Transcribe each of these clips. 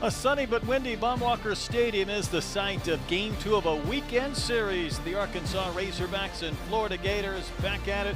A sunny but windy Baum-Walker Stadium is the site of Game 2 of a weekend series. The Arkansas Razorbacks and Florida Gators back at it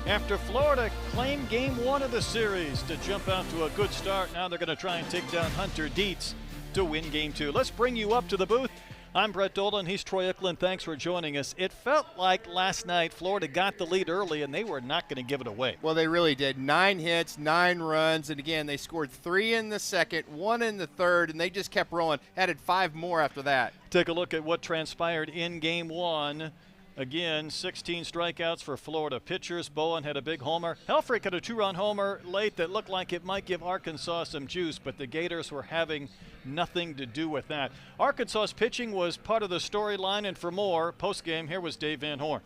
after Florida claimed Game 1 of the series to jump out to a good start. Now they're going to try and take down Hunter Dietz to win Game 2. Let's bring you up to the booth. I'm Brett Dolan. He's Troy Eklund. Thanks for joining us. It felt like last night Florida got the lead early, and they were not going to give it away. Well, they really did. 9 hits, 9 runs, and again, they scored 3 in the second, 1 in the third, and they just kept rolling. Added 5 more after that. Take a look at what transpired in Game 1. Again, 16 strikeouts for Florida pitchers. Bowen had a big homer. Helfrich had a 2-run homer late that looked like it might give Arkansas some juice, but the Gators were having nothing to do with that. Arkansas's pitching was part of the storyline, and for more, post-game, here was Dave Van Horn.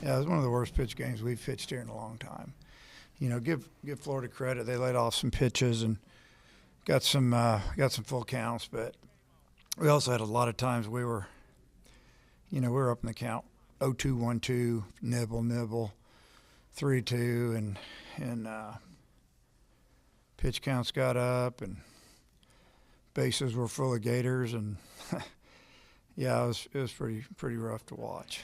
Yeah, it was one of the worst pitch games we've pitched here in a long time. You know, give Florida credit. They laid off some pitches and got some full counts, but we also had a lot of times we were up in the count 0-2, 1-2, nibble, 3-2, and pitch counts got up and bases were full of Gators, and yeah, it was pretty rough to watch.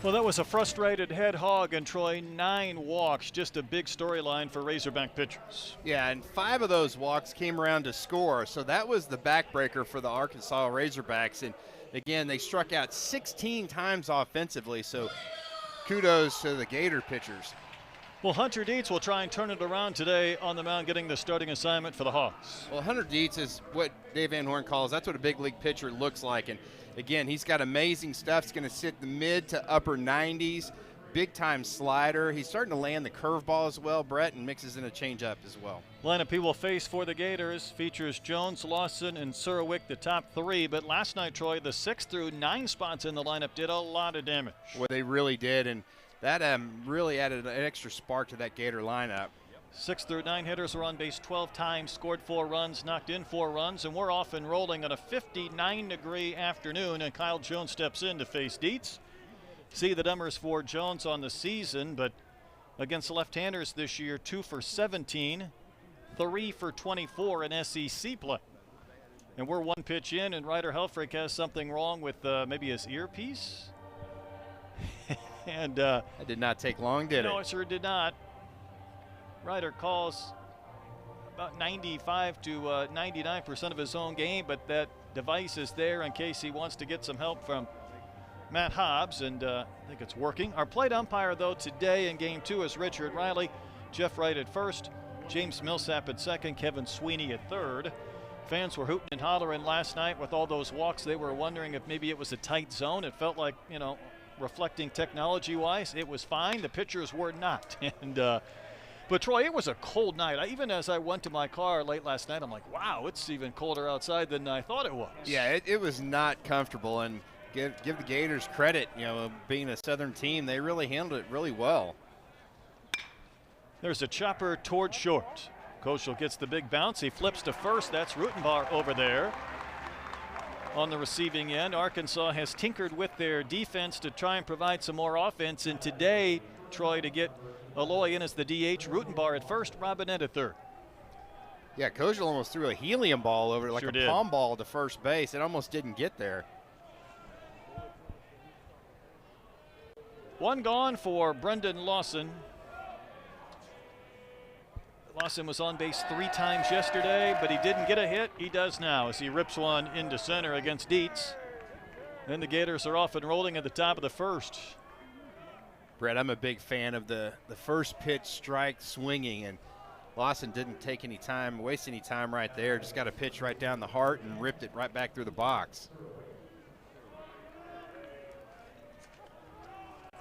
Well, that was a frustrated head hog, and Troy, 9 walks, just a big storyline for Razorback pitchers. Yeah, and 5 of those walks came around to score, so that was the backbreaker for the Arkansas Razorbacks. And again, they struck out 16 times offensively, so kudos to the Gator pitchers. Well, Hunter Dietz will try and turn it around today on the mound, getting the starting assignment for the Hawks. Well, Hunter Dietz is what Dave Van Horn calls, that's what a big league pitcher looks like. And again, he's got amazing stuff. He's going to sit the mid to upper 90s, big-time slider. He's starting to land the curveball as well, Brett, and mixes in a changeup as well. Lineup he will face for the Gators features Jones, Lawson, and Surowick, the top 3. But last night, Troy, the 6 through 9 spots in the lineup did a lot of damage. Well, they really did, and that really added an extra spark to that Gator lineup. 6 through 9 hitters were on base 12 times, scored 4 runs, knocked in 4 runs, and we're off and rolling on a 59-degree afternoon, and Kyle Jones steps in to face Dietz. See the numbers for Jones on the season, but against left-handers this year, 2 for 17, 3 for 24 in SEC play. And we're 1 pitch in, and Ryder Helfrich has something wrong with maybe his earpiece. And that did not take long, did it? No, it sure did not. Ryder calls about 95 to 99% of his own game, but that device is there in case he wants to get some help from Matt Hobbs, and I think it's working. Our plate umpire, though, today in Game 2 is Richard Riley. Jeff Wright at first, James Millsap at second, Kevin Sweeney at third. Fans were hooting and hollering last night with all those walks. They were wondering if maybe it was a tight zone. It felt like, reflecting technology-wise, it was fine. The pitchers were not. And but Troy, it was a cold night. Even as I went to my car late last night, I'm like, wow, it's even colder outside than I thought it was. Yeah, it was not comfortable, and give the Gators credit. Being a Southern team, they really handled it really well. There's a chopper toward short. Koschel gets the big bounce. He flips to first. That's Rutenbar over there. On the receiving end, Arkansas has tinkered with their defense to try and provide some more offense. And today, Troy, to get Aloy in as the DH, Rutenbar at first, Robinette at third. Yeah, Koschel almost threw a helium ball over it, like sure a did. palm ball to first base. It almost didn't get there. 1 gone for Brendan Lawson. Lawson was on base 3 times yesterday, but he didn't get a hit. He does now as he rips one into center against Dietz. Then the Gators are off and rolling at the top of the first. Brett, I'm a big fan of the first pitch strike swinging, and Lawson didn't take any time, waste any time right there. Just got a pitch right down the heart and ripped it right back through the box.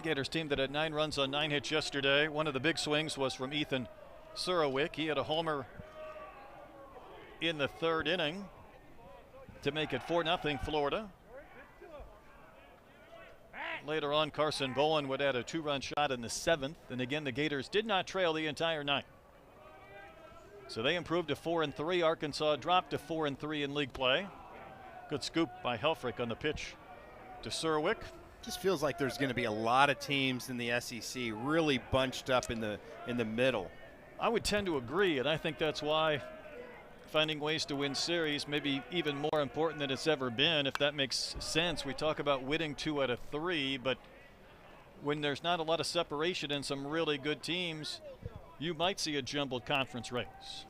Gators team that had 9 runs on 9 hits yesterday. One of the big swings was from Ethan Surowick. He had a homer in the 3rd inning to make it 4-0 Florida. Later on, Carson Bowen would add a 2-run shot in the 7th. And again, the Gators did not trail the entire night. So they improved to 4-3. Arkansas dropped to 4-3 in league play. Good scoop by Helfrich on the pitch to Surowick. Just feels like there's going to be a lot of teams in the SEC really bunched up in the middle. I would tend to agree, and I think that's why finding ways to win series, maybe even more important than it's ever been, if that makes sense. We talk about winning 2 out of 3, but when there's not a lot of separation in some really good teams, you might see a jumbled conference race.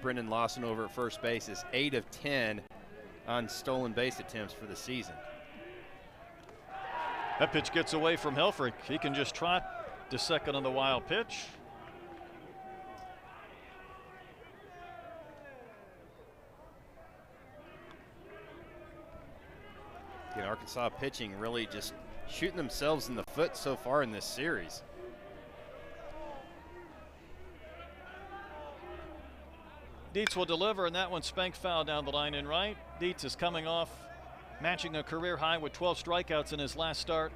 Brendan Lawson over at first base is 8 of 10 on stolen base attempts for the season. That pitch gets away from Helfrich. He can just trot to second on the wild pitch. Again, Arkansas pitching really just shooting themselves in the foot so far in this series. Dietz will deliver, and that one spanked foul down the line and right. Dietz is coming off matching a career high with 12 strikeouts in his last start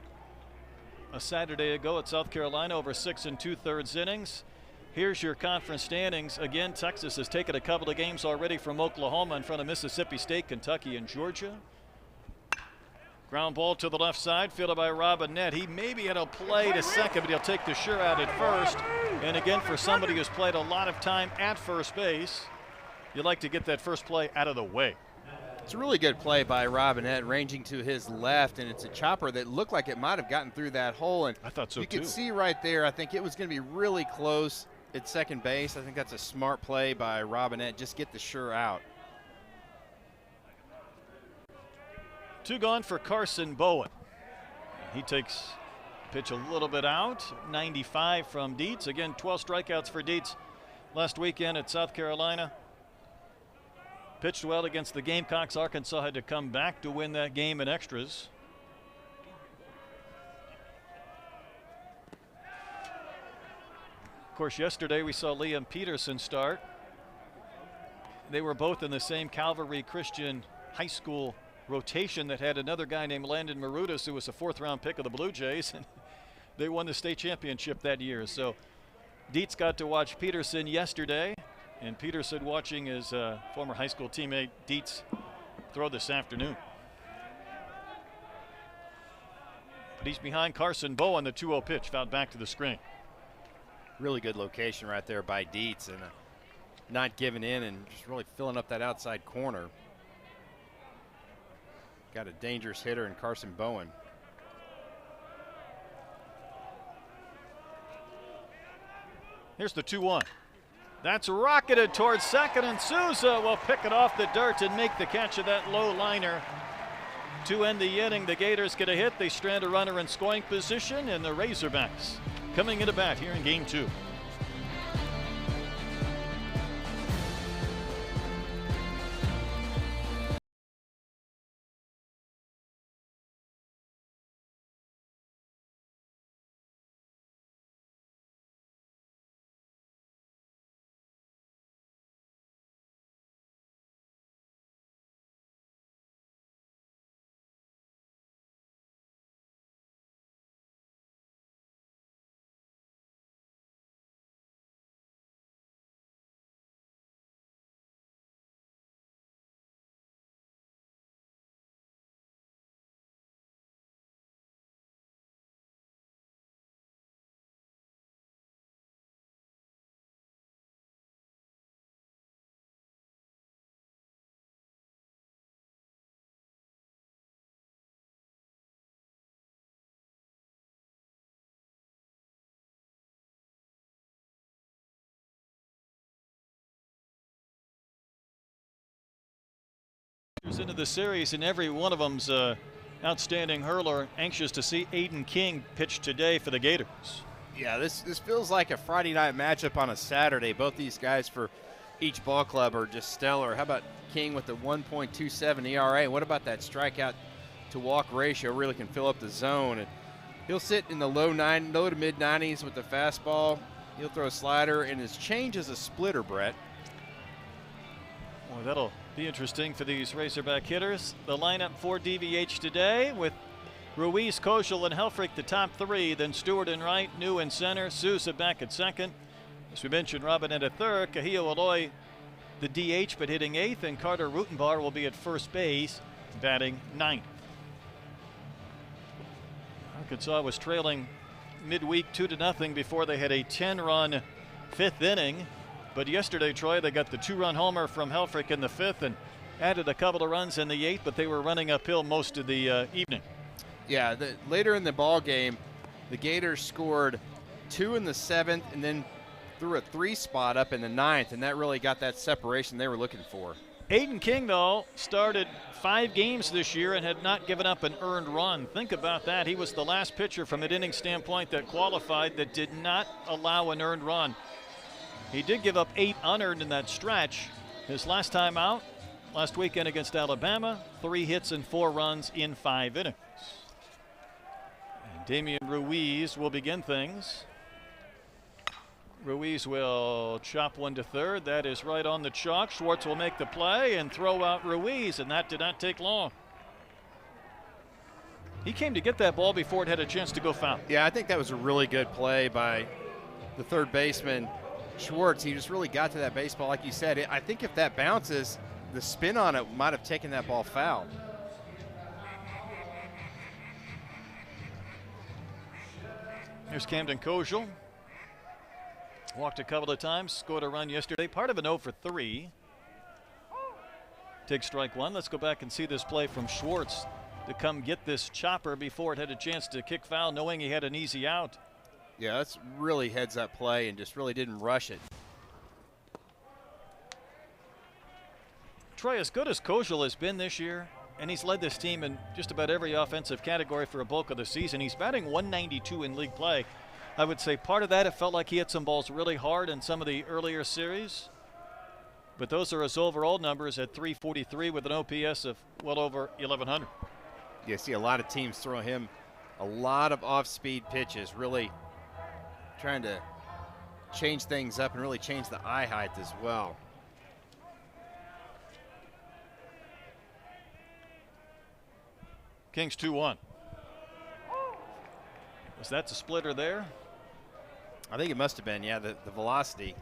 a Saturday ago at South Carolina over 6 2/3 innings. Here's your conference standings. Again, Texas has taken a couple of games already from Oklahoma in front of Mississippi State, Kentucky, and Georgia. Ground ball to the left side, fielded by Robinette. He maybe had a play to second, but he'll take the sure out at first. And again, for somebody who's played a lot of time at first base, you like to get that first play out of the way. It's a really good play by Robinette, ranging to his left, and it's a chopper that looked like it might have gotten through that hole. And I thought so you too. could see right there, I think it was going to be really close at second base. I think that's a smart play by Robinette. Just get the sure out. 2 gone for Carson Bowen. He takes pitch a little bit out. 95 from Dietz. Again, 12 strikeouts for Dietz last weekend at South Carolina. Pitched well against the Gamecocks. Arkansas had to come back to win that game in extras. Of course, yesterday we saw Liam Peterson start. They were both in the same Calvary Christian High School rotation that had another guy named Landon Marudas, who was a 4th-round pick of the Blue Jays, and they won the state championship that year. So Dietz got to watch Peterson yesterday, and Peterson watching his former high school teammate Dietz throw this afternoon. But he's behind Carson Bowen. The 2-0 pitch fouled back to the screen. Really good location right there by Dietz, and not giving in and just really filling up that outside corner. Got a dangerous hitter in Carson Bowen. Here's the 2-1. That's rocketed towards second, and Souza will pick it off the dirt and make the catch of that low liner. To end the inning, the Gators get a hit. They strand a runner in scoring position, and the Razorbacks coming into bat here in game 2. Into the series, and every one of them's outstanding hurler. Anxious to see Aiden King pitch today for the Gators. Yeah, this feels like a Friday night matchup on a Saturday. Both these guys for each ball club are just stellar. How about King with the 1.27 ERA? What about that strikeout to walk ratio? Really can fill up the zone. And he'll sit in the low to mid 90s with the fastball. He'll throw a slider, and his change is a splitter, Brett. Well, that'll be interesting for these Razorback hitters. The lineup for DVH today with Ruiz, Koschel, and Helfrich, the top 3. Then Stewart in right, New in center, Souza back at second. As we mentioned, Robinette at third, Kahio Aloy the DH but hitting 8th, and Carter Rutenbar will be at first base batting 9th. Arkansas was trailing midweek 2-0 before they had a 10-run 5th inning. But yesterday, Troy, they got the 2-run homer from Helfrich in the 5th and added a couple of runs in the 8th, but they were running uphill most of the evening. Yeah, later in the ball game, the Gators scored 2 in the 7th and then threw a 3 spot up in the 9th, and that really got that separation they were looking for. Aiden King, though, started 5 games this year and had not given up an earned run. Think about that. He was the last pitcher from an inning standpoint that qualified that did not allow an earned run. He did give up 8 unearned in that stretch. His last time out, last weekend against Alabama, 3 hits and 4 runs in 5 innings. And Damian Ruiz will begin things. Ruiz will chop one to third. That is right on the chalk. Schwartz will make the play and throw out Ruiz, and that did not take long. He came to get that ball before it had a chance to go foul. Yeah, I think that was a really good play by the third baseman, Schwartz. He just really got to that baseball, like you said. I think if that bounces, the spin on it might have taken that ball foul. Here's Camden Kojal. Walked a couple of times, scored a run yesterday. Part of an 0 for 3. Take strike 1. Let's go back and see this play from Schwartz to come get this chopper before it had a chance to kick foul, knowing he had an easy out. Yeah, that's really heads up play and just really didn't rush it. Troy, as good as Kojal has been this year, and he's led this team in just about every offensive category for a bulk of the season, he's batting .192 in league play. I would say part of that, it felt like he hit some balls really hard in some of the earlier series. But those are his overall numbers at .343 with an OPS of well over 1,100. You see a lot of teams throw him a lot of off-speed pitches, really trying to change things up and really change the eye height as well. Kings 2-1. Was that the splitter there? I think it must have been, yeah, the velocity.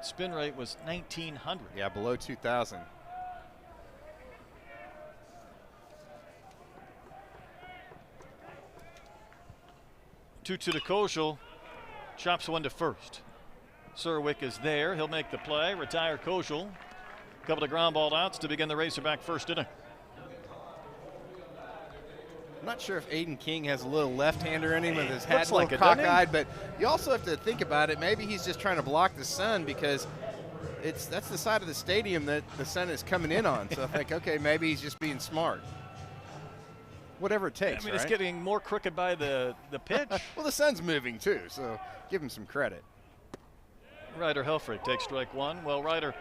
Spin rate was 1,900. Yeah, below 2,000. Two to the Kojal. Chops one to first. Serwick is there. He'll make the play. Retire Kojal. Couple of ground ball outs to begin the Razorback first inning. I'm not sure if Aiden King has a little left-hander in him with his head Looks a little like it, doesn't he? cockeyed, but you also have to think about it. Maybe he's just trying to block the sun because that's the side of the stadium that the sun is coming in on. So I think, okay, maybe he's just being smart. Whatever it takes, I mean, right? it's getting more crooked by the pitch. Well, the sun's moving too, so give him some credit. Ryder Helfrich takes strike 1. Well, Ryder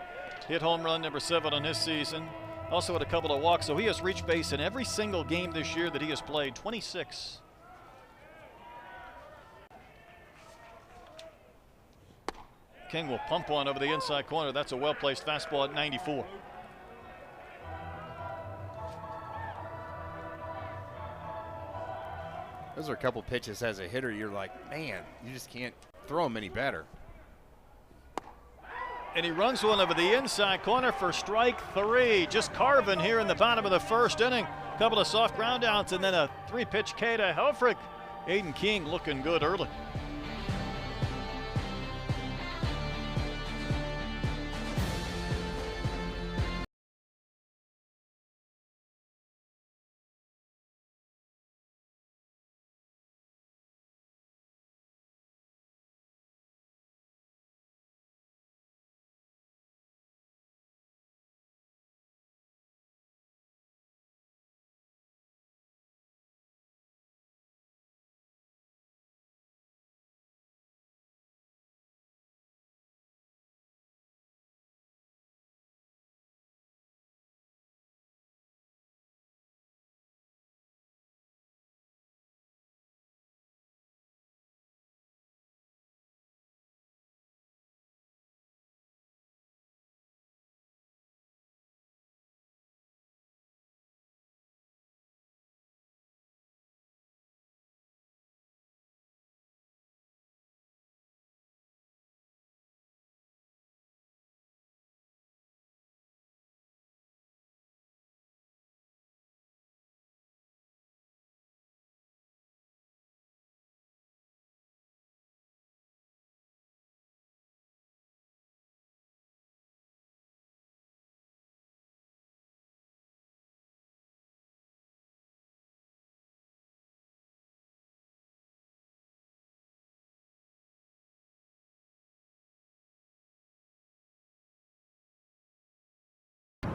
hit home run number 7 on his season. Also had a couple of walks, so he has reached base in every single game this year that he has played, 26. King will pump one over the inside corner. That's a well-placed fastball at 94. Those are a couple pitches as a hitter. You're like, man, you just can't throw them any better. And he runs one over the inside corner for strike 3. Just carving here in the bottom of the first inning. Couple of soft ground outs and then a 3-pitch K to Helfrich. Aiden King looking good early.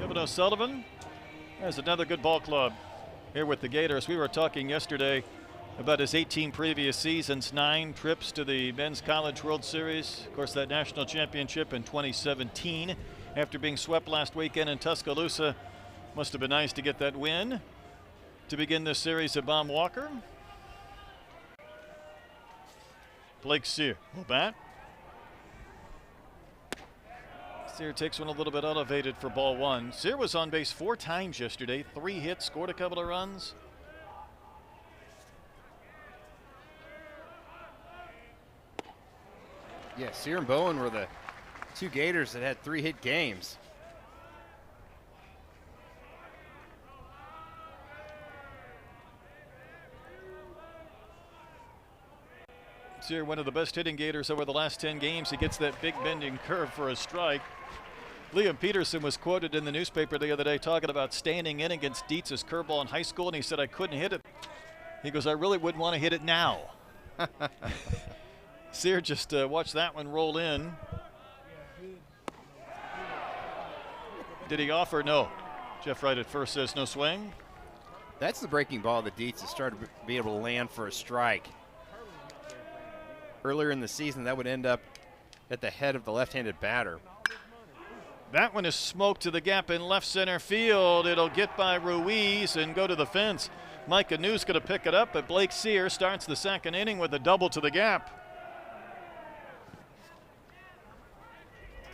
Kevin O'Sullivan has another good ball club here with the Gators. We were talking yesterday about his 18 previous seasons, 9 trips to the Men's College World Series. Of course, that national championship in 2017 after being swept last weekend in Tuscaloosa. Must have been nice to get that win to begin this series at Baum Walker. Blake Sear will bat. Sear takes one a little bit elevated for ball 1. Sear was on base 4 times yesterday, 3 hits, scored a couple of runs. Yeah, Sear and Bowen were the 2 Gators that had 3-hit games. Sear, one of the best hitting Gators over the last 10 games. He gets that big bending curve for a strike. Liam Peterson was quoted in the newspaper the other day talking about standing in against Dietz's curveball in high school, and he said, I couldn't hit it. He goes, I really wouldn't want to hit it now. Sear just watched that one roll in. Did he offer? No. Jeff Wright at first says no swing. That's the breaking ball that Dietz has started to be able to land for a strike. Earlier in the season, that would end up at the head of the left-handed batter. That one is smoked to the gap in left center field. It'll get by Ruiz and go to the fence. Mike Anu's going to pick it up, but Blake Sear starts the second inning with a double to the gap.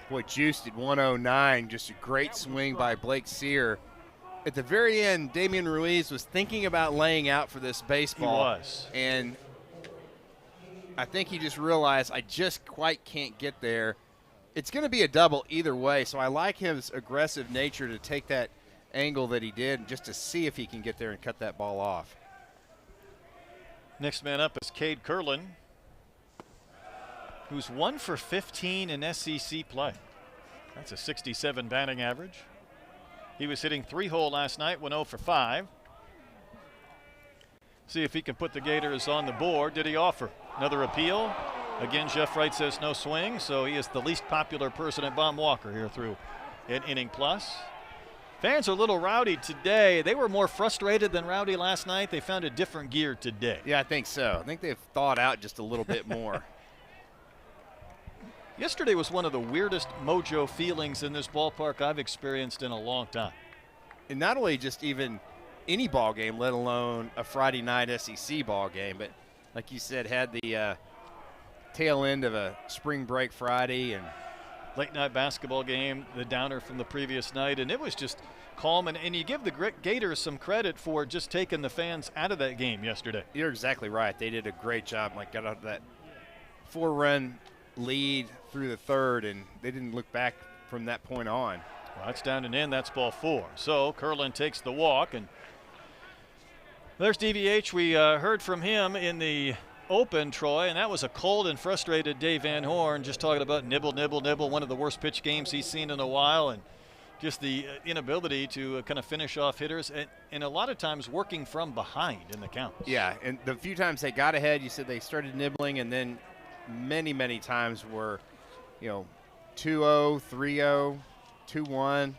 Boy, juiced at 109. Just a great swing by Blake Sear. At the very end, Damian Ruiz was thinking about laying out for this baseball. He was. And I think he just realized, I just quite can't get there. It's going to be a double either way, so I like his aggressive nature to take that angle that he did just to see if he can get there and cut that ball off. Next man up is Cade Curlin, who's 1 for 15 in SEC play. That's a 67 batting average. He was hitting 3-hole last night, went 0 for 5. See if he can put the Gators on the board. Did he offer? Another appeal. Again, Jeff Wright says no swing, so he is the least popular person at Baum Walker here through an inning plus. Fans are a little rowdy today. They were more frustrated than rowdy last night. They found a different gear today. Yeah, I think so. I think they've thawed out just a little bit more. Yesterday was one of the weirdest mojo feelings in this ballpark I've experienced in a long time. And not only just even any ball game, let alone a Friday night SEC ball game, but like you said, had the tail end of a spring break Friday and late night basketball game, the downer from the previous night, and it was just calm. And you give the Gators some credit for just taking the fans out of that game yesterday. You're exactly right. They did a great job. Like, got out of that 4-run lead through the third, and they didn't look back from that point on. Well, that's down and in. That's ball 4. So Curlin takes the walk, and there's DVH. We heard from him in the open, Troy, and that was a cold and frustrated Dave Van Horn, just talking about nibble, nibble, nibble, one of the worst pitch games he's seen in a while, and just the inability to kind of finish off hitters, and a lot of times working from behind in the count. Yeah, and the few times they got ahead, you said they started nibbling, and then many times were, 2-0, 3-0, 2-1.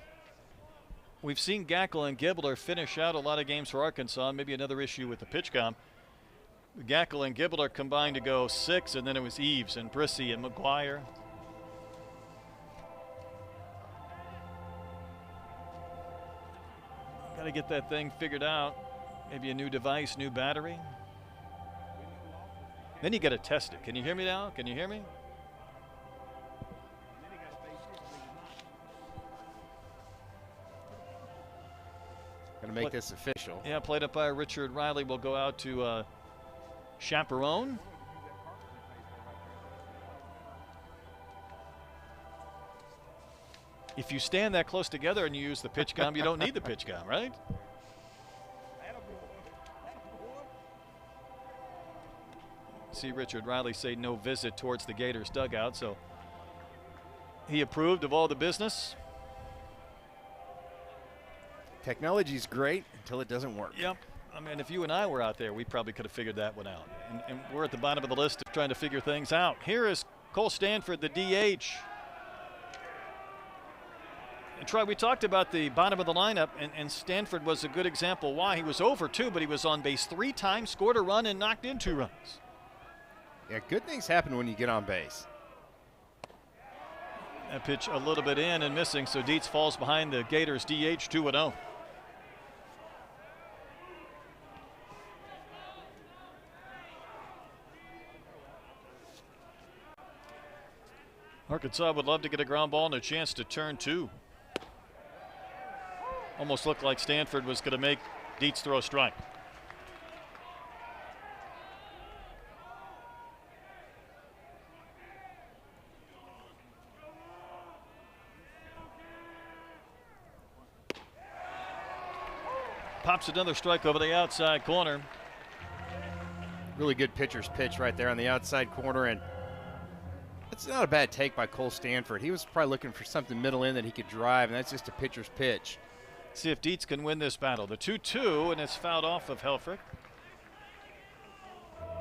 We've seen Gackle and Gibbler finish out a lot of games for Arkansas. Maybe another issue with the pitch count. Gackle and Gibbler combined to go 6, and then it was Eves and Brissy and McGuire. Got to get that thing figured out. Maybe a new device, new battery. Then you got to test it. Can you hear me now? Can you hear me? Got to make this official. Yeah, plate umpire Richard Riley will go out to chaperone. If you stand that close together and you use the pitch com, you don't need the pitch com, right? See Richard Riley say no visit towards the Gators dugout, so he approved of all the business. Technology's great until it doesn't work. Yep. I mean, if you and I were out there, we probably could have figured that one out. And we're at the bottom of the list of trying to figure things out. Here is Cole Stanford, the DH. And Troy, we talked about the bottom of the lineup, and Stanford was a good example why. He was over 2, but he was on base 3 times, scored a run, and knocked in 2 runs. Yeah, good things happen when you get on base. That pitch a little bit in and missing, so Dietz falls behind the Gators DH 2-0. Arkansas would love to get a ground ball and a chance to turn 2. Almost looked like Stanford was going to make Dietz throw a strike. Pops another strike over the outside corner. Really good pitcher's pitch right there on the outside corner, and it's not a bad take by Cole Stanford. He was probably looking for something middle in that he could drive, and that's just a pitcher's pitch. See if Dietz can win this battle. The 2-2, and it's fouled off of Helfrich.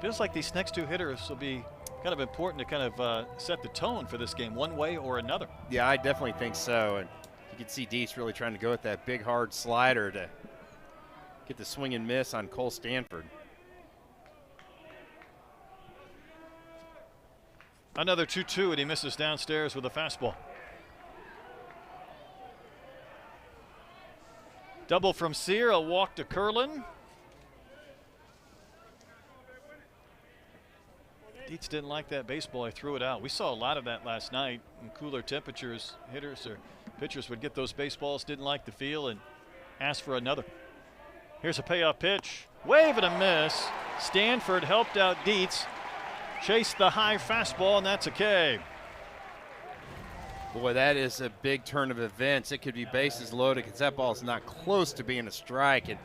Feels like these next 2 hitters will be kind of important to kind of set the tone for this game one way or another. Yeah, I definitely think so, and you can see Dietz really trying to go with that big, hard slider to get the swing and miss on Cole Stanford. Another 2-2, and he misses downstairs with a fastball. Double from Sear, a walk to Curlin. Dietz didn't like that baseball. He threw it out. We saw a lot of that last night. In cooler temperatures, hitters or pitchers would get those baseballs, didn't like the feel, and ask for another. Here's a payoff pitch. Wave and a miss. Stanford helped out Dietz. Chased the high fastball, and that's a K. Boy, that is a big turn of events. It could be bases loaded because that ball is not close to being a strike. And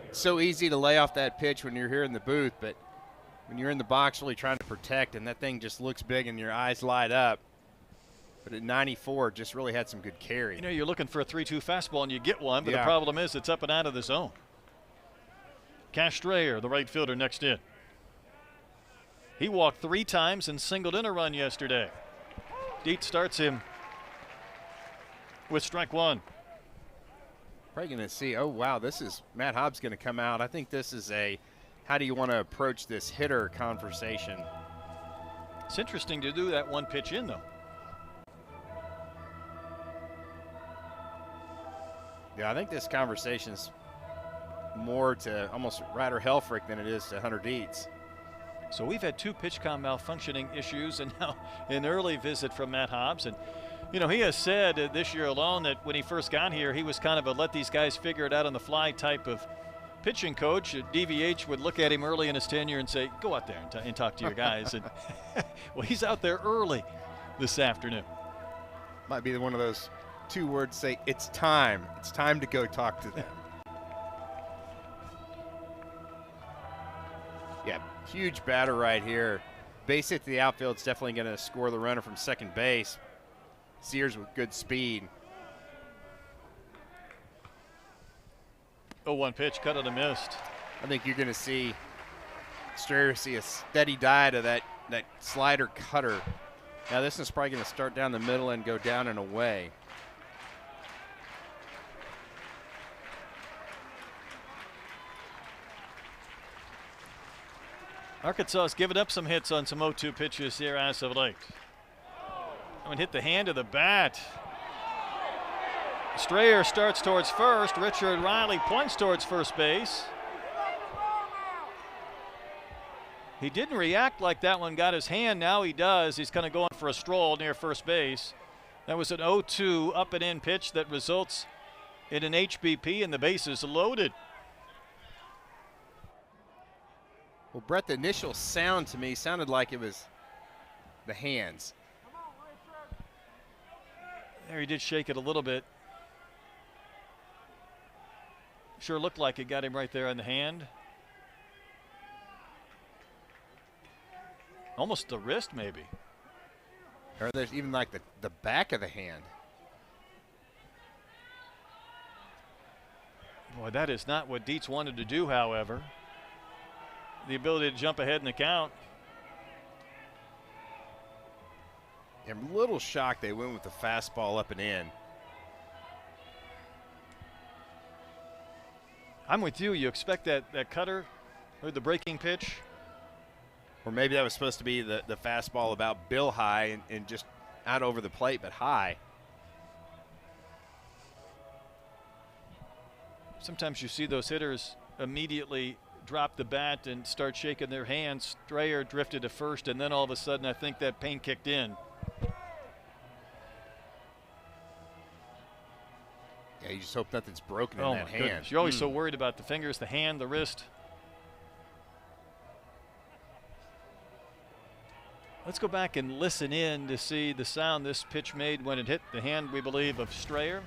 it's so easy to lay off that pitch when you're here in the booth, but when you're in the box really trying to protect and that thing just looks big and your eyes light up. But at 94, just really had some good carry. You know, you're looking for a 3-2 fastball, and you get one, but Yeah. the problem is it's up and out of the zone. Cash Strayer, the right fielder, next in. He walked 3 times and singled in a run yesterday. Dietz starts him with strike 1. Probably going to see, oh, wow, this is Matt Hobbs going to come out. I think this is a how do you want to approach this hitter conversation. It's interesting to do that 1 pitch in, though. Yeah, I think this conversation's more to almost Ryder Helfrich than it is to Hunter Dietz. So we've had 2 PitchCom malfunctioning issues, and now an early visit from Matt Hobbs. And, you know, he has said this year alone that when he first got here, he was kind of a let these guys figure it out on the fly type of pitching coach. DVH would look at him early in his tenure and say, go out there and talk to your guys. And well, he's out there early this afternoon. Might be one of those 2 words say, it's time. It's time to go talk to them. Yeah, huge batter right here. Base hit to the outfield is definitely going to score the runner from second base. Sears with good speed. 0-1 pitch, cut it and missed. I think you're going to see Strayer see a steady diet of that slider cutter. Now this is probably going to start down the middle and go down and away. Arkansas has given up some hits on some 0-2 pitches here as of late. And hit the hand of the bat. Strayer starts towards first. Richard Riley points towards first base. He didn't react like that one got his hand. Now he does. He's kind of going for a stroll near first base. That was an 0-2 up and in pitch that results in an HBP, and the bases loaded. Well, Brett, the initial sound to me sounded like it was the hands. There, he did shake it a little bit. Sure looked like it got him right there on the hand. Almost the wrist, maybe. Or there's even like the back of the hand. Boy, that is not what Dietz wanted to do, however. The ability to jump ahead in the count. I'm a little shocked they went with the fastball up and in. I'm with you. You expect that cutter or the breaking pitch. Or maybe that was supposed to be the fastball about bill high and just out over the plate, but high. Sometimes you see those hitters immediately drop the bat and start shaking their hands. Strayer drifted to first, and then all of a sudden I think that pain kicked in. Yeah, you just hope nothing's broken Oh in that my hand. goodness. You're always so worried about the fingers, the hand, the wrist. Let's go back and listen in to see the sound this pitch made when it hit the hand, we believe, of Strayer.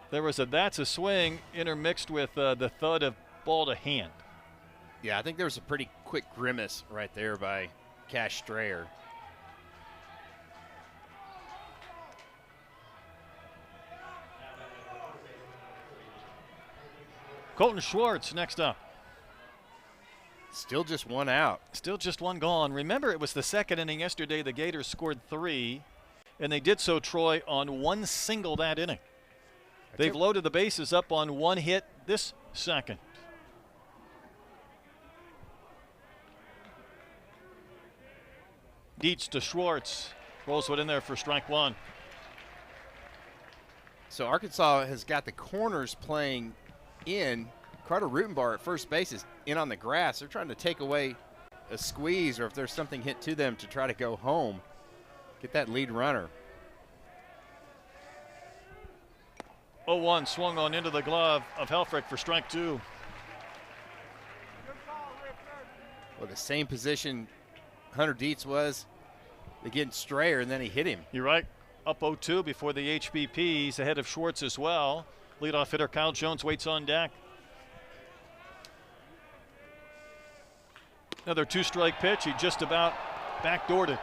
There was that's a swing intermixed with the thud of ball to hand. Yeah, I think there was a pretty quick grimace right there by Cash Strayer. Colton Schwartz next up. Still just one out. Still just one gone. Remember, it was the second inning yesterday. The Gators scored 3, and they did so, Troy, on one single that inning. They've loaded the bases up on one hit this second. Dietz to Schwartz. Rolls it in there for strike one. So Arkansas has got the corners playing in. Carter Rutenbar at first base is in on the grass. They're trying to take away a squeeze, or if there's something hit to them, to try to go home. Get that lead runner. 0-1 swung on into the glove of Helfrich for strike two. Well, the same position Hunter Dietz was against Strayer, and then he hit him. You're right. Up 0-2 before the HBP. He's ahead of Schwartz as well. Leadoff hitter Kyle Jones waits on deck. Another two-strike pitch. He just about backdoored it.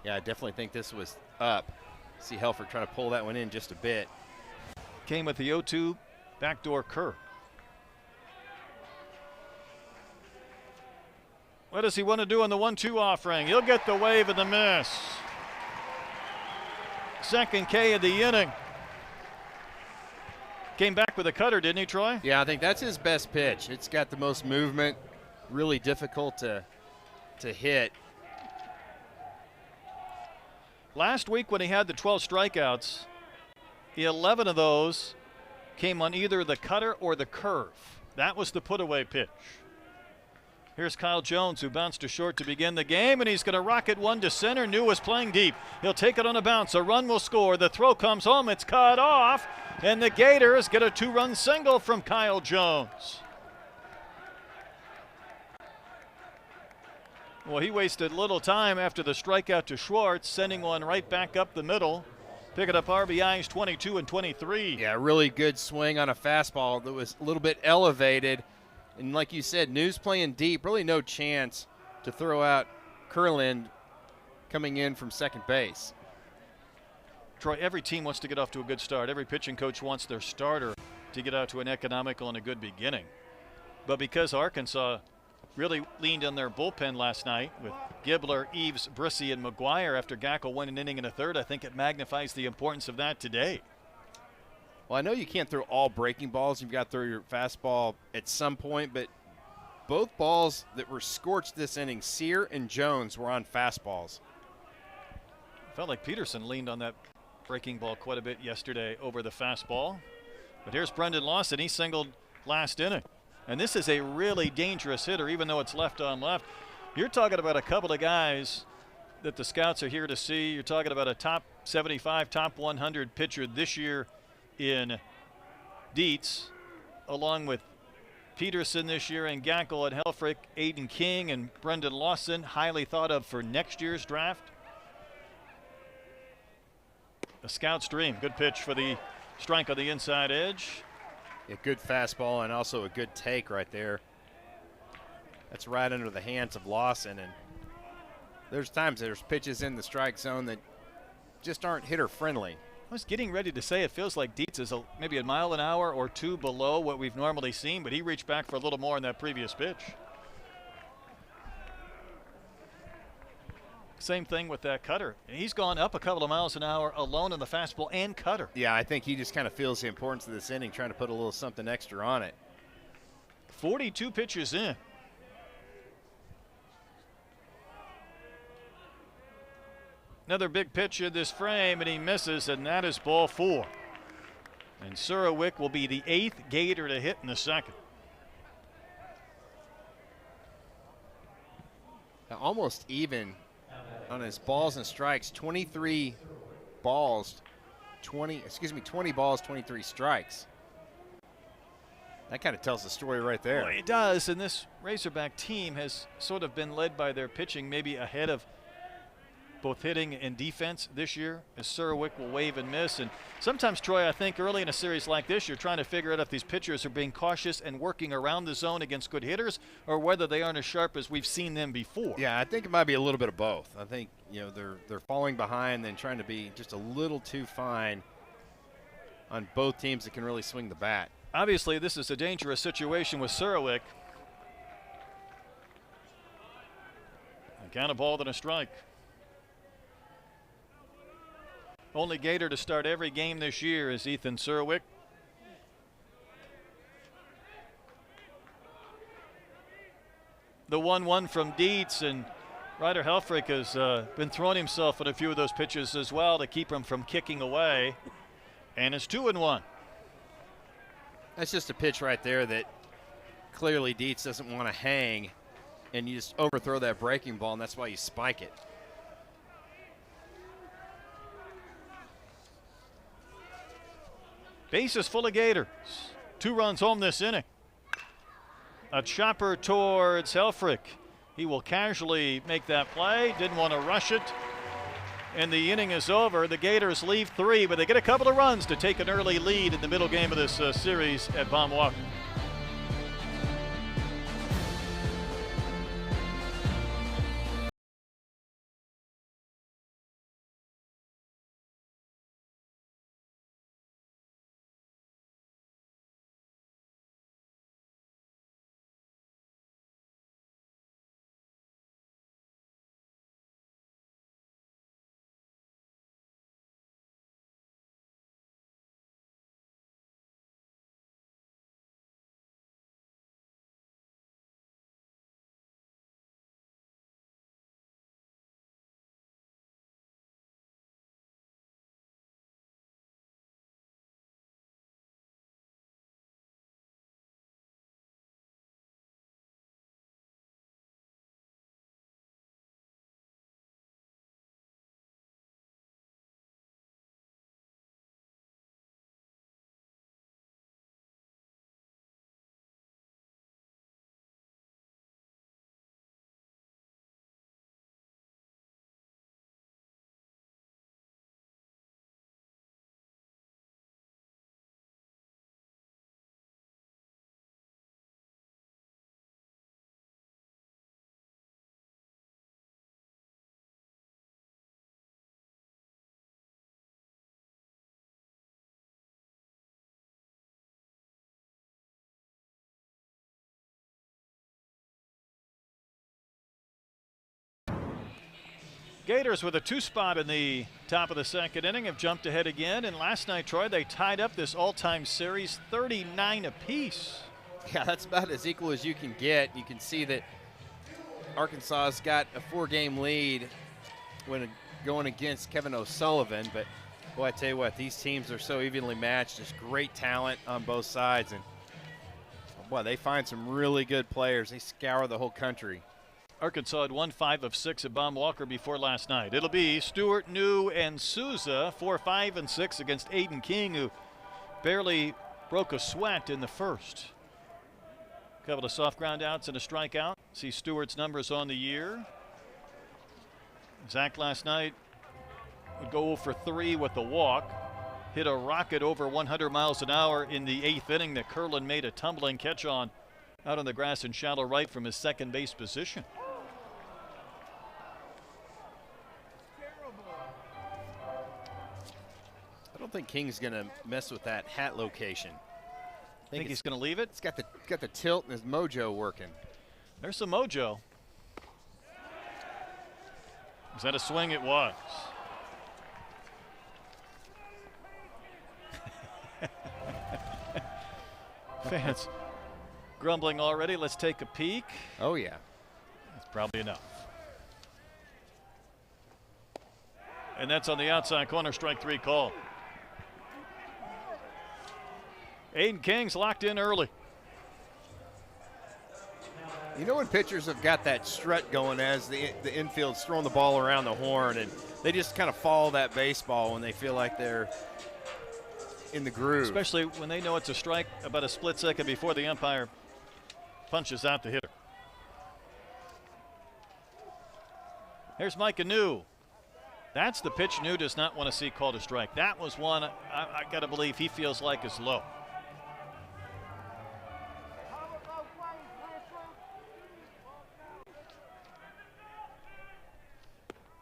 Yeah, I definitely think this was up. See Helfrich trying to pull that one in just a bit. Came with the 0-2 backdoor curve. What does he want to do on the 1-2 offering? He'll get the wave and the miss. Second K of the inning. Came back with a cutter, didn't he, Troy? Yeah, I think that's his best pitch. It's got the most movement, really difficult to hit. Last week when he had the 12 strikeouts, 11 of those came on either the cutter or the curve. That was the put-away pitch. Here's Kyle Jones, who bounced to short to begin the game, and he's going to rocket one to center. New is playing deep. He'll take it on a bounce. A run will score. The throw comes home. It's cut off, and the Gators get a 2-run single from Kyle Jones. Well, he wasted little time after the strikeout to Schwartz, sending one right back up the middle, picking up RBIs 22 and 23. Yeah, really good swing on a fastball that was a little bit elevated. And like you said, New's playing deep, really no chance to throw out Kurland coming in from second base. Troy, every team wants to get off to a good start. Every pitching coach wants their starter to get out to an economical and a good beginning. But because Arkansas really leaned on their bullpen last night with Gibler, Eves, Brissy, and McGuire after Gackel went an inning and a third, I think it magnifies the importance of that today. Well, I know you can't throw all breaking balls. You've got to throw your fastball at some point, but both balls that were scorched this inning, Sear and Jones, were on fastballs. Felt like Peterson leaned on that breaking ball quite a bit yesterday over the fastball. But here's Brendan Lawson. He singled last inning. And this is a really dangerous hitter, even though it's left on left. You're talking about a couple of guys that the scouts are here to see. You're talking about a top 75, top 100 pitcher this year in Dietz, along with Peterson this year and Gackel and Helfrich, Aiden King and Brendan Lawson, highly thought of for next year's draft. A scout's dream. Good pitch for the strike on the inside edge. A good fastball and also a good take right there. That's right under the hands of Lawson. And there's times there's pitches in the strike zone that just aren't hitter friendly. I was getting ready to say it feels like Dietz is maybe a mile an hour or two below what we've normally seen, but he reached back for a little more in that previous pitch. Same thing with that cutter. He's gone up a couple of miles an hour alone in the fastball and cutter. Yeah, I think he just kind of feels the importance of this inning, trying to put a little something extra on it. 42 pitches in. Another big pitch in this frame, and he misses, and that is ball 4. And Surowick will be the 8th Gator to hit in the second. Almost even on his balls and strikes. 20 balls, 23 strikes. That kind of tells the story right there. Well, it does, and this Razorback team has sort of been led by their pitching, maybe ahead of both hitting and defense this year, as Surowick will wave and miss. And sometimes, Troy, I think early in a series like this, you're trying to figure out if these pitchers are being cautious and working around the zone against good hitters, or whether they aren't as sharp as we've seen them before. Yeah, I think it might be a little bit of both. I think, you know, they're falling behind and trying to be just a little too fine on both teams that can really swing the bat. Obviously, this is a dangerous situation with Surowick. A count of ball, then a strike. Only Gator to start every game this year is Ethan Surowick. The 1-1 from Dietz, and Ryder Helfrich has been throwing himself at a few of those pitches as well to keep him from kicking away. And it's 2-1. That's just a pitch right there that clearly Dietz doesn't want to hang, and you just overthrow that breaking ball, and that's why you spike it. Bases full of Gators. 2 runs home this inning. A chopper towards Helfrich. He will casually make that play. Didn't want to rush it. And the inning is over. The Gators leave 3, but they get a couple of runs to take an early lead in the middle game of this series at Baum Walker. Gators with a 2 spot in the top of the second inning have jumped ahead again. And last night, Troy, they tied up this all-time series 39 apiece. Yeah, that's about as equal as you can get. You can see that Arkansas's got a 4-game lead when going against Kevin O'Sullivan. But, boy, I tell you what, these teams are so evenly matched. Just great talent on both sides. And, boy, they find some really good players. They scour the whole country. Arkansas had won 5 of 6 at Baum Walker before last night. It'll be Stewart, New, and Souza 4, 5, and 6 against Aiden King, who barely broke a sweat in the first. A couple of soft ground outs and a strikeout. See Stewart's numbers on the year. Zach last night would go for 3 with the walk. Hit a rocket over 100 miles an hour in the 8th inning that Curlin made a tumbling catch on out on the grass in shallow right from his second base position. I don't think King's going to mess with that hat location. Think he's going to leave it? It's got the tilt and his mojo working. There's some mojo. Was that a swing? It was. Fans grumbling already. Let's take a peek. Oh, yeah. That's probably enough. And that's on the outside corner, strike 3 call. Aiden King's locked in early. You know when pitchers have got that strut going as the infield's throwing the ball around the horn and they just kind of follow that baseball when they feel like they're in the groove. Especially when they know it's a strike about a split second before the umpire punches out the hitter. Here's Mike Anu. That's the pitch Anu does not want to see called a strike. That was one I got to believe he feels like is low.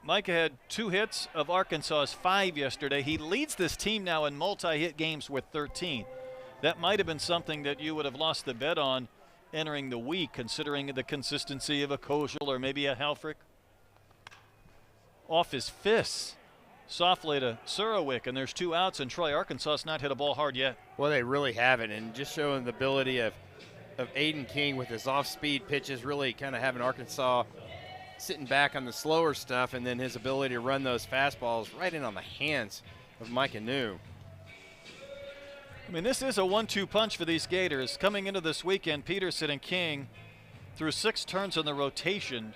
Micah had 2 hits of Arkansas's 5 yesterday. He leads this team now in multi-hit games with 13. That might have been something that you would have lost the bet on entering the week, considering the consistency of a Kojal or maybe a Halfrick. Off his fists, softly to Surowick, and there's 2 outs, and Troy, Arkansas has not hit a ball hard yet. Well, they really haven't, and just showing the ability of Aiden King with his off-speed pitches, really kind of having Arkansas sitting back on the slower stuff, and then his ability to run those fastballs right in on the hands of Mike Anu. I mean, this is a 1-2 punch for these Gators. Coming into this weekend, Peterson and King, through 6 turns in the rotation,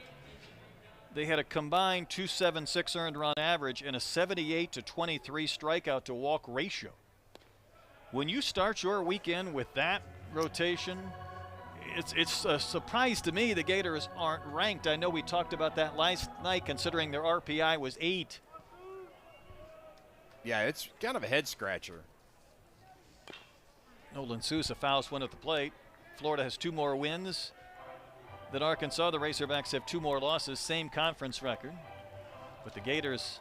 they had a combined 2.76 earned run average and a 78 to 23 strikeout to walk ratio. When you start your weekend with that rotation, it's a surprise to me the Gators aren't ranked. I know we talked about that last night, considering their RPI was 8. Yeah, it's kind of a head scratcher. Nolan Sousa fouls one at the plate. Florida has 2 more wins than Arkansas. The Razorbacks have 2 more losses, same conference record. But the Gators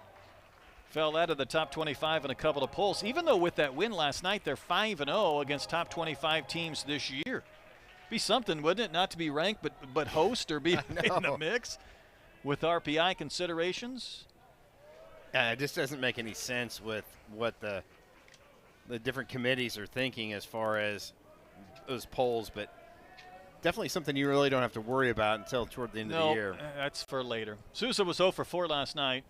fell out of the top 25 in a couple of polls. Even though with that win last night, they're 5-0 against top 25 teams this year. Be something, wouldn't it, not to be ranked but host or be in the mix with RPI considerations? Yeah, it just doesn't make any sense with what the different committees are thinking as far as those polls, but definitely something you really don't have to worry about until toward the end of the year. That's for later. Sousa was 0 for 4 last night.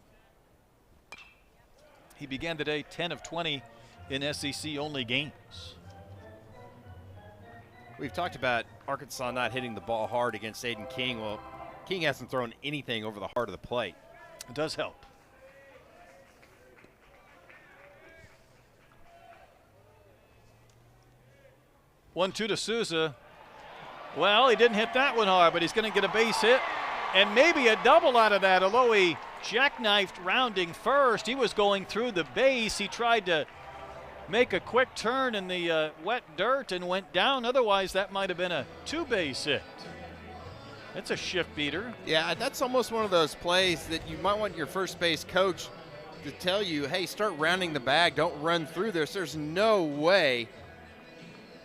He began the day 10 of 20 in SEC-only games. We've talked about Arkansas not hitting the ball hard against Aiden King. Well, King hasn't thrown anything over the heart of the plate. It does help. One-two to Sousa. Well, he didn't hit that one hard, but he's going to get a base hit and maybe a double out of that. Although he jackknifed rounding first, he was going through the base. He tried to make a quick turn in the wet dirt and went down. Otherwise, that might have been a 2-base hit. It's a shift beater. Yeah, that's almost one of those plays that you might want your first base coach to tell you, hey, start rounding the bag. Don't run through this. There's no way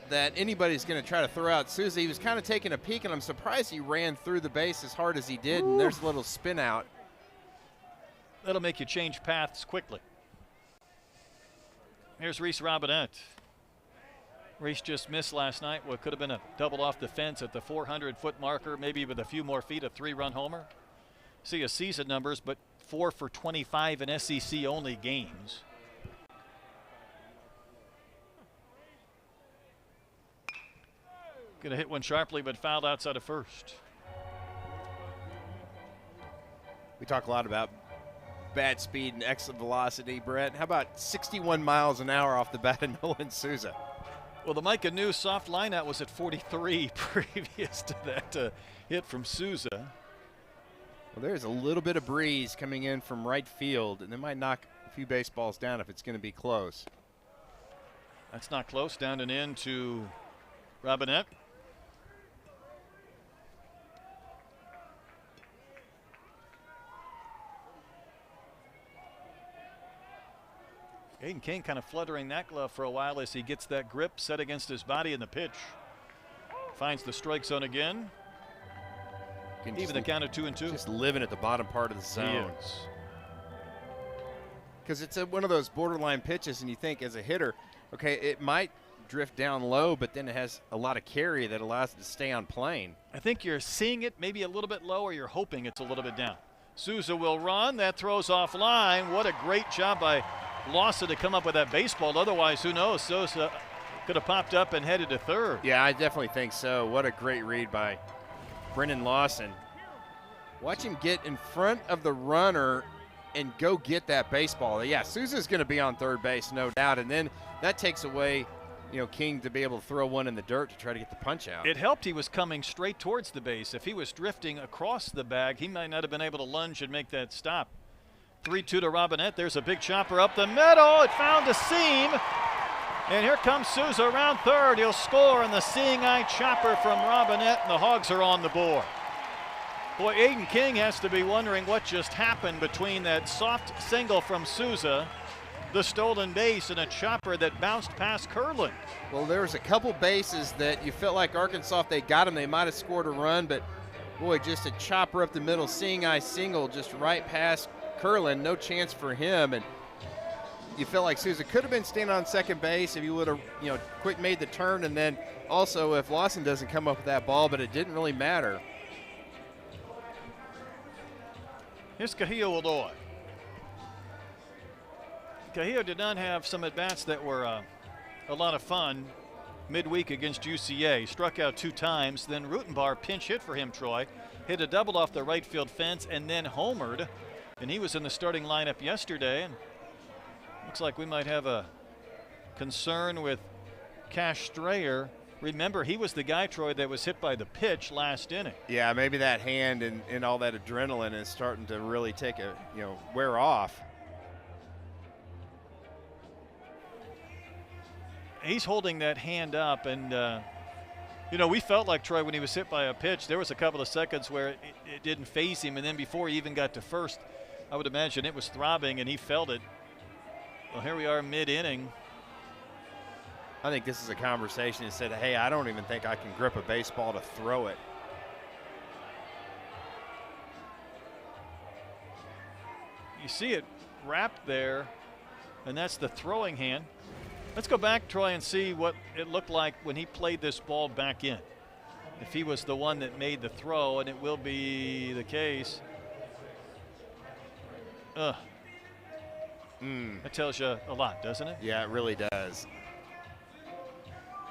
that anybody's going to try to throw out Sousa. He was kind of taking a peek, and I'm surprised he ran through the base as hard as he did. Ooh. And there's a little spin out. That'll make you change paths quickly. Here's Reese Robinette. Reese just missed last night what could have been a double off the fence at the 400-foot marker, maybe with a few more feet, a 3-run homer. See his season numbers, but 4 for 25 in SEC-only games. Going to hit one sharply, but fouled outside of first. We talk a lot about bad speed and exit velocity, Brett. How about 61 miles an hour off the bat of Nolan Sousa? Well, the Micah New soft lineout was at 43 previous to that hit from Sousa. Well, there's a little bit of breeze coming in from right field, and they might knock a few baseballs down if it's going to be close. That's not close. Down and in to Robinette. Aiden King kind of fluttering that glove for a while as he gets that grip set against his body in the pitch. Finds the strike zone again. Even the count of 2-2. Just living at the bottom part of the zone. He is. because it's one of those borderline pitches, and you think as a hitter, okay, it might drift down low, but then it has a lot of carry that allows it to stay on plane. I think you're seeing it maybe a little bit low, or you're hoping it's a little bit down. Souza will run. That throws offline. What a great job by Lawson to come up with that baseball. Otherwise, who knows? Souza could have popped up and headed to third. Yeah, I definitely think so. What a great read by Brennan Lawson. Watch him get in front of the runner and go get that baseball. Yeah, Souza's going to be on third base, no doubt. And then that takes away, King to be able to throw one in the dirt to try to get the punch out. It helped he was coming straight towards the base. If he was drifting across the bag, he might not have been able to lunge and make that stop. 3-2 to Robinette. There's a big chopper up the middle. It found a seam. And here comes Souza around third. He'll score on the seeing eye chopper from Robinette, and the Hogs are on the board. Boy, Aiden King has to be wondering what just happened between that soft single from Souza, the stolen base, and a chopper that bounced past Curlin. Well, there was a couple bases that you felt like Arkansas, if they got him, they might have scored a run, but boy, just a chopper up the middle, seeing eye single just right past Curlin, no chance for him. And you felt like Souza could have been standing on second base if he would have, quick made the turn, and then also if Lawson doesn't come up with that ball, but it didn't really matter. Here's Kahio Aloy. Kahio did not have some at-bats that were a lot of fun midweek against UCA. Struck out 2 times, then Rutenbar pinch hit for him, Troy. Hit a double off the right field fence and then homered. And he was in the starting lineup yesterday. And looks like we might have a concern with Cash Strayer. Remember, he was the guy, Troy, that was hit by the pitch last inning. Yeah, maybe that hand and all that adrenaline is starting to really take wear off. He's holding that hand up, and we felt like, Troy, when he was hit by a pitch, there was a couple of seconds where it didn't faze him, and then before he even got to first, I would imagine it was throbbing and he felt it. Well, here we are mid-inning. I think this is a conversation that said, hey, I don't even think I can grip a baseball to throw it. You see it wrapped there, and that's the throwing hand. Let's go back, Troy, and see what it looked like when he played this ball back in. If he was the one that made the throw, and it will be the case. That tells you a lot, doesn't it? Yeah, it really does.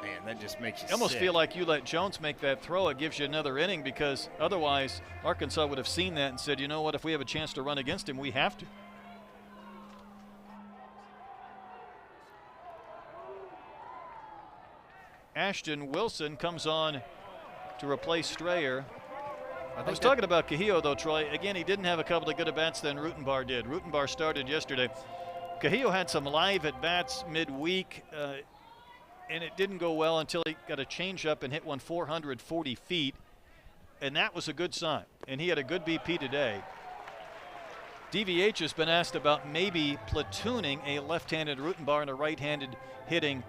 Man, that just makes you I almost sick. feel like you let Jones make that throw. It gives you another inning, because otherwise Arkansas would have seen that and said, you know what, if we have a chance to run against him, we have to. Ashton Wilson comes on to replace Strayer. I was talking about Kahio, though, Troy. Again, he didn't have a couple of good at-bats than Rutenbar did. Rutenbar started yesterday. Kahio had some live at-bats midweek, and it didn't go well until he got a changeup and hit one 440 feet, and that was a good sign. And he had a good BP today. DVH has been asked about maybe platooning a left-handed Rutenbar and a right-handed hitting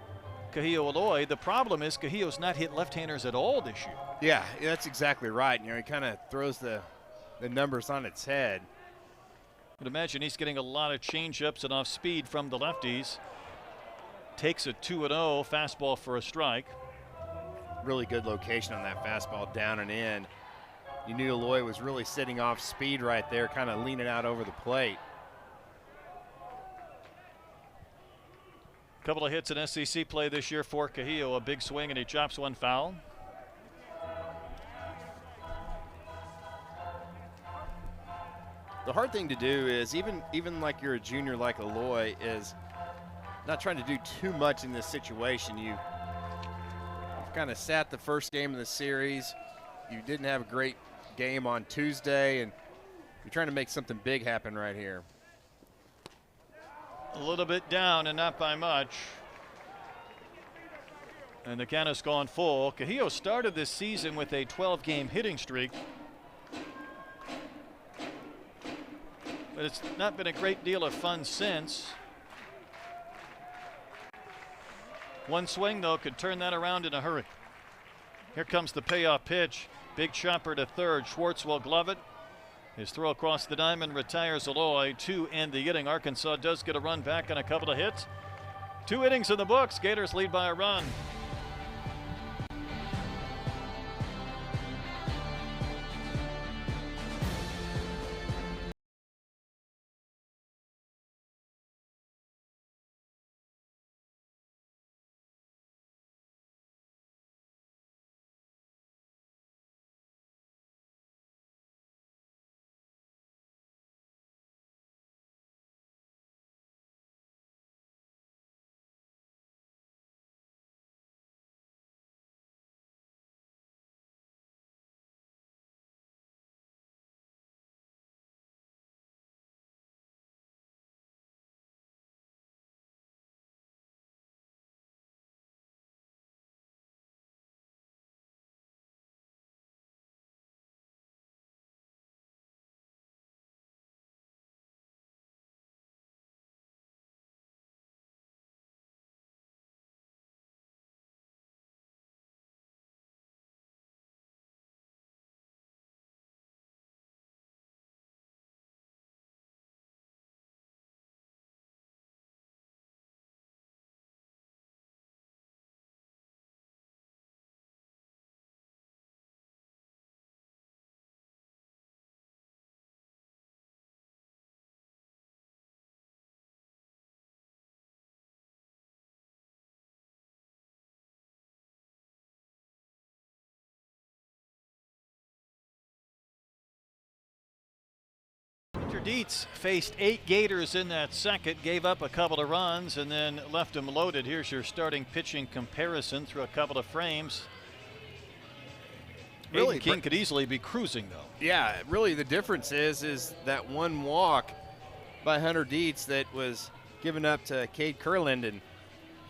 Kahio Aloy. The problem is Kahio's not hit left-handers at all this year. Yeah, that's exactly right. He kind of throws the numbers on its head. I'd imagine he's getting a lot of change-ups and off speed from the lefties. Takes a 2-0 fastball for a strike. Really good location on that fastball, down and in. You knew Aloy was really sitting off speed right there, kind of leaning out over the plate. Couple of hits in SEC play this year for Kahio. A big swing, and he chops one foul. The hard thing to do is, even like you're a junior like Aloy, is not trying to do too much in this situation. You've kind of sat the first game of the series. You didn't have a great game on Tuesday, and you're trying to make something big happen right here. A little bit down and not by much. And the count has gone full. Kahio started this season with a 12-game hitting streak. But it's not been a great deal of fun since. One swing, though, could turn that around in a hurry. Here comes the payoff pitch. Big chopper to third. Schwartz will glove it. His throw across the diamond retires Aloy to end the inning. Arkansas does get a run back on a couple of hits. 2 innings in the books. Gators lead by a run. Hunter Dietz faced 8 Gators in that second, gave up a couple of runs, and then left them loaded. Here's your starting pitching comparison through a couple of frames. Really, Aiden King could easily be cruising, though. Yeah, really the difference is that one walk by Hunter Dietz that was given up to Cade Kurland and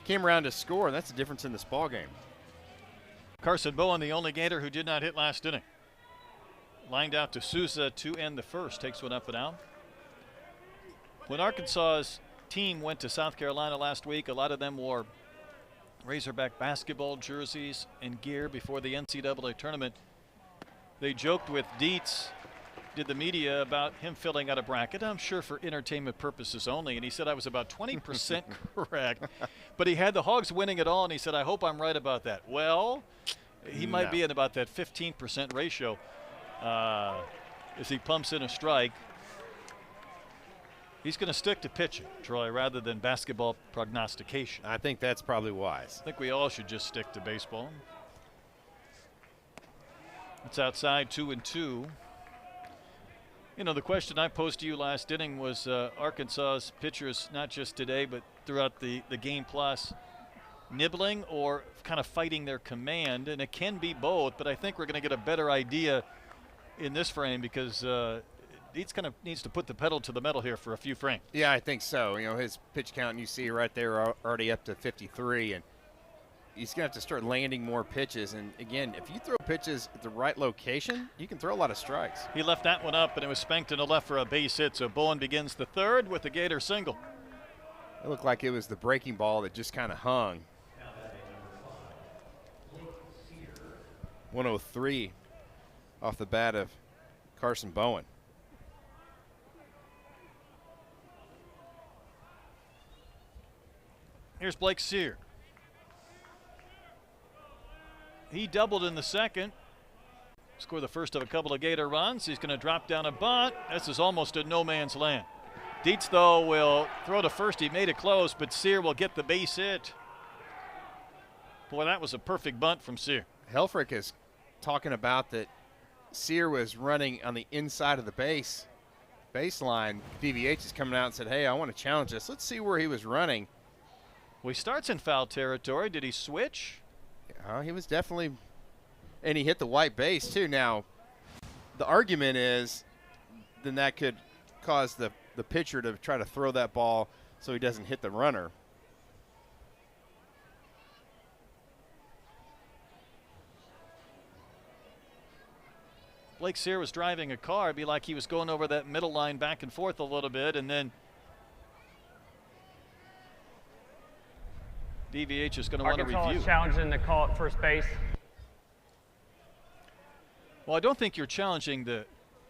came around to score, and that's the difference in this ball game. Carson Bowen, the only Gator who did not hit last inning. Lined out to Souza to end the first. Takes one up and out. When Arkansas's team went to South Carolina last week, a lot of them wore Razorback basketball jerseys and gear before the NCAA tournament. They joked with Dietz, did the media, about him filling out a bracket, I'm sure for entertainment purposes only, and he said I was about 20% correct. But he had the Hogs winning it all, and he said, I hope I'm right about that. Well, he might be in about that 15% ratio. As he pumps in a strike. He's going to stick to pitching, Troy, rather than basketball prognostication. I think that's probably wise. I think we all should just stick to baseball. It's outside 2-2. You know, the question I posed to you last inning was Arkansas's pitchers, not just today, but throughout the game plus, nibbling or kind of fighting their command. And it can be both, but I think we're going to get a better idea in this frame because Dietz kind of needs to put the pedal to the metal here for a few frames. Yeah, I think so. You know, his pitch count, you see right there, already up to 53, and he's going to have to start landing more pitches. And again, if you throw pitches at the right location, you can throw a lot of strikes. He left that one up, and it was spanked to the left for a base hit. So Bowen begins the third with the Gator single. It looked like it was the breaking ball that just kind of hung. 103 off the bat of Carson Bowen. Here's Blake Sear. He doubled in the second. Scored the first of a couple of Gator runs. He's going to drop down a bunt. This is almost a no man's land. Dietz, though, will throw to first. He made it close, but Sear will get the base hit. Boy, that was a perfect bunt from Sear. Helfrich is talking about that Sear was running on the inside of the baseline. DVH is coming out and said, hey, I want to challenge this. Let's see where he was running. Well, he starts in foul territory. Did he switch? He was definitely, and he hit the white base too. Now, the argument is then that could cause the pitcher to try to throw that ball so he doesn't hit the runner. Blake Sear was driving a car. It'd be like he was going over that middle line back and forth a little bit, and then DVH is going to want to review. Arkansas is challenging the call at first base. Well, I don't think you're challenging the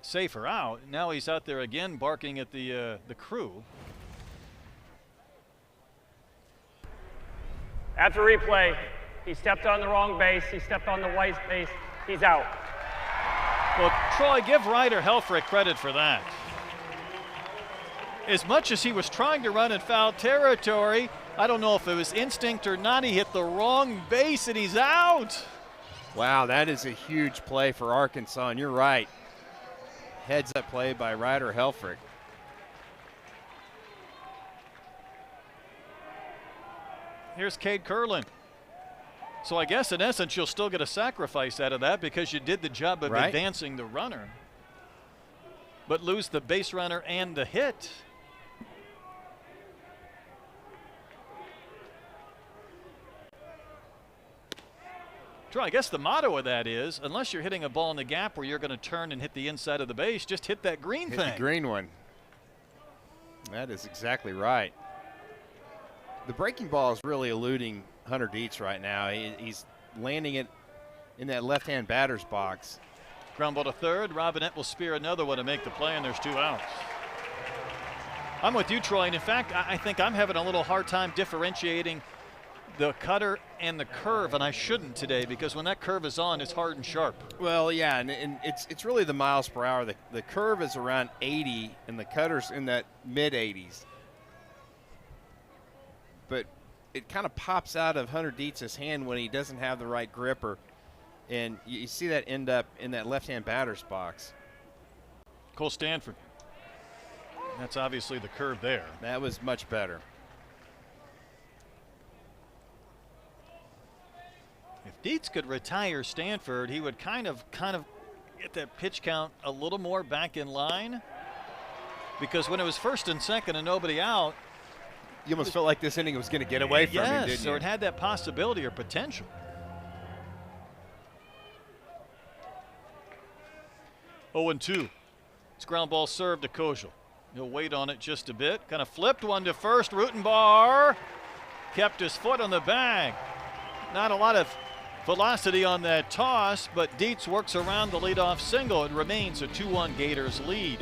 safer out. Now he's out there again barking at the crew. After replay, he stepped on the wrong base. He stepped on the white base. He's out. Well, Troy, give Ryder Helfrich credit for that. As much as he was trying to run in foul territory, I don't know if it was instinct or not, he hit the wrong base and he's out. Wow, that is a huge play for Arkansas, and you're right. Heads up play by Ryder Helfrich. Here's Cade Curlin. So I guess in essence you'll still get a sacrifice out of that because you did the job of advancing the runner, but lose the base runner and the hit. Troy, I guess the motto of that is, unless you're hitting a ball in the gap where you're going to turn and hit the inside of the base, just hit that green thing. Hit the green one. That is exactly right. The breaking ball is really eluding Hunter Dietz right now. He's landing it in that left-hand batter's box. Ground ball to third. Robinette will spear another one to make the play, and there's 2 outs. I'm with you, Troy, and in fact, I think I'm having a little hard time differentiating the cutter and the curve, and I shouldn't today because when that curve is on, it's hard and sharp. Well, yeah, and it's really the miles per hour. The curve is around 80, and the cutter's in that mid-80s. But it kind of pops out of Hunter Dietz's hand when he doesn't have the right gripper, and you see that end up in that left-hand batter's box. Cole Stanford. That's obviously the curve there. That was much better. If Dietz could retire Stanford, he would kind of get that pitch count a little more back in line, because when it was first and second and nobody out, you almost felt like this inning was going to get away from him, didn't you? So it had that possibility or potential. Oh, and 2. It's ground ball served to Kojal. He'll wait on it just a bit. Kind of flipped one to first. Rutenbar kept his foot on the bag. Not a lot of velocity on that toss, but Dietz works around the leadoff single. It remains a 2-1 Gators lead.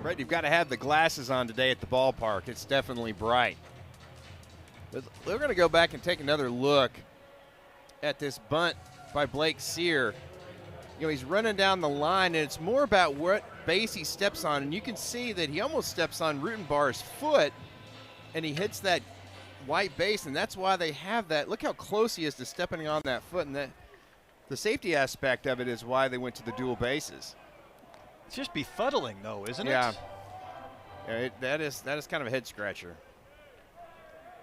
Brett, you've got to have the glasses on today at the ballpark. It's definitely bright. But we're going to go back and take another look at this bunt by Blake Sear. You know, he's running down the line, and it's more about what base he steps on. And you can see that he almost steps on Rutenbar's foot, and he hits that white base, and that's why they have that. Look how close he is to stepping on that foot, and that the safety aspect of it is why they went to the dual bases. It's just befuddling, though, isn't it? Yeah, that is kind of a head scratcher.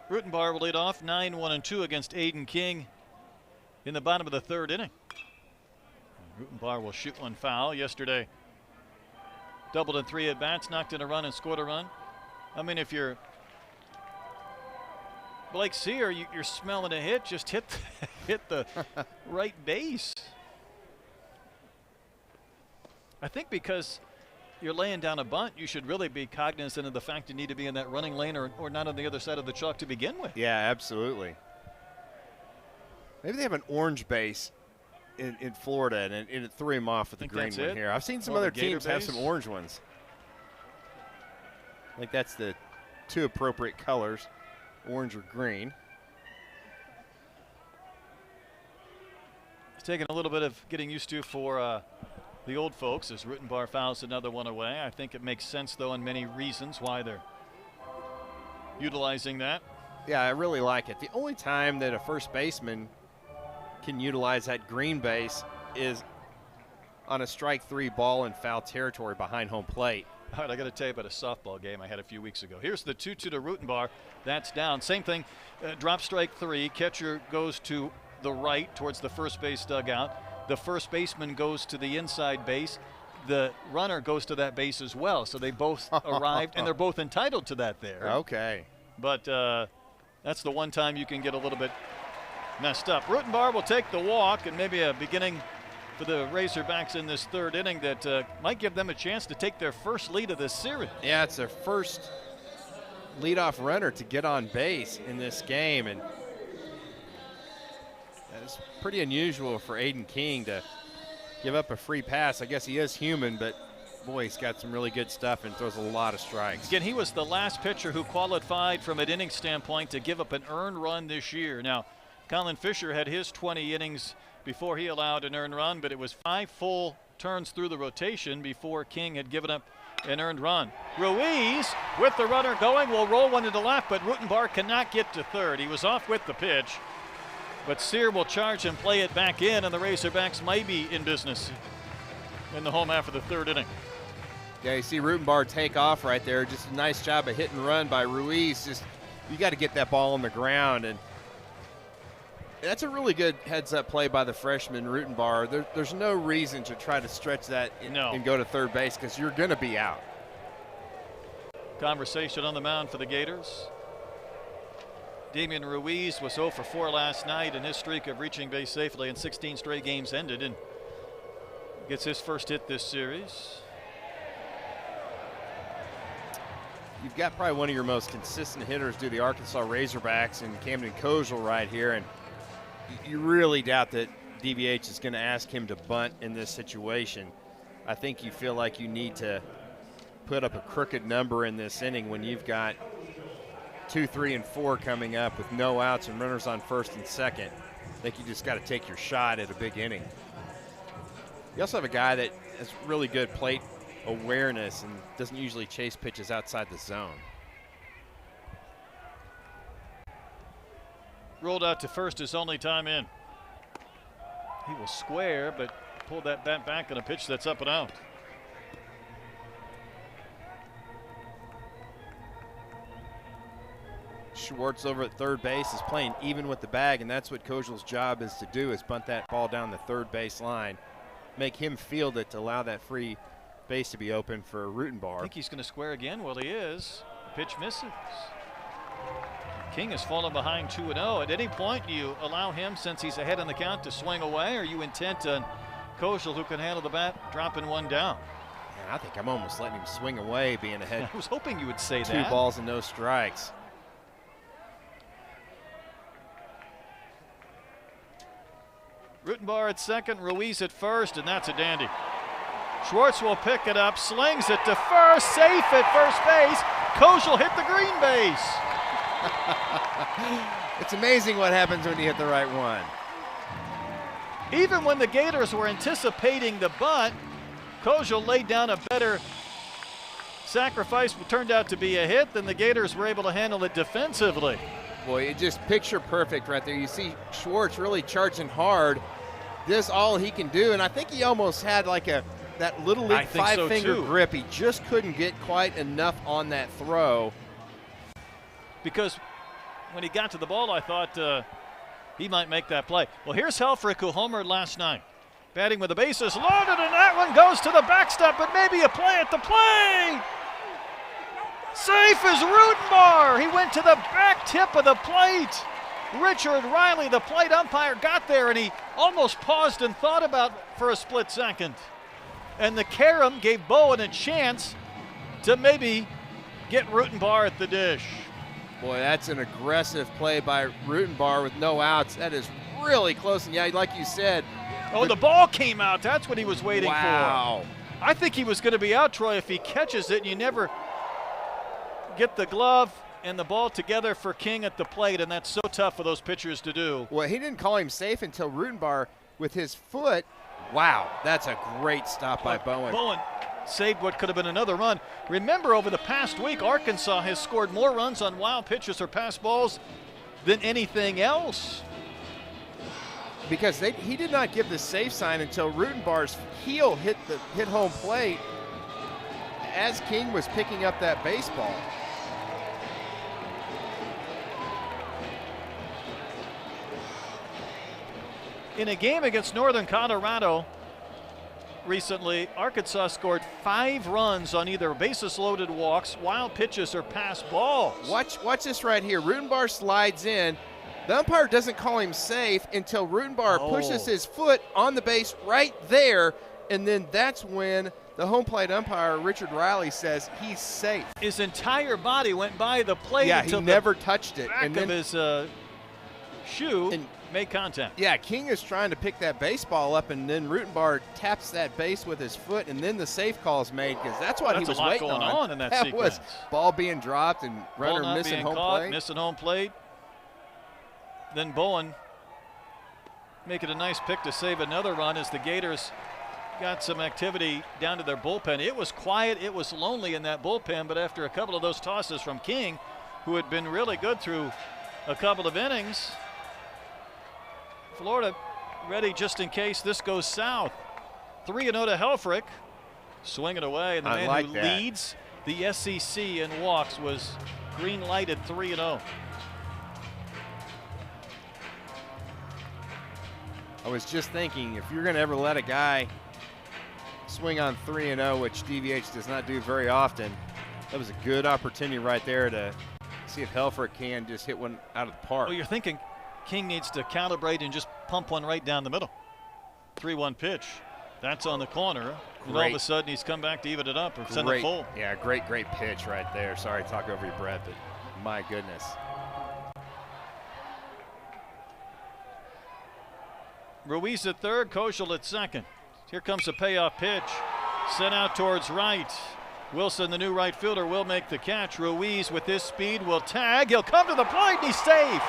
Rutenbar will lead off 9-1-2 against Aiden King in the bottom of the 3rd inning. Rutenbar will shoot one foul. Yesterday, doubled in 3 at-bats, knocked in a run and scored a run. I mean, if you're Blake Sear, you're smelling a hit. Just hit the right base. I think because you're laying down a bunt, you should really be cognizant of the fact you need to be in that running lane or not on the other side of the chalk to begin with. Yeah, absolutely. Maybe they have an orange base in Florida, and it threw him off with the green one here. I've seen some other teams have some orange ones. I think that's the two appropriate colors, orange or green. It's taking a little bit of getting used to for the old folks as Rutenbar fouls another one away. I think it makes sense, though, in many reasons why they're utilizing that. Yeah, I really like it. The only time that a first baseman can utilize that green base is on a strike 3 ball in foul territory behind home plate. All right, I got to tell you about a softball game I had a few weeks ago. Here's the 2-2 to Rutenbar. That's down. Same thing, drop strike 3. Catcher goes to the right towards the first base dugout. The first baseman goes to the inside base. The runner goes to that base as well. So they both arrived, and they're both entitled to that there. Okay. But that's the one time you can get a little bit messed up. Rutenbar will take the walk, and maybe a beginning for the Razorbacks in this third inning that might give them a chance to take their first lead of this series. Yeah, it's their first leadoff runner to get on base in this game, and that's pretty unusual for Aiden King to give up a free pass. I guess he is human, but boy, he's got some really good stuff and throws a lot of strikes. Again, he was the last pitcher who qualified from an inning standpoint to give up an earned run this year. Now, Colin Fisher had his 20 innings before he allowed an earned run, but it was 5 full turns through the rotation before King had given up an earned run. Ruiz, with the runner going, will roll one to the left, but Rutenbar cannot get to third. He was off with the pitch, but Sear will charge and play it back in, and the Razorbacks may be in business in the home half of the third inning. Yeah, you see Rutenbar take off right there. Just a nice job of hit and run by Ruiz. Just, you got to get that ball on the ground, and that's a really good heads-up play by the freshman Rutenbar. There's no reason to try to stretch that and go to third base because you're going to be out. Conversation on the mound for the Gators. Damian Ruiz was 0 for 4 last night, and his streak of reaching base safely in 16 straight games ended, and gets his first hit this series. You've got probably one of your most consistent hitters do the Arkansas Razorbacks and Camden Kozel right here, and you really doubt that DVH is going to ask him to bunt in this situation. I think you feel like you need to put up a crooked number in this inning when you've got 2, 3, and 4 coming up with no outs and runners on first and second. I think you just got to take your shot at a big inning. You also have a guy that has really good plate awareness and doesn't usually chase pitches outside the zone. Rolled out to first his only time in. He will square, but pulled that bat back on a pitch that's up and out. Schwartz over at third base is playing even with the bag, and that's what Kozel's job is to do, is bunt that ball down the third base line, make him field it to allow that free base to be open for Rutenbar. I think he's going to square again. Well, he is. The pitch misses. King has fallen behind 2-0. At any point, do you allow him, since he's ahead in the count, to swing away? Or are you intent on Kozel, who can handle the bat, dropping one down? Man, I think I'm almost letting him swing away, being ahead. I was hoping you would say 2 that. 2 balls and no strikes. Rutenbar at second, Ruiz at first, and that's a dandy. Schwartz will pick it up, slings it to first, safe at first base. Kozel hit the green base. It's amazing what happens when you hit the right one. Even when the Gators were anticipating the bunt, Kozel laid down a better sacrifice, turned out to be a hit, then the Gators were able to handle it defensively. Boy, it just picture perfect right there. You see Schwartz really charging hard. This all he can do, and I think he almost had like that little league 5-finger grip. He just couldn't get quite enough on that throw. Because when he got to the ball, I thought he might make that play. Well, here's Helfrich, who homered last night. Batting with the bases loaded, and that one goes to the backstop, but maybe a play at the plate. Safe as Rutenbar. He went to the back tip of the plate. Richard Riley, the plate umpire, got there and he almost paused and thought about for a split second. And the carom gave Bowen a chance to maybe get Rutenbar at the dish. Boy, that's an aggressive play by Rutenbar with no outs. That is really close. And yeah, like you said. Oh, the ball came out. That's what he was waiting for. Wow. I think he was going to be out, Troy, if he catches it and you never get the glove and the ball together for King at the plate, and that's so tough for those pitchers to do. Well, he didn't call him safe until Rutenbar with his foot. Wow, that's a great stop by Bowen. Bowen saved what could have been another run. Remember, over the past week, Arkansas has scored more runs on wild pitches or pass balls than anything else. Because he did not give the safe sign until Rutenbar's heel hit home plate as King was picking up that baseball. In a game against Northern Colorado recently, Arkansas scored 5 runs on either bases loaded walks, wild pitches, or pass balls. Watch this right here. Rutenbar slides in. The umpire doesn't call him safe until Rutenbar pushes his foot on the base right there, and then that's when the home plate umpire, Richard Riley, says he's safe. His entire body went by the plate Yeah, until he never touched it. Back and then of his shoe and made contact. Yeah, King is trying to pick that baseball up, and then Rutenbar taps that base with his foot, and then the safe call is made because that's what he was waiting on. That's a lot going on in that sequence. Was ball being dropped and runner ball missing home caught, plate. Missing home plate. Then Bowen making a nice pick to save another run as the Gators got some activity down to their bullpen. It was quiet, it was lonely in that bullpen, but after a couple of those tosses from King, who had been really good through a couple of innings, Florida ready just in case this goes south. 3-0 to Helfrich. Swing it away, and the man who leads the SEC in walks was green lighted 3-0. I was just thinking, if you're going to ever let a guy swing on 3-0, which DVH does not do very often, that was a good opportunity right there to see if Helfrich can just hit one out of the park. Well, you're thinking King needs to calibrate and just pump one right down the middle. 3-1 pitch. That's on the corner. And all of a sudden he's come back to even it up or send it full. Yeah, great pitch right there. Sorry to talk over your breath, but my goodness. Ruiz at third, Koschel at second. Here comes a payoff pitch. Sent out towards right. Wilson, the new right fielder, will make the catch. Ruiz with his speed will tag. He'll come to the plate and he's safe.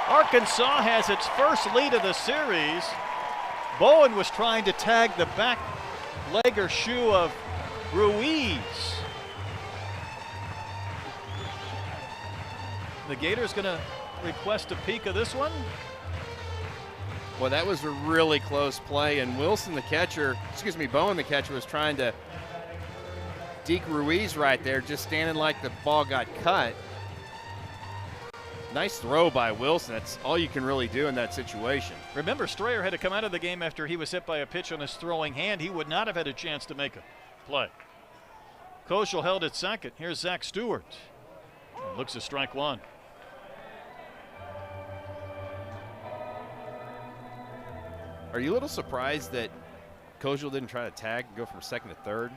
Arkansas has its first lead of the series. Bowen was trying to tag the back leg or shoe of Ruiz. The Gators going to request a peek of this one. Well, that was a really close play, and Bowen the catcher was trying to deke Ruiz right there, just standing like the ball got cut. Nice throw by Wilson. That's all you can really do in that situation. Remember, Strayer had to come out of the game after he was hit by a pitch on his throwing hand. He would not have had a chance to make a play. Koschel held at second. Here's Zach Stewart. Looks at strike one. Are you a little surprised that Koschel didn't try to tag and go from second to third?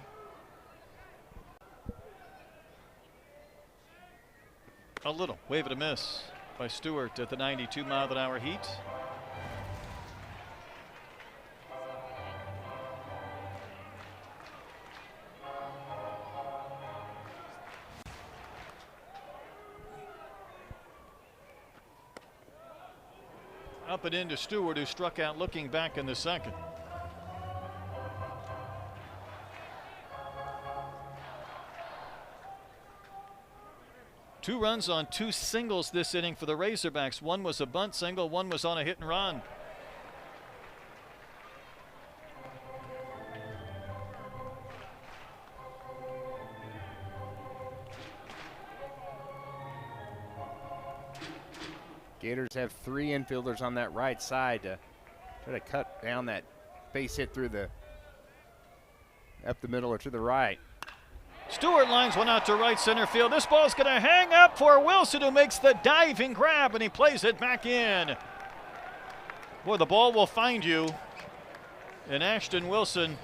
A little. Wave and a miss by Stewart at the 92-mile-an-hour heat. Up and into Stewart, who struck out looking back in the second. Two runs on two singles this inning for the Razorbacks. One was a bunt single, one was on a hit and run. Gators have 3 infielders on that right side to try to cut down that base hit through the up the middle or to the right. Stewart lines one out to right center field. This ball's going to hang up for Wilson, who makes the diving grab, and he plays it back in. Boy, the ball will find you. And Ashton Wilson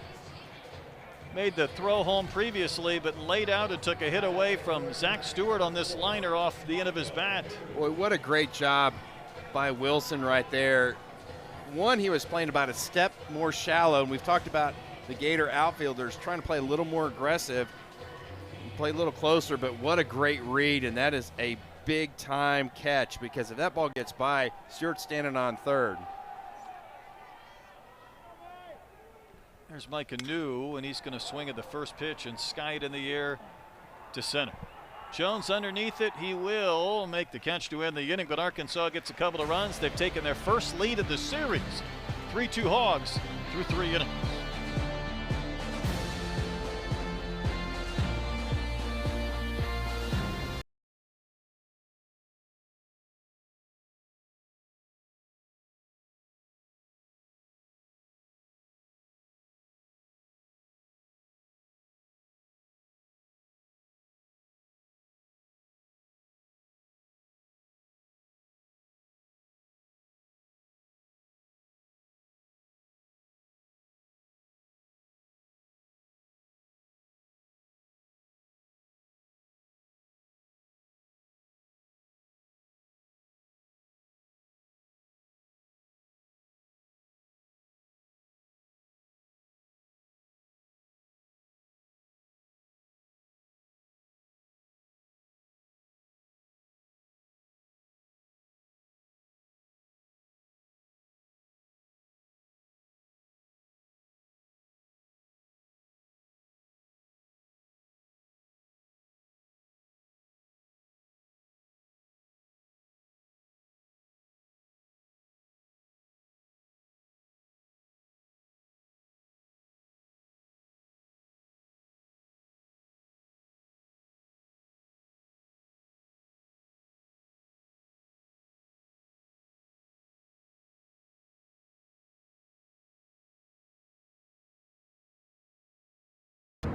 made the throw home previously, but laid out and took a hit away from Zach Stewart on this liner off the end of his bat. Boy, what a great job by Wilson right there. One, he was playing about a step more shallow, and we've talked about the Gator outfielders trying to play a little more aggressive, play a little closer, but what a great read, and that is a big-time catch, because if that ball gets by, Stewart's standing on third. There's Mike Anu, and he's going to swing at the first pitch and sky it in the air to center. Jones underneath it. He will make the catch to end the inning, but Arkansas gets a couple of runs. They've taken their first lead of the series. 3-2 Hogs through 3 innings.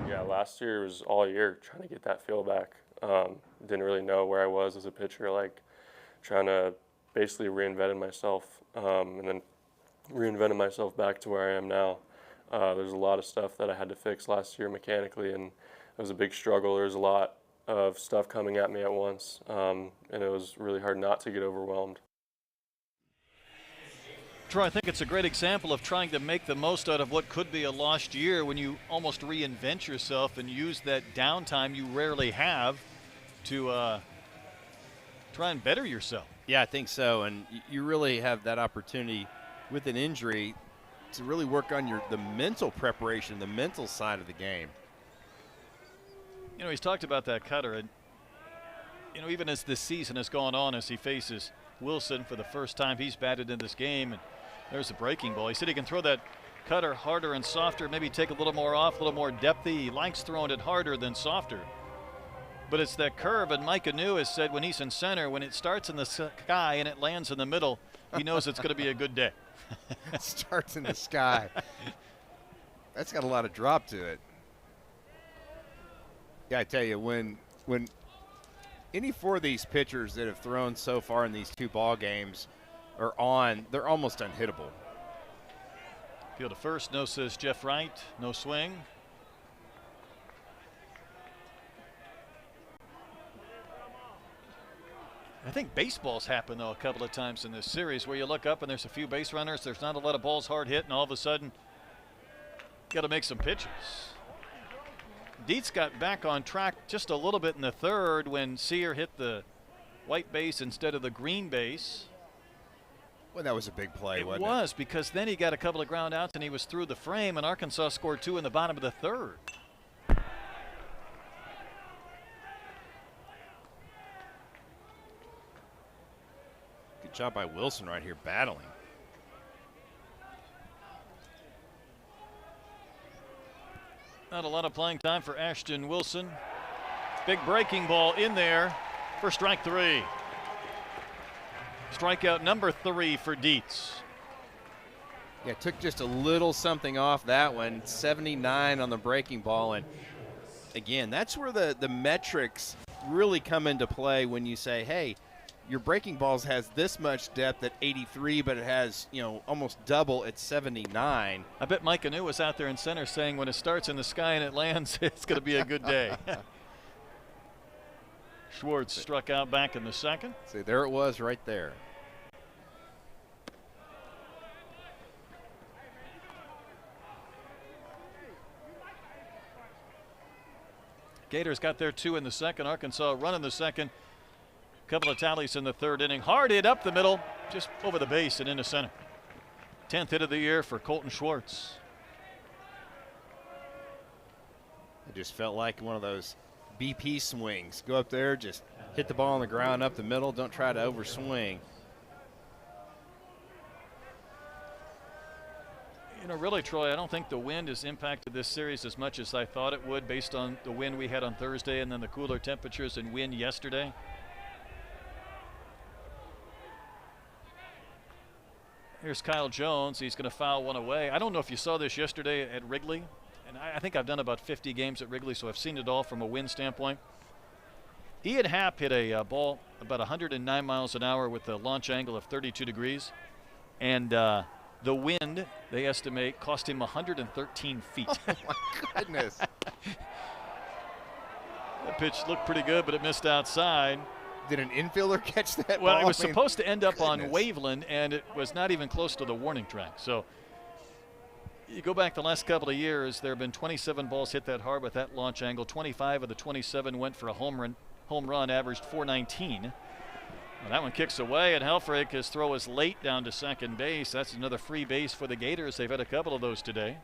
Yeah, last year was all year trying to get that feel back. Didn't really know where I was as a pitcher, like trying to basically reinvent myself and then reinvented myself back to where I am now. There's a lot of stuff that I had to fix last year mechanically, and it was a big struggle. There's a lot of stuff coming at me at once, and it was really hard not to get overwhelmed. Troy, I think it's a great example of trying to make the most out of what could be a lost year when you almost reinvent yourself and use that downtime you rarely have to try and better yourself. Yeah, I think so, and you really have that opportunity with an injury to really work on the mental preparation, the mental side of the game. You know, he's talked about that cutter, and you know, even as this season has gone on, as he faces Wilson for the first time he's batted in this game, and there's a breaking ball. He said he can throw that cutter harder and softer, maybe take a little more off, a little more depthy. He likes throwing it harder than softer. But it's that curve, and Mike Anu has said when he's in center, when it starts in the sky and it lands in the middle, he knows it's going to be a good day. It starts in the sky. That's got a lot of drop to it. Yeah, I tell you, when any 4 of these pitchers that have thrown so far in these 2 ball games are on, they're almost unhittable. Field to first, no, says Jeff Wright, no swing. I think baseball's happened, though, a couple of times in this series where you look up and there's a few base runners, there's not a lot of balls hard hit, and all of a sudden, got to make some pitches. Dietz got back on track just a little bit in the third when Sear hit the white base instead of the green base. Well, that was a big play, wasn't it? It was, because then he got a couple of ground outs and he was through the frame, and Arkansas scored 2 in the bottom of the third. Good job by Wilson right here battling. Not a lot of playing time for Ashton Wilson. Big breaking ball in there for strike 3. Strikeout number 3 for Dietz. Yeah, took just a little something off that one. 79 on the breaking ball, and again, that's where the metrics really come into play when you say, hey, your breaking balls has this much depth at 83, but it has, almost double at 79. I bet Mike Anu was out there in center saying when it starts in the sky and it lands, it's going to be a good day. Schwartz struck out back in the second. See, there it was right there. Gators got their 2 in the second. Arkansas run in the second. Couple of tallies in the third inning. Hard hit up the middle, just over the base and into center. 10th hit of the year for Colton Schwartz. It just felt like one of those BP swings. Go up there, just hit the ball on the ground up the middle. Don't try to overswing. Really, Troy, I don't think the wind has impacted this series as much as I thought it would based on the wind we had on Thursday and then the cooler temperatures and wind yesterday. Here's Kyle Jones. He's going to foul one away. I don't know if you saw this yesterday at Wrigley, and I think I've done about 50 games at Wrigley, so I've seen it all from a wind standpoint. Ian Happ hit a ball about 109 miles an hour with a launch angle of 32 degrees, and the wind, they estimate, cost him 113 feet. Oh, my goodness. That pitch looked pretty good, but it missed outside. Did an infielder catch that Well, ball? it was supposed to end up on goodness. Waveland, and it was not even close to the warning track. So you go back the last couple of years, there have been 27 balls hit that hard with that launch angle. 25 of the 27 went for a home run, averaged 419. Well, that one kicks away, and Helfrich, his throw is late down to second base. That's another free base for the Gators. They've had a couple of those today.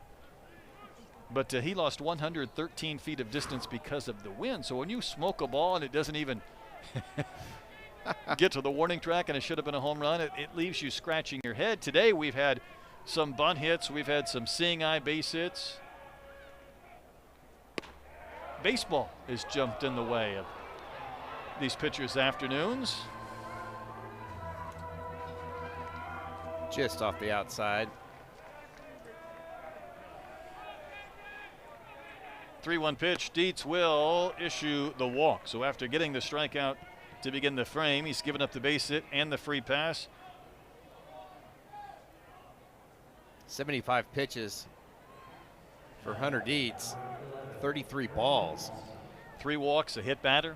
But he lost 113 feet of distance because of the wind. So when you smoke a ball and it doesn't even get to the warning track and it should have been a home run, it leaves you scratching your head. Today we've had some bunt hits. We've had some seeing eye base hits. Baseball has jumped in the way of these pitchers' afternoons. Just off the outside. 3-1 pitch. Dietz will issue the walk. So after getting the strikeout to begin the frame, he's given up the base hit and the free pass. 75 pitches for Hunter Dietz. 33 balls. 3 walks, a hit batter.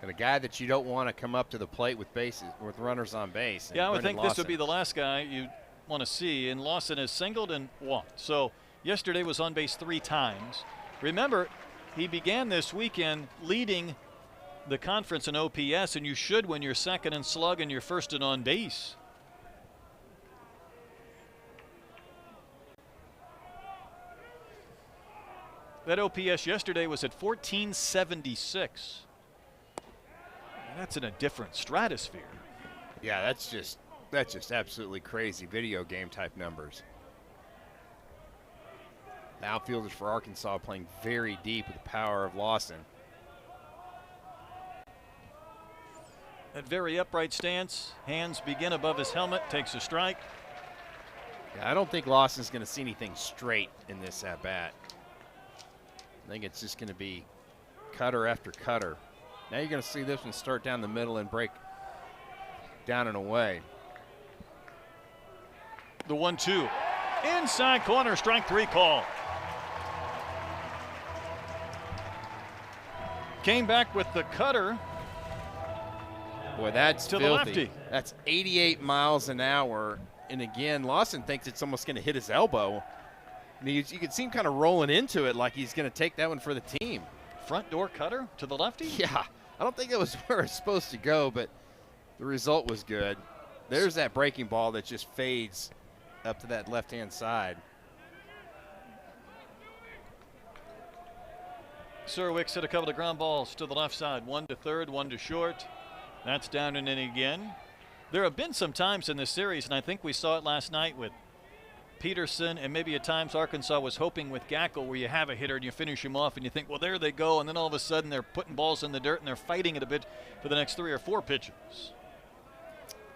And a guy that you don't want to come up to the plate with runners on base. Yeah, I would Brendan think this would Lawson. be the last guy you want to see. And Lawson has singled and walked. So yesterday was on base 3 times. Remember, he began this weekend leading the conference in OPS, and you should when you're second in slug and you're first in on base. That OPS yesterday was at 1476. That's in a different stratosphere. Yeah, that's just absolutely crazy video game type numbers. The outfielders for Arkansas playing very deep with the power of Lawson. That very upright stance, hands begin above his helmet, takes a strike. Yeah, I don't think Lawson's going to see anything straight in this at bat. I think it's just going to be cutter after cutter. Now you're going to see this one start down the middle and break down and away. The 1-2. Inside corner, strike 3 call. Came back with the cutter. Boy, that's to filthy. the lefty. That's 88 miles an hour. And again, Lawson thinks it's almost going to hit his elbow. And you could see him kind of rolling into it like he's going to take that one for the team. Front door cutter to the lefty? Yeah, I don't think that was where it's supposed to go, but the result was good. There's that breaking ball that just fades up to that left-hand side. Surwicks hit a couple of ground balls to the left side. 1 to third, 1 to short. That's down and in again. There have been some times in this series, and I think we saw it last night with Peterson, and maybe at times Arkansas was hoping with Gackle where you have a hitter and you finish him off and you think, well, there they go, and then all of a sudden they're putting balls in the dirt and they're fighting it a bit for the next 3 or 4 pitches.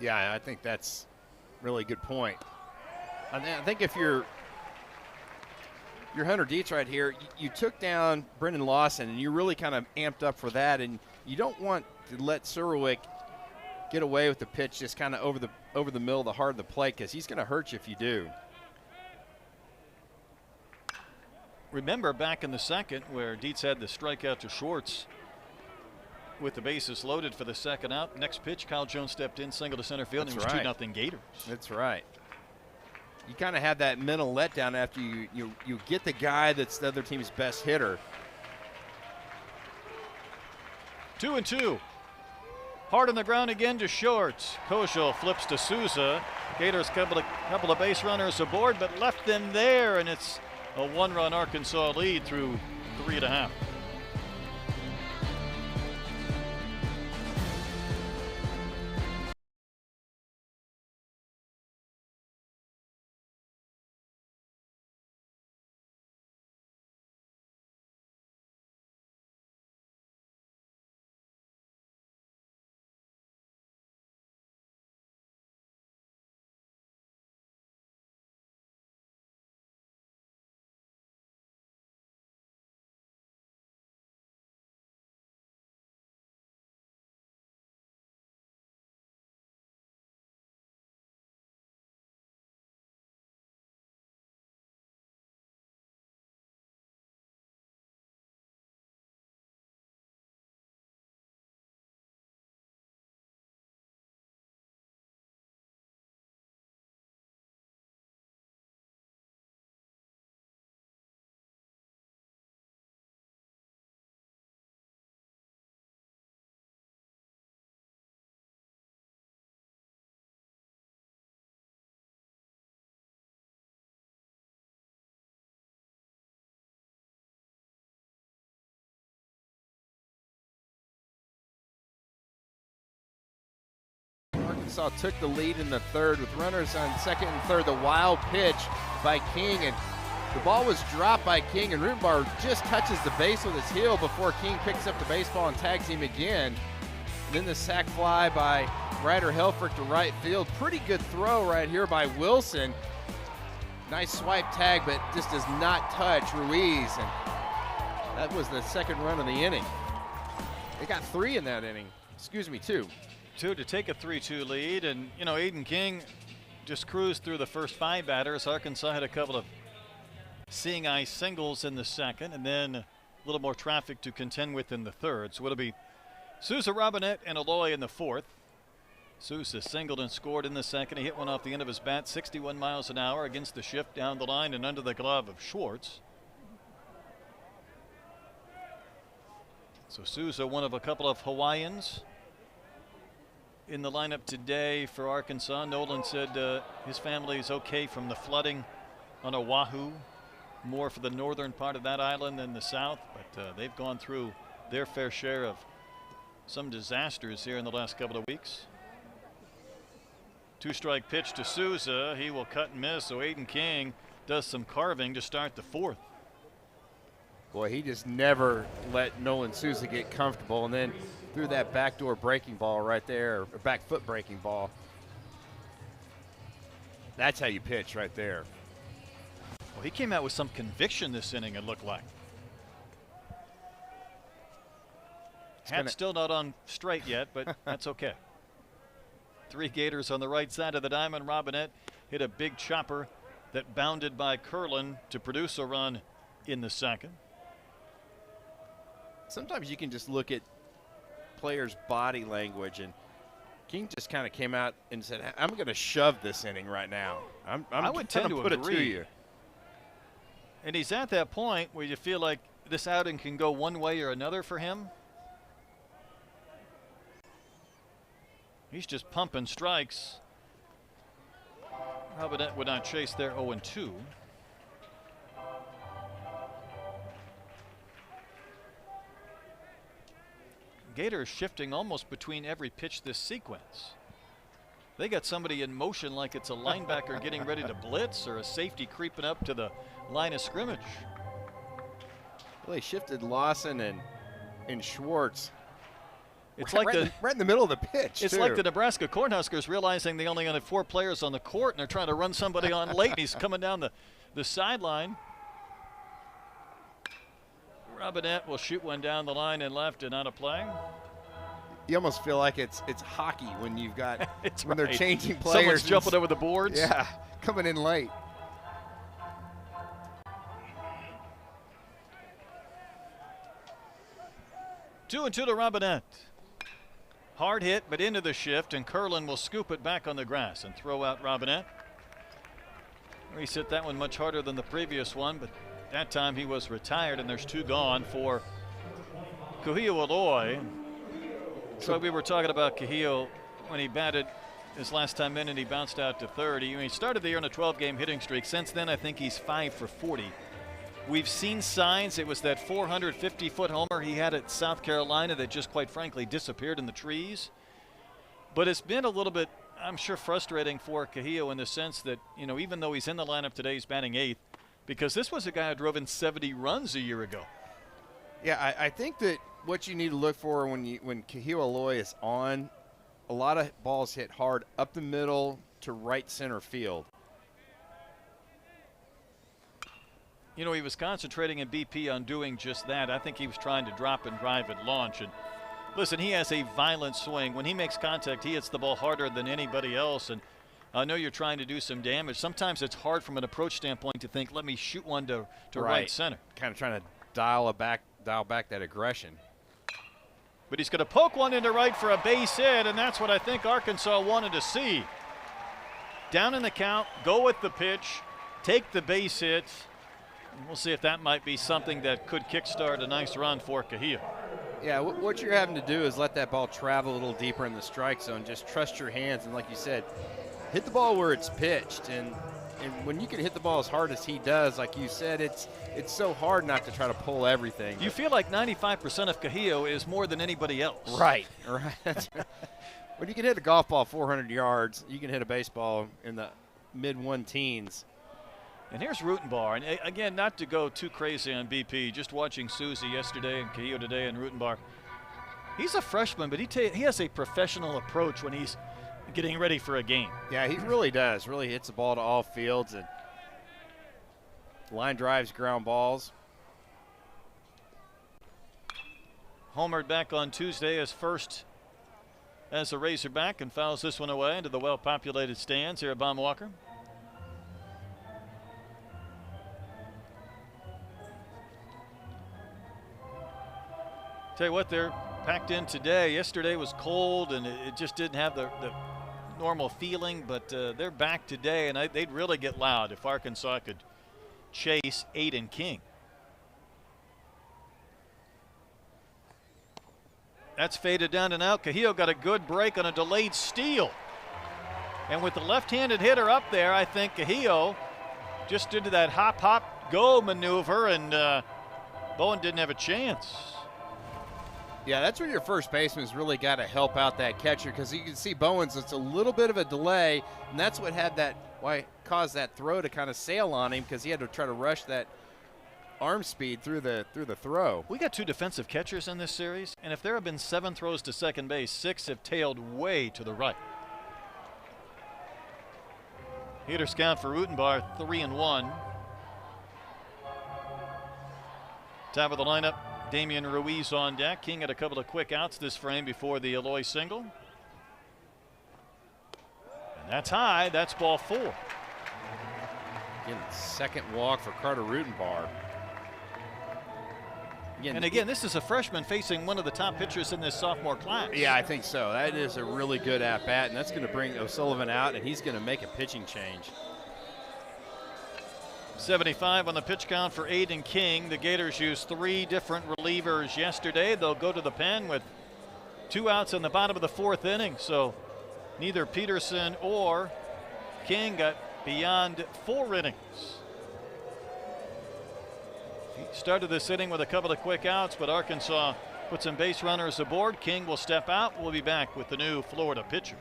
Yeah, I think that's really a good point. I think if you're you're Hunter Dietz right here. You took down Brendan Lawson, and you really kind of amped up for that. And you don't want to let Surwick get away with the pitch just kind of over the middle of the heart of the plate, because he's going to hurt you if you do. Remember back in the second where Dietz had the strikeout to Schwartz with the bases loaded for the second out. Next pitch, Kyle Jones stepped in, single to center field, and it was 2-0 Gators. That's right. You kind of have that mental letdown after you get the guy that's the other team's best hitter. 2-2. Hard on the ground again to Shorts. Koschel flips to Souza. Gators couple of base runners aboard, but left them there, and it's a one-run Arkansas lead through 3.5. Arkansas took the lead in the third with runners on second and third. The wild pitch by King, and the ball was dropped by King, and Rubenbar just touches the base with his heel before King picks up the baseball and tags him again. And then the sac fly by Ryder Helfrich to right field. Pretty good throw right here by Wilson. Nice swipe tag, but just does not touch Ruiz. And that was the second run of the inning. They got 3 in that inning. Excuse me, 2. 2 to take a 3-2 lead, and you know, Aiden King just cruised through the first 5 batters. Arkansas had a couple of seeing eye singles in the second, and then a little more traffic to contend with in the third. So it'll be Souza, Robinette, and Aloy in the fourth. Souza singled and scored in the second. He hit one off the end of his bat, 61 miles an hour against the shift down the line and under the glove of Schwartz. So Souza, one of a couple of Hawaiians in the lineup today for Arkansas. Nolan said his family is okay from the flooding on Oahu, more for the northern part of that island than the south, but they've gone through their fair share of some disasters here in the last couple of weeks. 2-strike pitch to Souza. He will cut and miss, so Aiden King does some carving to start the fourth. Boy, he just never let Nolan Souza get comfortable, and then threw that backdoor breaking ball right there, or back foot breaking ball. That's how you pitch right there. Well, he came out with some conviction this inning, it looked like. Hat's still not on straight yet, but that's okay. 3 Gators on the right side of the diamond. Robinette hit a big chopper that bounded by Curlin to produce a run in the second. Sometimes you can just look at players' body language, and King just kind of came out and said, I'm going to shove this inning right now. I would tend to put agree. It to you. And he's at that point where you feel like this outing can go one way or another for him. He's just pumping strikes. Robinette would not chase there 0-2. Gators shifting almost between every pitch this sequence. They got somebody in motion like it's a linebacker getting ready to blitz or a safety creeping up to the line of scrimmage. Well, they shifted Lawson and Schwartz. It's right, like right in the middle of the pitch. It's too. like the Nebraska Cornhuskers realizing they only had 4 players on the court and they're trying to run somebody on late. And he's coming down the sideline. Robinette will shoot one down the line and left and out of play. You almost feel like it's hockey when you've got It's when they're right. changing players. Someone's and jumping over the boards. Yeah, coming in late. Two and two to Robinette. Hard hit, but into the shift, and Curlin will scoop it back on the grass and throw out Robinette. He hit that one much harder than the previous one, but that time he was retired, and there's two gone for Kuhio Aloy. So we were talking about Kuhio when he batted his last time in, and he bounced out to third. He started the year on a 12-game hitting streak. Since then, I think he's 5 for 40. We've seen signs. It was that 450-foot homer he had at South Carolina that just quite frankly disappeared in the trees. But it's been a little bit, I'm sure, frustrating for Kuhio in the sense that, even though he's in the lineup today, he's batting 8th, because this was a guy who drove in 70 runs a year ago. Yeah, I think that what you need to look for when Kuhio Aloy is on, a lot of balls hit hard up the middle to right center field. He was concentrating in BP on doing just that. I think he was trying to drop and drive at launch. And listen, he has a violent swing. When he makes contact, he hits the ball harder than anybody else. And I know you're trying to do some damage. Sometimes it's hard from an approach standpoint to think, let me shoot one to right center. Kind of trying to dial back that aggression. But he's going to poke one into right for a base hit, and that's what I think Arkansas wanted to see. Down in the count, go with the pitch, take the base hit. We'll see if that might be something that could kickstart a nice run for Kuhio. Yeah, what you're having to do is let that ball travel a little deeper in the strike zone. Just trust your hands, and like you said, hit the ball where it's pitched. And when you can hit the ball as hard as he does, like you said, it's so hard not to try to pull everything. You feel like 95% of Kuhio is more than anybody else. Right. When you can hit a golf ball 400 yards, you can hit a baseball in the mid-1 teens. And here's Rutenbar. And again, not to go too crazy on BP, just watching Susie yesterday and Kuhio today and Rutenbar. He's a freshman, but he has a professional approach when he's getting ready for a game. Yeah, he really does. Really hits the ball to all fields and line drives, ground balls. Homered back on Tuesday as first as a Razorback and fouls this one away into the well-populated stands here at Baum-Walker. Tell you what, they're packed in today. Yesterday was cold and it just didn't have the normal feeling, but they're back today, and they'd really get loud if Arkansas could chase Aiden King. That's faded down and out. Kuhio got a good break on a delayed steal. And with the left-handed hitter up there, I think Kuhio just did that hop-hop-go maneuver, and Bowen didn't have a chance. Yeah, that's where your first baseman's really got to help out that catcher, because you can see Bowens, it's a little bit of a delay, and that's what caused that throw to kind of sail on him, because he had to try to rush that arm speed through the throw. We got two defensive catchers in this series, and if there have been 7 throws to second base, 6 have tailed way to the right. Hitters count for Rutenbar 3-1. Top of the lineup, Damian Ruiz on deck. King had a couple of quick outs this frame before the Aloy single. And that's high. That's ball 4. Again, second walk for Carter Rutenbar. And again, this is a freshman facing one of the top pitchers in this sophomore class. Yeah, I think so. That is a really good at-bat, and that's going to bring O'Sullivan out, and he's going to make a pitching change. 75 on the pitch count for Aiden King. The Gators used 3 different relievers yesterday. They'll go to the pen with 2 outs in the bottom of the 4th inning. So neither Peterson or King got beyond 4 innings. He started this inning with a couple of quick outs, but Arkansas put some base runners aboard. King will step out. We'll be back with the new Florida pitcher.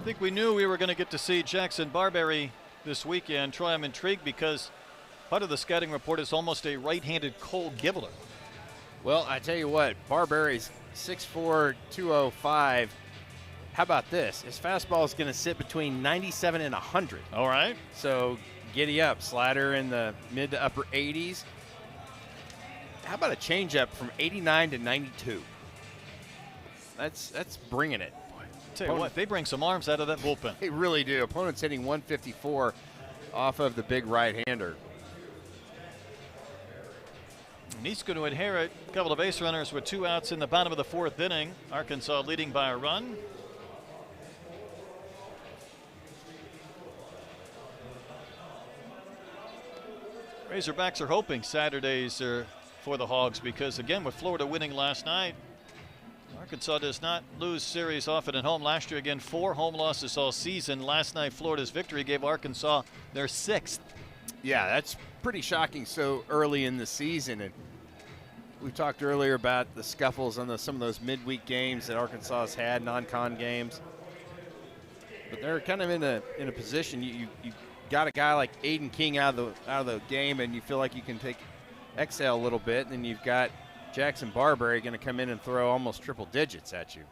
think we knew we were going to get to see Jackson Barberry this weekend. Troy, I'm intrigued because part of the scouting report is almost a right-handed Cole Gibbler. Well, I tell you what, Barberry's 6'4", 205. How about this? His fastball is going to sit between 97 and 100. All right. So giddy up, slider in the mid to upper 80s. How about a changeup from 89 to 92? That's bringing it. Tell you what, they bring some arms out of that bullpen. They really do. Opponent's hitting 154 off of the big right-hander. And he's going to inherit a couple of base runners with 2 outs in the bottom of the 4th inning. Arkansas leading by a run. Razorbacks are hoping Saturdays are for the Hogs because, again, with Florida winning last night, Arkansas does not lose series often at home. Last year, again, 4 home losses all season. Last night, Florida's victory gave Arkansas their 6th. Yeah, that's pretty shocking so early in the season. And we talked earlier about the scuffles on some of those midweek games that Arkansas has had, non-con games. But they're kind of in a position you got a guy like Aiden King out of the game, and you feel like you can exhale a little bit. And then you've got Jackson Barberry going to come in and throw almost triple digits at you.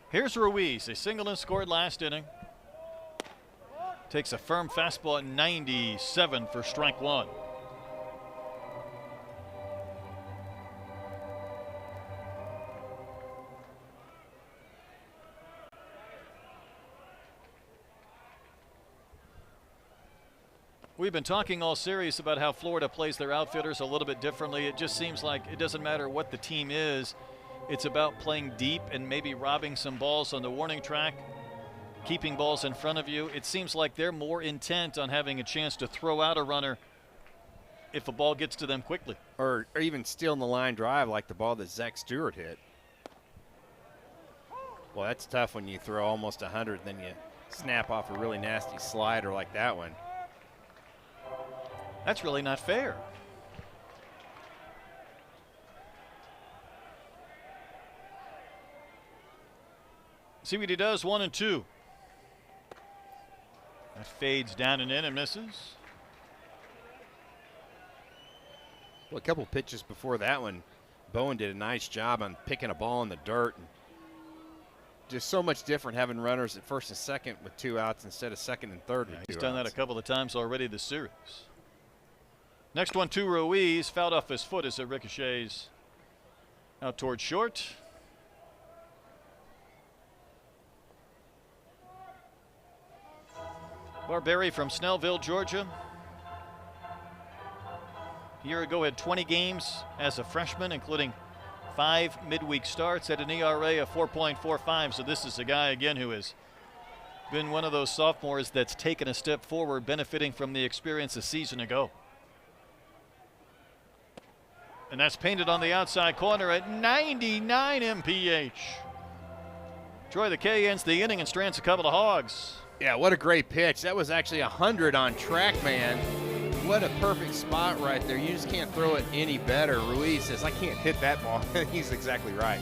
Here's Ruiz, a single and scored last inning. Takes a firm fastball at 97 for strike 1. We've been talking all series about how Florida plays their outfielders a little bit differently. It just seems like it doesn't matter what the team is. It's about playing deep and maybe robbing some balls on the warning track, keeping balls in front of you. It seems like they're more intent on having a chance to throw out a runner if a ball gets to them quickly. Or even stealing the line drive like the ball that Zach Stewart hit. Well, that's tough when you throw almost 100 and then you snap off a really nasty slider like that one. That's really not fair. See what he does, 1 and 2. That fades down and in and misses. Well, a couple pitches before that one, Bowen did a nice job on picking a ball in the dirt. And just so much different having runners at first and second with 2 outs instead of second and third with 2 outs. He's done that a couple of times already this series. Next one to Ruiz, fouled off his foot as it ricochets out towards short. Barberry from Snellville, Georgia. A year ago had 20 games as a freshman, including 5 midweek starts at an ERA of 4.45. So this is a guy, again, who has been one of those sophomores that's taken a step forward, benefiting from the experience a season ago. And that's painted on the outside corner at 99 mph. Troy, the K ends the inning and strands a couple of Hogs. Yeah, what a great pitch. That was actually 100 on TrackMan. What a perfect spot right there. You just can't throw it any better. Ruiz says, I can't hit that ball. He's exactly right.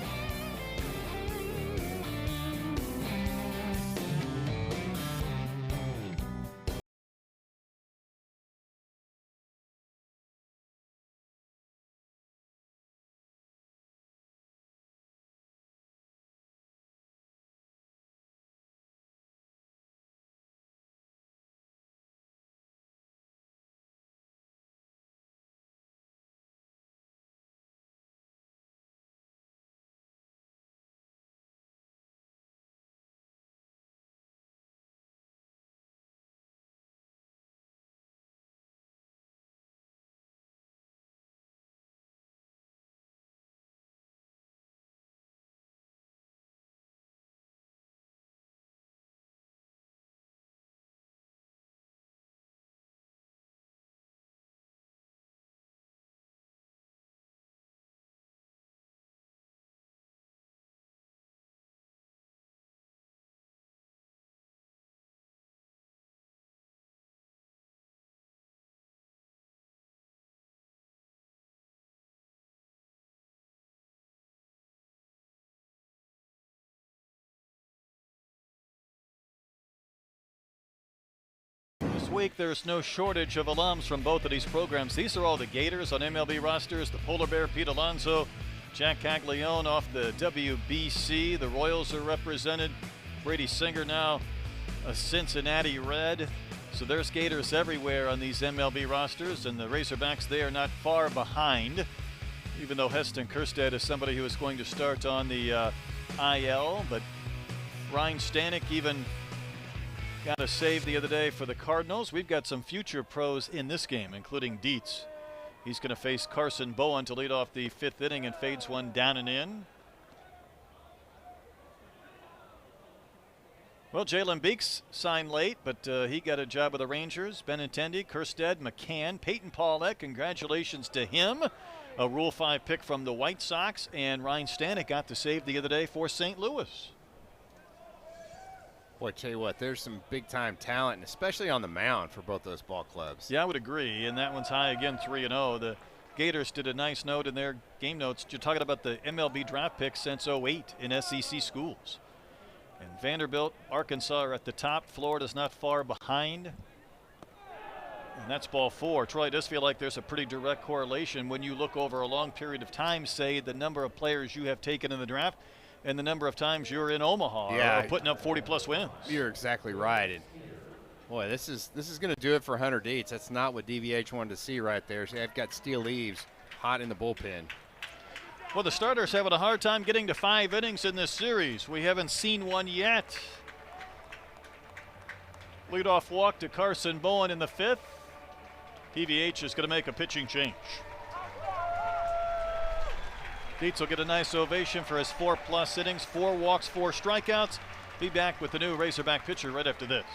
this week, there's no shortage of alums from both of these programs. These are all the Gators on MLB rosters. The Polar Bear, Pete Alonso, Jack Caglione off the WBC. The Royals are represented. Brady Singer now a Cincinnati Red. So there's Gators everywhere on these MLB rosters, and the Razorbacks, they are not far behind, even though Heston Kjerstad is somebody who is going to start on the IL. But Ryan Stanek even got a save the other day for the Cardinals. We've got some future pros in this game, including Dietz. He's going to face Carson Bowen to lead off the 5th inning and fades one down and in. Well, Jalen Beeks signed late, but he got a job with the Rangers. Benintendi, Kjerstad, McCann, Peyton Paulette, congratulations to him. A Rule 5 pick from the White Sox, and Ryan Stanek got the save the other day for St. Louis. Boy, tell you what, there's some big-time talent, and especially on the mound for both those ball clubs. Yeah, I would agree, and that one's high again, 3-0. The Gators did a nice note in their game notes. You're talking about the MLB draft picks since 08 in SEC schools. And Vanderbilt, Arkansas are at the top. Florida's not far behind. And that's ball 4. Troy, it does feel like there's a pretty direct correlation when you look over a long period of time, say, the number of players you have taken in the draft and the number of times you're in Omaha or putting up 40-plus wins. You're exactly right. And boy, this is going to do it for Hunter Dietz. That's not what DVH wanted to see right there. So they've got Steele Eaves hot in the bullpen. Well, the starters having a hard time getting to 5 innings in this series. We haven't seen one yet. Leadoff walk to Carson Bowen in the 5th. DVH is going to make a pitching change. Dietz will get a nice ovation for his 4+ innings, 4 walks, 4 strikeouts. Be back with the new Razorback pitcher right after this.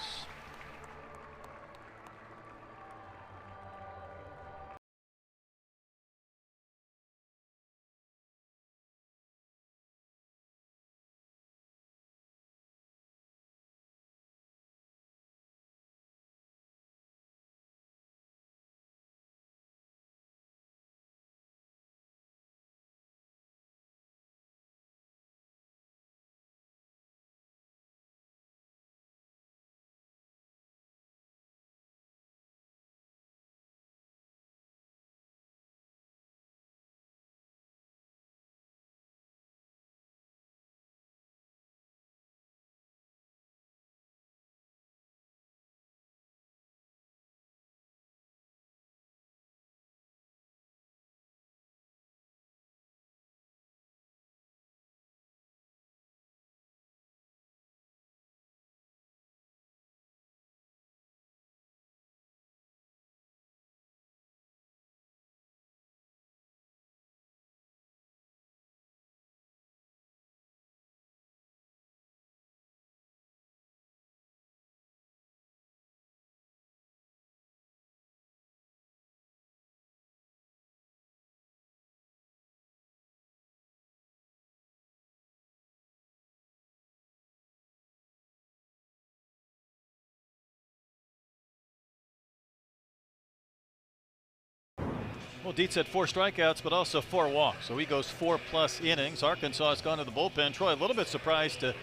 Well, Dietz had 4 strikeouts, but also 4 walks, so he goes 4+ innings. Arkansas has gone to the bullpen. Troy, a little bit surprised to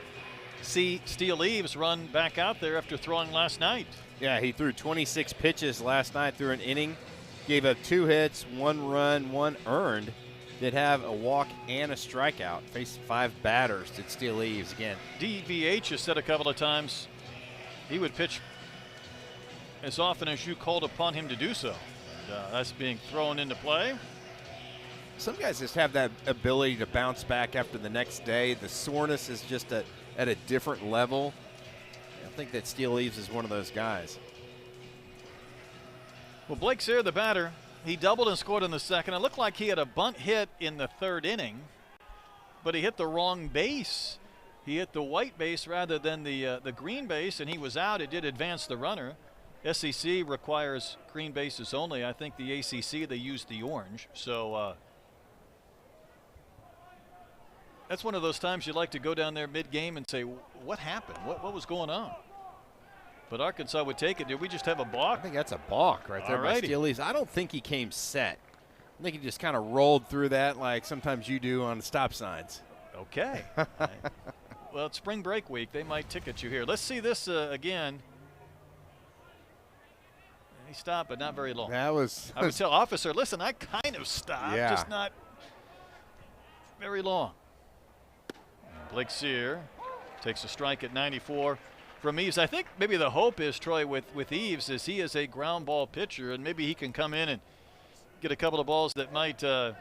see Steele Eaves run back out there after throwing last night. Yeah, he threw 26 pitches last night through an inning, gave up 2 hits, 1 run, 1 earned. Did have a walk and a strikeout. Faced 5 batters. Did Steele Eaves again. DVH has said a couple of times he would pitch as often as you called upon him to do so. That's being thrown into play. Some guys just have that ability to bounce back after the next day. The soreness is just at a different level. I think that Steele Eaves is one of those guys. Well, Blake Sayre, the batter, he doubled and scored in the 2nd. It looked like he had a bunt hit in the 3rd inning, but he hit the wrong base. He hit the white base rather than the green base, and he was out. It did advance the runner. SEC requires green bases only. I think the ACC, they use the orange. So that's one of those times you like to go down there mid-game and say, what happened? What was going on? But Arkansas would take it. Did we just have a balk? I think that's a balk right there by Steele Eaves. I don't think he came set. I think he just kind of rolled through that like sometimes you do on the stop signs. Okay. Well, it's spring break week. They might ticket you here. Let's see this again. He stopped, but not very long. That was. I would tell officer, listen, I kind of stopped, Yeah. just not very long. Blake Sear takes a strike at 94 from Eaves. I think maybe the hope is, Troy, with Eaves is he is a ground ball pitcher, and maybe he can come in and get a couple of balls that might not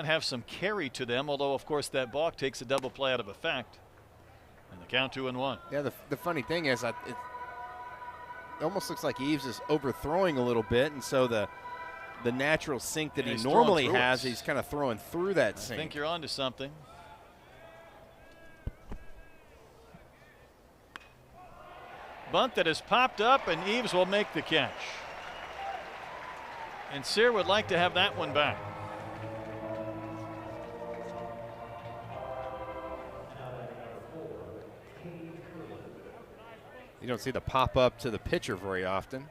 have some carry to them, although, of course, that balk takes a double play out of effect. And the count 2-1. Yeah, the funny thing is, it almost looks like Eaves is overthrowing a little bit, and so the natural sink that Yeah, he he's normally throwing through has, it. he's kind of throwing through that I sink. think you're onto something. Bunt that has popped up, and Eaves will make the catch. And Sear would like to have that one back. You don't see the pop up to the pitcher very often.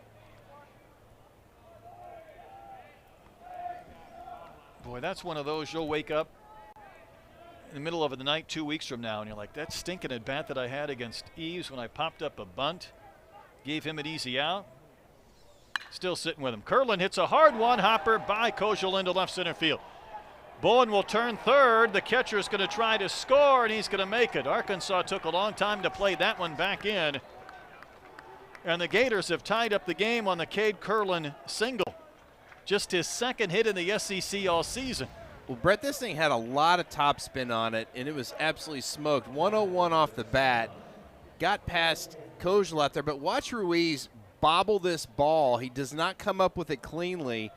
Boy, that's one of those you'll wake up in the middle of the night 2 weeks from now, and you're like, that stinking at bat that I had against Eaves when I popped up a bunt, gave him an easy out. Still sitting with him. Curlin hits a hard one, hopper by Kojal into left center field. Bowen will turn third. The catcher is going to try to score, and he's going to make it. Arkansas took a long time to play that one back in. And the Gators have tied up the game on the Cade Curlin single. Just his second hit in the SEC all season. Well, Brett, this thing had a lot of top spin on it, and it was absolutely smoked. 101 off the bat. Got past Kojal out there, but watch Ruiz bobble this ball. He does not come up with it cleanly,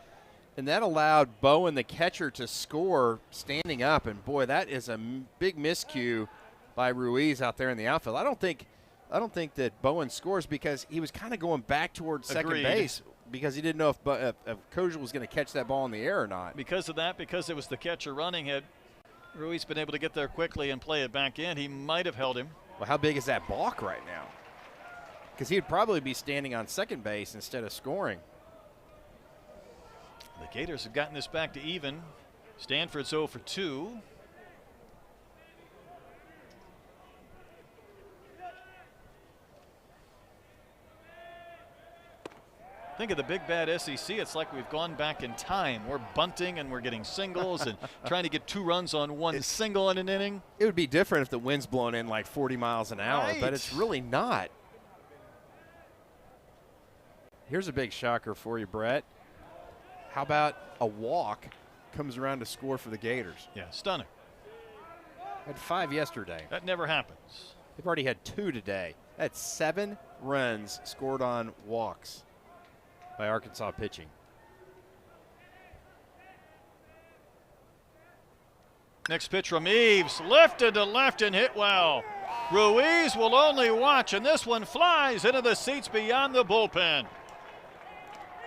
and that allowed Bowen, the catcher, to score standing up. And, boy, that is a big miscue by Ruiz out there in the outfield. I don't think that Bowen scores because he was kind of going back towards second Agreed. base because he didn't know if Kojal was going to catch that ball in the air or not. Because of that, because it was the catcher running, had Ruiz been able to get there quickly and play it back in, he might have held him. Well, how big is that balk right now? Because he would probably be standing on second base instead of scoring. The Gators have gotten this back to even. Stanford's 0 for 2. Think of the big bad SEC. It's like we've gone back in time. We're bunting and we're getting singles and trying to get 2 runs on one single in an inning. It would be different if the wind's blowing in like 40 miles an hour, Right. but it's really not. Here's a big shocker for you, Brett. How about a walk comes around to score for the Gators? Yeah, stunning. Had 5 yesterday. That never happens. They've already had 2 today. That's 7 runs scored on walks by Arkansas pitching. Next pitch from Eaves, lifted to left and hit well. Ruiz will only watch, and this one flies into the seats beyond the bullpen.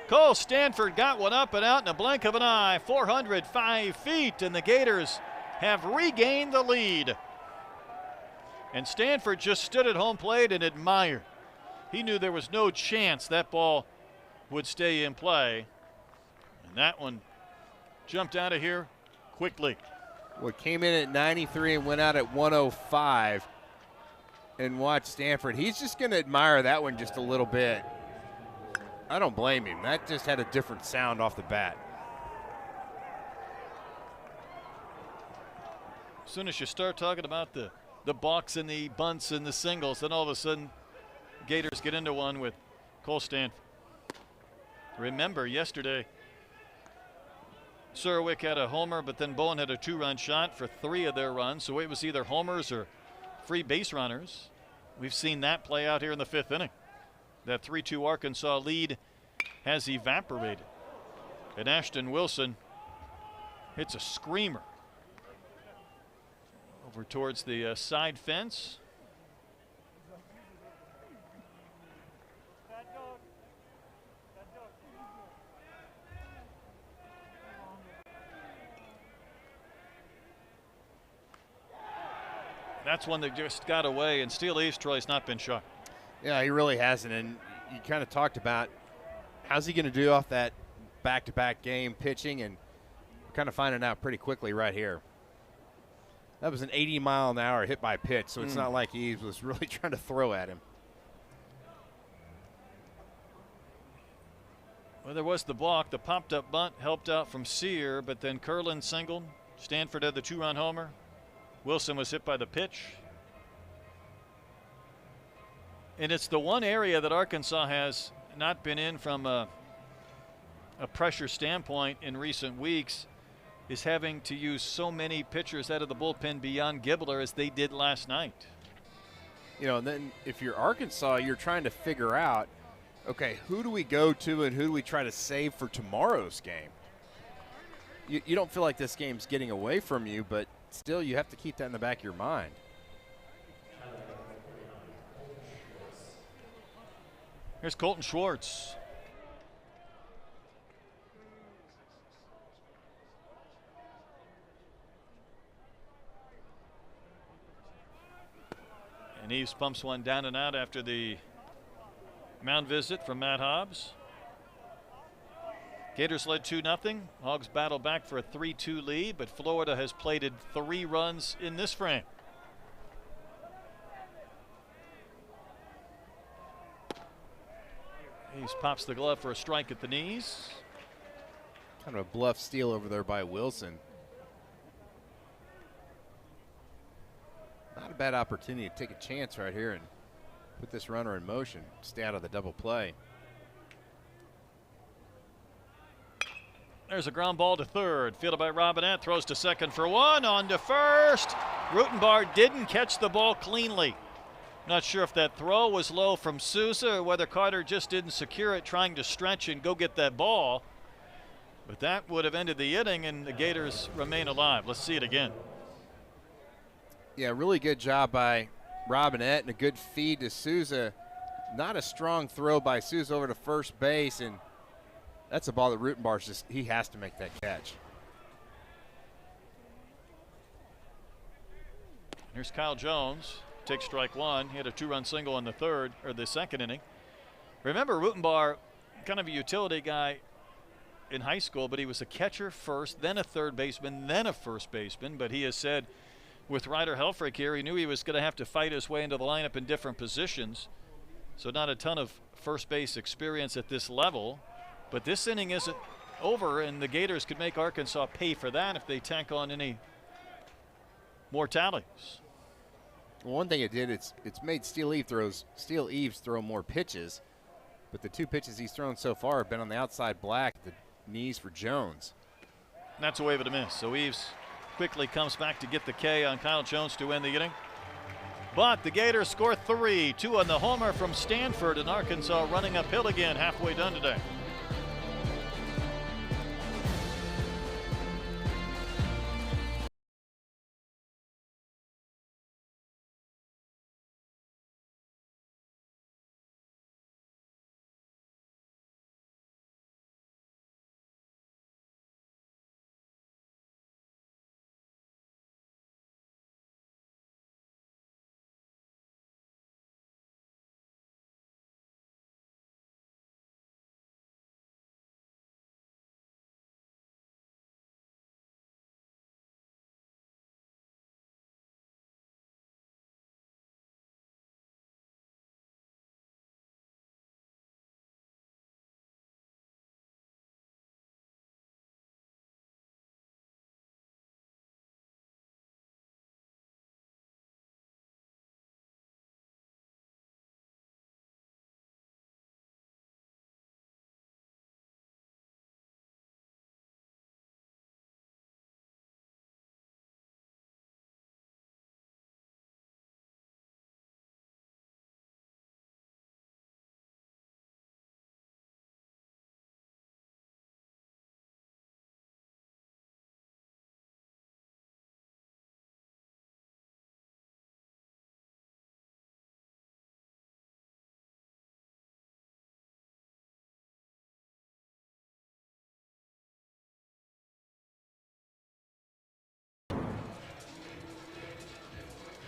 Cole Stanford got one up and out in a blink of an eye, 405 feet, and the Gators have regained the lead. And Stanford just stood at home plate and admired. He knew there was no chance that ball would stay in play. And that one jumped out of here quickly. Well, it came in at 93 and went out at 105. And watch Stanford. He's just going to admire that one just a little bit. I don't blame him. That just had a different sound off the bat. As soon as you start talking about the balks and the bunts and the singles, then all of a sudden Gators get into one with Cole Stanford. Remember, yesterday Surwick had a homer, but then Bowen had a 2-run shot for 3 of their runs, so it was either homers or free base runners. We've seen that play out here in the 5th inning. That 3-2 Arkansas lead has evaporated. And Ashton Wilson hits a screamer over towards the side fence. That's one that just got away, and Steele East, Troy's not been sharp. Yeah, he really hasn't. And you kind of talked about how's he going to do off that back-to-back game pitching, and we're kind of finding out pretty quickly right here. That was an 80-mile-an-hour hit by pitch, so it's not like Eaves was really trying to throw at him. Well, there was the balk. The popped-up bunt helped out from Sear, but then Curlin singled. Stanford had the 2-run homer. Wilson was hit by the pitch. And it's the one area that Arkansas has not been in from a pressure standpoint in recent weeks, is having to use so many pitchers out of the bullpen beyond Gibbler as they did last night. You know, and then if you're Arkansas, you're trying to figure out, okay, who do we go to and who do we try to save for tomorrow's game? You don't feel like this game's getting away from you, but still you have to keep that in the back of your mind. Here's Colton Schwartz. And Eves pumps one down and out after the mound visit from Matt Hobbs. Gators led 2-0. Hogs battle back for a 3-2 lead, but Florida has plated 3 runs in this frame. Eves pops the glove for a strike at the knees. Kind of a bluff steal over there by Wilson. Not a bad opportunity to take a chance right here and put this runner in motion, stay out of the double play. There's a ground ball to third, fielded by Robinette, throws to second for 1, on to first. Rutenbar didn't catch the ball cleanly. Not sure if that throw was low from Souza or whether Carter just didn't secure it, trying to stretch and go get that ball. But that would have ended the inning, and the Gators remain alive. Let's see it again. Yeah, really good job by Robinette and a good feed to Souza. Not a strong throw by Souza over to first base, and that's a ball that Rutenbar's just, he has to make that catch. Here's Kyle Jones, takes strike 1. He had a 2-run single in the second inning. Remember, Rutenbar, kind of a utility guy in high school, but he was a catcher first, then a third baseman, then a first baseman. But he has said with Ryder Helfrich here, he knew he was going to have to fight his way into the lineup in different positions. So not a ton of first base experience at this level. But this inning isn't over, and the Gators could make Arkansas pay for that if they tack on any more tallies. Well, one thing it did, it's made Steele Eves throw more pitches, but the 2 pitches he's thrown so far have been on the outside black, the knees for Jones. And that's a wave and a miss. So Eves quickly comes back to get the K on Kyle Jones to end the inning. But the Gators score 3, 2 on the homer from Stanford, and Arkansas running uphill again, halfway done today.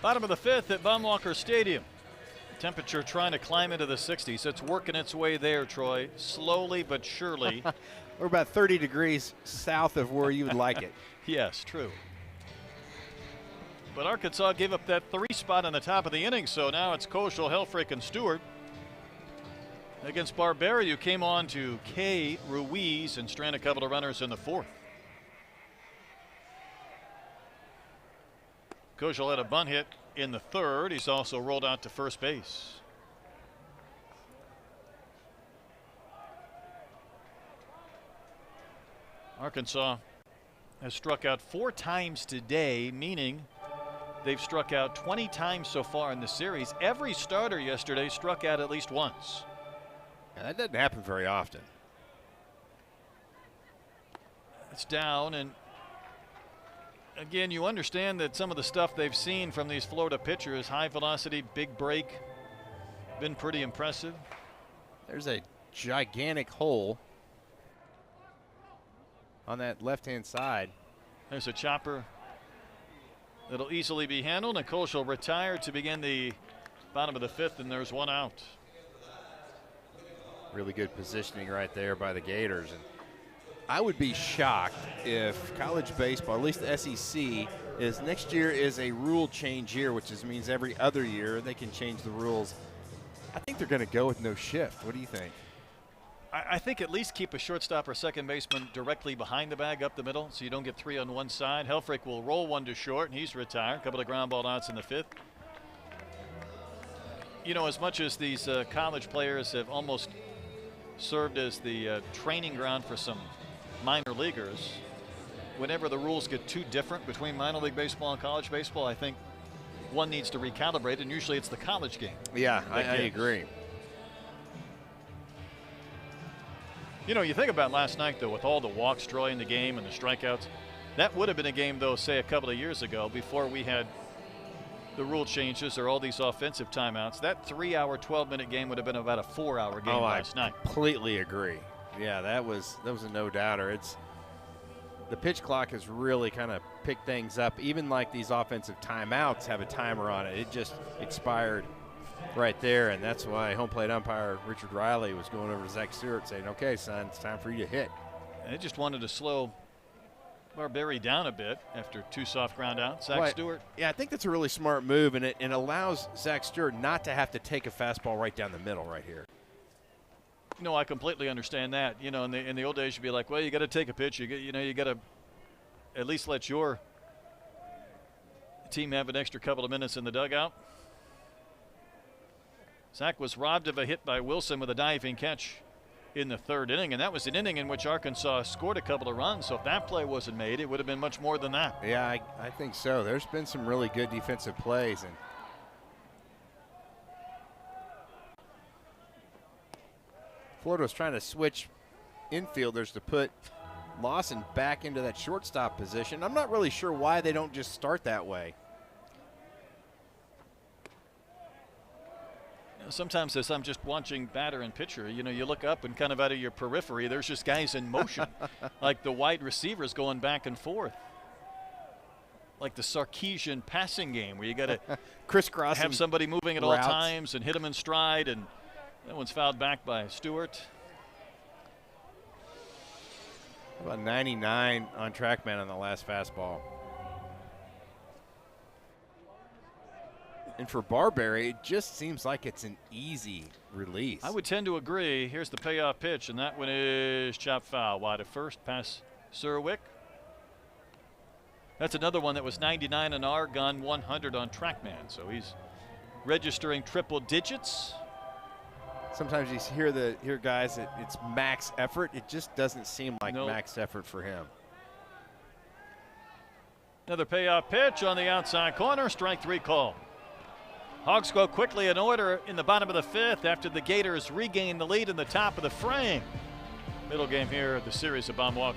Bottom of the 5th at Baumwalker Stadium. Temperature trying to climb into the 60s. It's working its way there, Troy, slowly but surely. We're about 30 degrees south of where you would like it. Yes, true. But Arkansas gave up that 3 spot on the top of the inning, so now it's Koschel, Helfrich, and Stewart. Against Barbera, you came on to Kay Ruiz and strand a couple of runners in the fourth. Kojal had a bunt hit in the third. He's also rolled out to first base. Arkansas has struck out 4 times today, meaning they've struck out 20 times so far in the series. Every starter yesterday struck out at least once. Yeah, that doesn't happen very often. It's down, and again, you understand that some of the stuff they've seen from these Florida pitchers, high velocity, big break, been pretty impressive. There's a gigantic hole on that left-hand side. There's a chopper that'll easily be handled, and Kojal retired to begin the bottom of the fifth, and there's one out. Really good positioning right there by the Gators. And I would be shocked if college baseball, at least the SEC, is next year is a rule change year, which means every other year they can change the rules. I think they're going to go with no shift. What do you think? I think at least keep a shortstop or second baseman directly behind the bag up the middle so you don't get 3 on one side. Helfrich will roll one to short, and he's retired. A couple of ground ball outs in the fifth. You know, as much as these college players have almost served as the training ground for some minor leaguers, whenever the rules get too different between minor league baseball and college baseball, I think one needs to recalibrate, and usually it's the college game. Yeah, I agree. You know, you think about last night, though, with all the walks destroying the game and the strikeouts, that would have been a game, though, say a couple of years ago before we had the rule changes or all these offensive timeouts. That 3-hour, 12-minute game would have been about a 4-hour game last night. I completely agree. Yeah, that was a no-doubter. It's the pitch clock has really kind of picked things up. Even like these offensive timeouts have a timer on it. It just expired right there, and that's why home plate umpire Richard Riley was going over to Zach Stewart saying, okay, son, it's time for you to hit. And they just wanted to slow Barberi down a bit after 2 soft ground outs. Zach Stewart. Yeah, I think that's a really smart move, and it allows Zach Stewart not to have to take a fastball right down the middle right here. No, I completely understand that. You know, in the old days, you'd be like, well, you got to take a pitch. You got to at least let your team have an extra couple of minutes in the dugout. Zach was robbed of a hit by Wilson with a diving catch in the third inning, and that was an inning in which Arkansas scored a couple of runs. So if that play wasn't made, it would have been much more than that. Yeah, I think so. There's been some really good defensive plays, and Florida was trying to switch infielders to put Lawson back into that shortstop position. I'm not really sure why they don't just start that way. Sometimes as I'm just watching batter and pitcher, you know, you look up and kind of out of your periphery, there's just guys in motion, like the wide receivers going back and forth, like the Sarkisian passing game where you got to crisscross, have somebody moving at routes all times and hit them in stride, and that one's fouled back by Stewart. About 99 on TrackMan on the last fastball. And for Barberi, it just seems like it's an easy release. I would tend to agree. Here's the payoff pitch, and that one is chopped foul. Wide of first, past Serwick. That's another one that was 99 on Argon, 100 on TrackMan. So he's registering triple digits. Sometimes you hear guys, it's max effort. It just doesn't seem like max effort for him. Another payoff pitch on the outside corner, strike 3 call. Hogs go quickly in order in the bottom of the fifth after the Gators regain the lead in the top of the frame. Middle game here, the series of Baum Walker.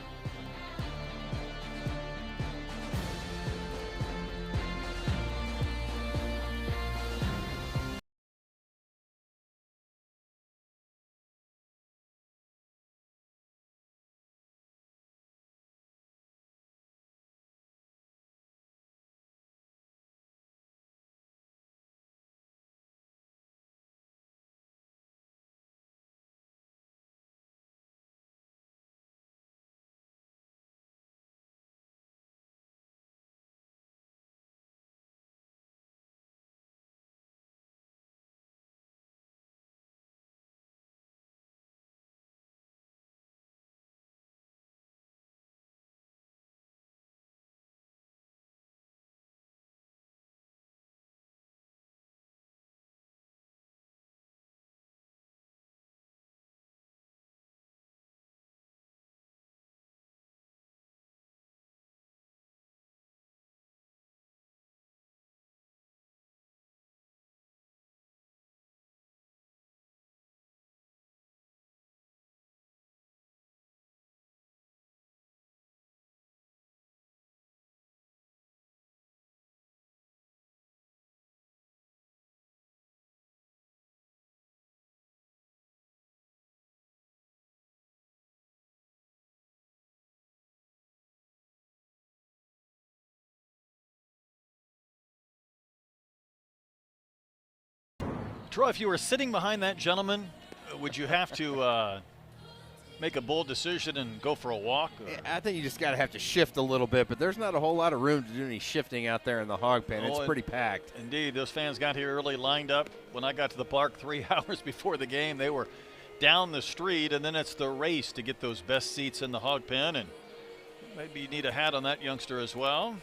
Troy, if you were sitting behind that gentleman, would you have to make a bold decision and go for a walk? Or? I think you just got to have to shift a little bit, but there's not a whole lot of room to do any shifting out there in the hog pen. It's pretty packed. Indeed, those fans got here early, lined up. When I got to the park 3 hours before the game, they were down the street, and then it's the race to get those best seats in the hog pen, and maybe you need a hat on that youngster as well.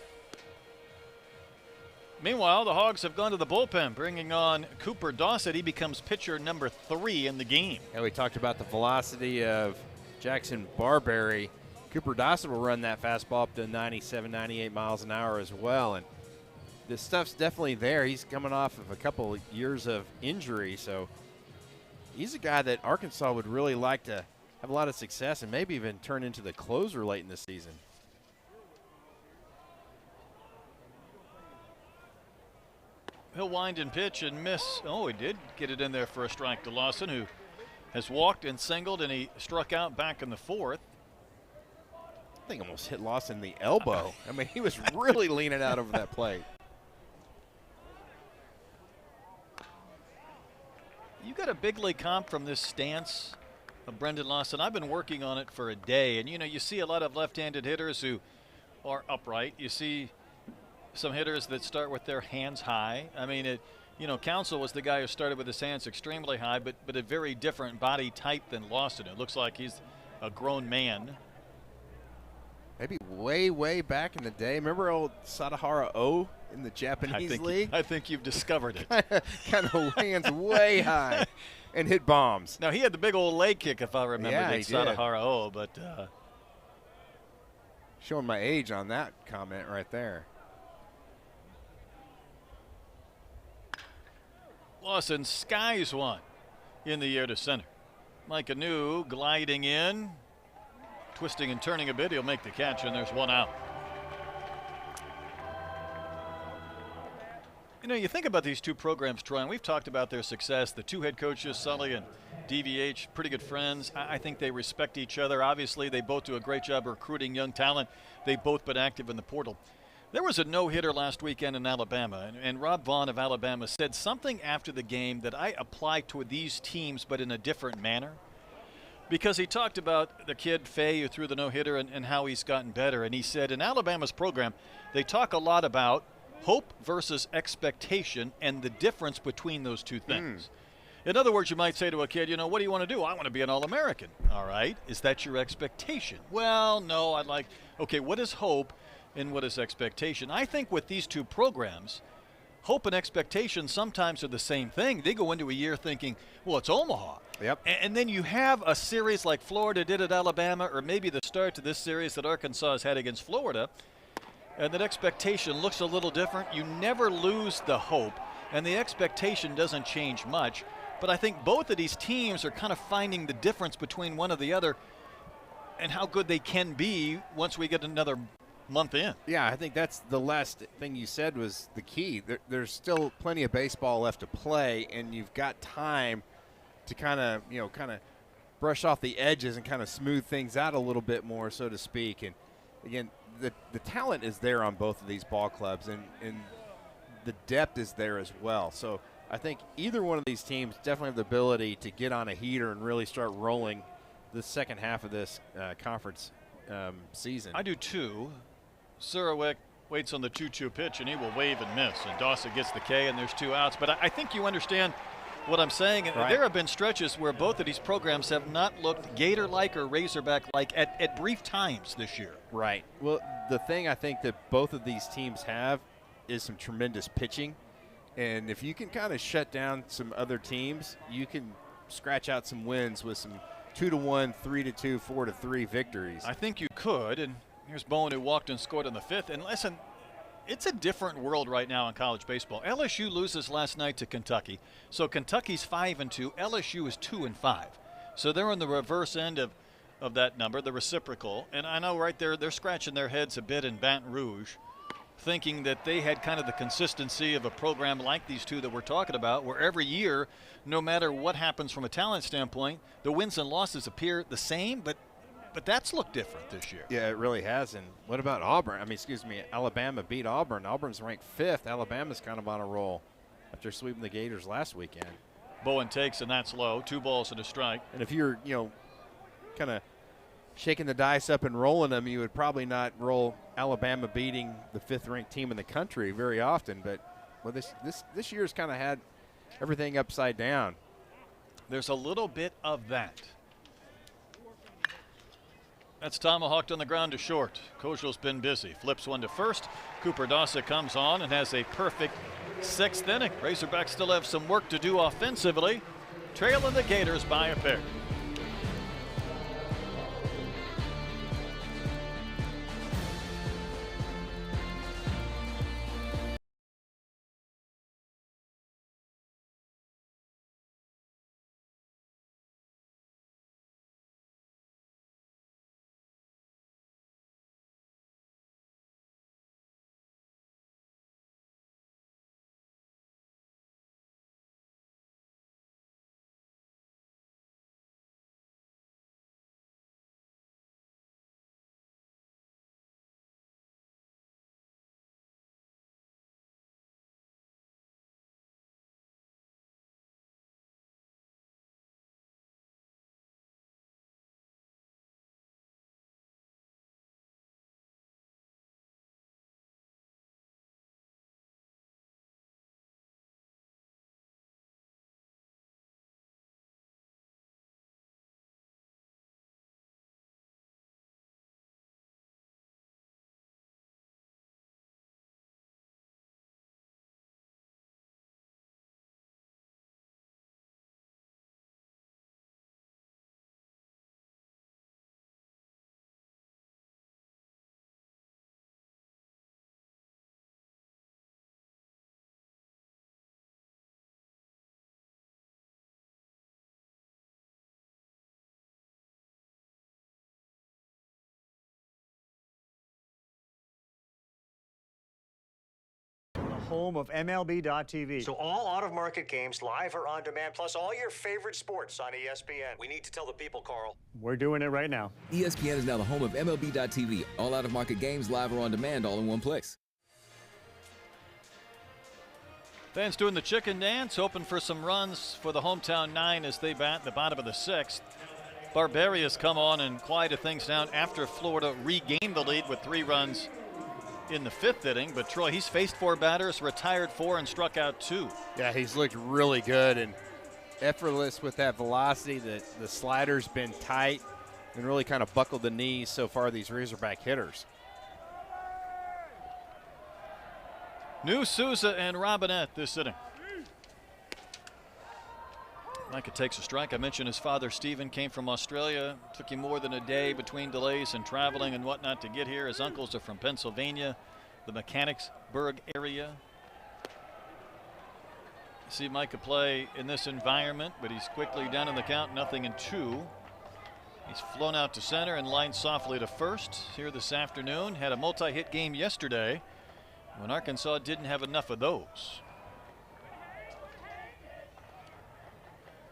Meanwhile, the Hogs have gone to the bullpen, bringing on Cooper Dossett. He becomes pitcher number 3 in the game. And we talked about the velocity of Jackson Barberry. Cooper Dossett will run that fastball up to 97, 98 miles an hour as well. And this stuff's definitely there. He's coming off of a couple of years of injury, so he's a guy that Arkansas would really like to have a lot of success and maybe even turn into the closer late in the season. He'll wind and pitch and miss. Oh, he did get it in there for a strike to Lawson, who has walked and singled, and he struck out back in the 4th. I think almost hit Lawson in the elbow. I mean, he was really leaning out over that plate. You got a big league comp from this stance of Brendan Lawson. I've been working on it for a day, and you see a lot of left-handed hitters who are upright. You see some hitters that start with their hands high. I mean, Counsell was the guy who started with his hands extremely high, but a very different body type than Lawson. It looks like he's a grown man. Maybe way, way back in the day. Remember old Sadahara O in the Japanese league? I think you've discovered it. Kind of hands way high and hit bombs. Now, he had the big old leg kick, if I remember, yeah, that Sadahara O, but showing my age on that comment right there. Lawson skies one in the air to center. Mike Anu gliding in, twisting and turning a bit. He'll make the catch, and there's one out. You think about these two programs, Troy, and we've talked about their success. The two head coaches, Sully and DVH, pretty good friends. I think they respect each other. Obviously, they both do a great job recruiting young talent. They've both been active in the portal. There was a no-hitter last weekend in Alabama, and Rob Vaughn of Alabama said something after the game that I apply to these teams, but in a different manner. Because he talked about the kid, Faye, who threw the no-hitter and how he's gotten better. And he said in Alabama's program, they talk a lot about hope versus expectation and the difference between those two things. In other words, you might say to a kid, what do you want to do? I want to be an All-American. All right. Is that your expectation? Well, no, okay, what is hope and what is expectation? I think with these two programs, hope and expectation sometimes are the same thing. They go into a year thinking, well, it's Omaha. Yep. And then you have a series like Florida did at Alabama, or maybe the start to this series that Arkansas has had against Florida, and that expectation looks a little different. You never lose the hope, and the expectation doesn't change much. But I think both of these teams are kind of finding the difference between one or the other and how good they can be once we get another month in. Yeah, I think that's the last thing you said was the key. There's still plenty of baseball left to play, and you've got time to kind of brush off the edges and kind of smooth things out a little bit more, so to speak. And again, the talent is there on both of these ball clubs, and the depth is there as well. So I think either one of these teams definitely have the ability to get on a heater and really start rolling the second half of this conference season. I do too. Surowick waits on the 2-2 pitch, and he will wave and miss. And Dawson gets the K, and there's 2 outs. But I think you understand what I'm saying. Right. There have been stretches where both of these programs have not looked Gator-like or Razorback-like at brief times this year. Right. Well, the thing I think that both of these teams have is some tremendous pitching. And if you can kind of shut down some other teams, you can scratch out some wins with some 2-1, 3-2, 4-3 victories. I think you could. And here's Bowen, who walked and scored in the 5th. And listen, it's a different world right now in college baseball. LSU loses last night to Kentucky. So Kentucky's 5-2. LSU is 2-5. So they're on the reverse end of that number, the reciprocal. And I know right there they're scratching their heads a bit in Baton Rouge, thinking that they had kind of the consistency of a program like these two that we're talking about, where every year, no matter what happens from a talent standpoint, the wins and losses appear the same, but that's looked different this year. Yeah, it really has. And what about Auburn? Alabama beat Auburn. Auburn's ranked 5th. Alabama's kind of on a roll after sweeping the Gators last weekend. Bowen takes, and that's low. 2 balls and a strike. And if you're, kind of shaking the dice up and rolling them, you would probably not roll Alabama beating the 5th-ranked team in the country very often. But this year's kind of had everything upside down. There's a little bit of that. That's tomahawked on the ground to short. Kojal's been busy. Flips one to first. Cooper Dawson comes on and has a perfect 6th inning. Razorbacks still have some work to do offensively. Trailing the Gators by a pair. Home of MLB.TV. So all out-of-market games, live or on demand, plus all your favorite sports on ESPN. We need to tell the people, Carl. We're doing it right now. ESPN is now the home of MLB.TV. All out-of-market games, live or on demand, all in one place. Fans doing the chicken dance, hoping for some runs for the hometown 9 as they bat the bottom of the 6th. Barbaria's come on and quieted things down after Florida regained the lead with 3 runs in the 5th inning. But Troy, he's faced 4 batters, retired 4, and struck out 2. Yeah, he's looked really good and effortless with that velocity. The slider's been tight and really kind of buckled the knees so far, these Razorback hitters. New Souza and Robinette this inning. Micah takes a strike. I mentioned his father, Stephen, came from Australia. Took him more than a day between delays and traveling and whatnot to get here. His uncles are from Pennsylvania, the Mechanicsburg area. See Micah play in this environment, but he's quickly down in the count, 0-2. He's flown out to center and lined softly to first here this afternoon. Had a multi-hit game yesterday when Arkansas didn't have enough of those.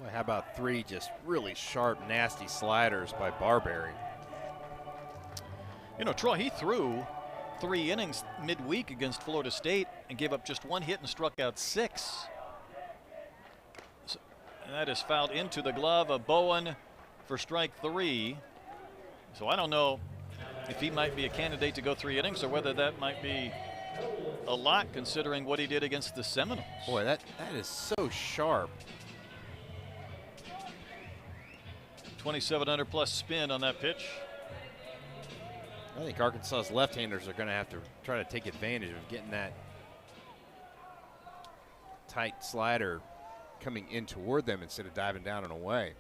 Boy, how about 3 just really sharp, nasty sliders by Barbary? You know, Troy, he threw 3 innings midweek against Florida State and gave up just 1 hit and struck out 6. So, and that is fouled into the glove of Bowen for strike 3. So I don't know if he might be a candidate to go 3 innings or whether that might be a lot considering what he did against the Seminoles. Boy, that is so sharp. 2,700 plus spin on that pitch. I think Arkansas's left-handers are going to have to try to take advantage of getting that tight slider coming in toward them instead of diving down and away.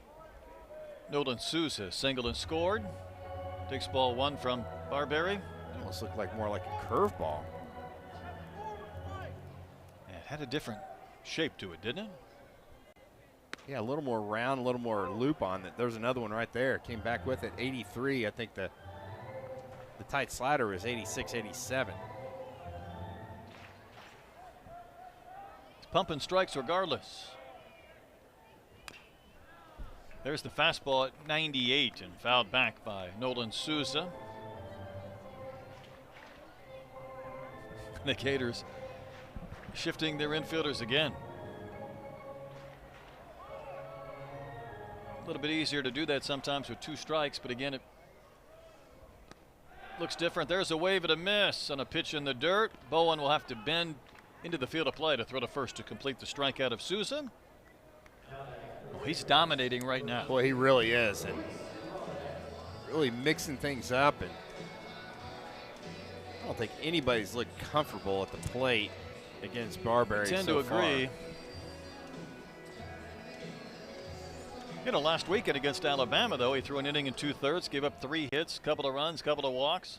Nolan Souza singled and scored. Takes ball 1 from Barbary. It almost looked like more like a curveball. It had a different shape to it, didn't it? Yeah, a little more round, a little more loop on it. There's another one right there. Came back with it, 83. I think the tight slider was 86, 87. It's pumping strikes regardless. There's the fastball at 98 and fouled back by Nolan Souza. The Gators shifting their infielders again. A little bit easier to do that sometimes with 2 strikes, but again, it looks different. There's a wave and a miss on a pitch in the dirt. Bowen will have to bend into the field of play to throw to first to complete the strikeout of Souza. Oh, he's dominating right now. Boy, he really is, and really mixing things up. And I don't think anybody's looked comfortable at the plate against Barberry. I tend so to agree. far. You know, last weekend against Alabama, though, he threw an inning and 2/3, gave up 3 hits, couple of runs, couple of walks.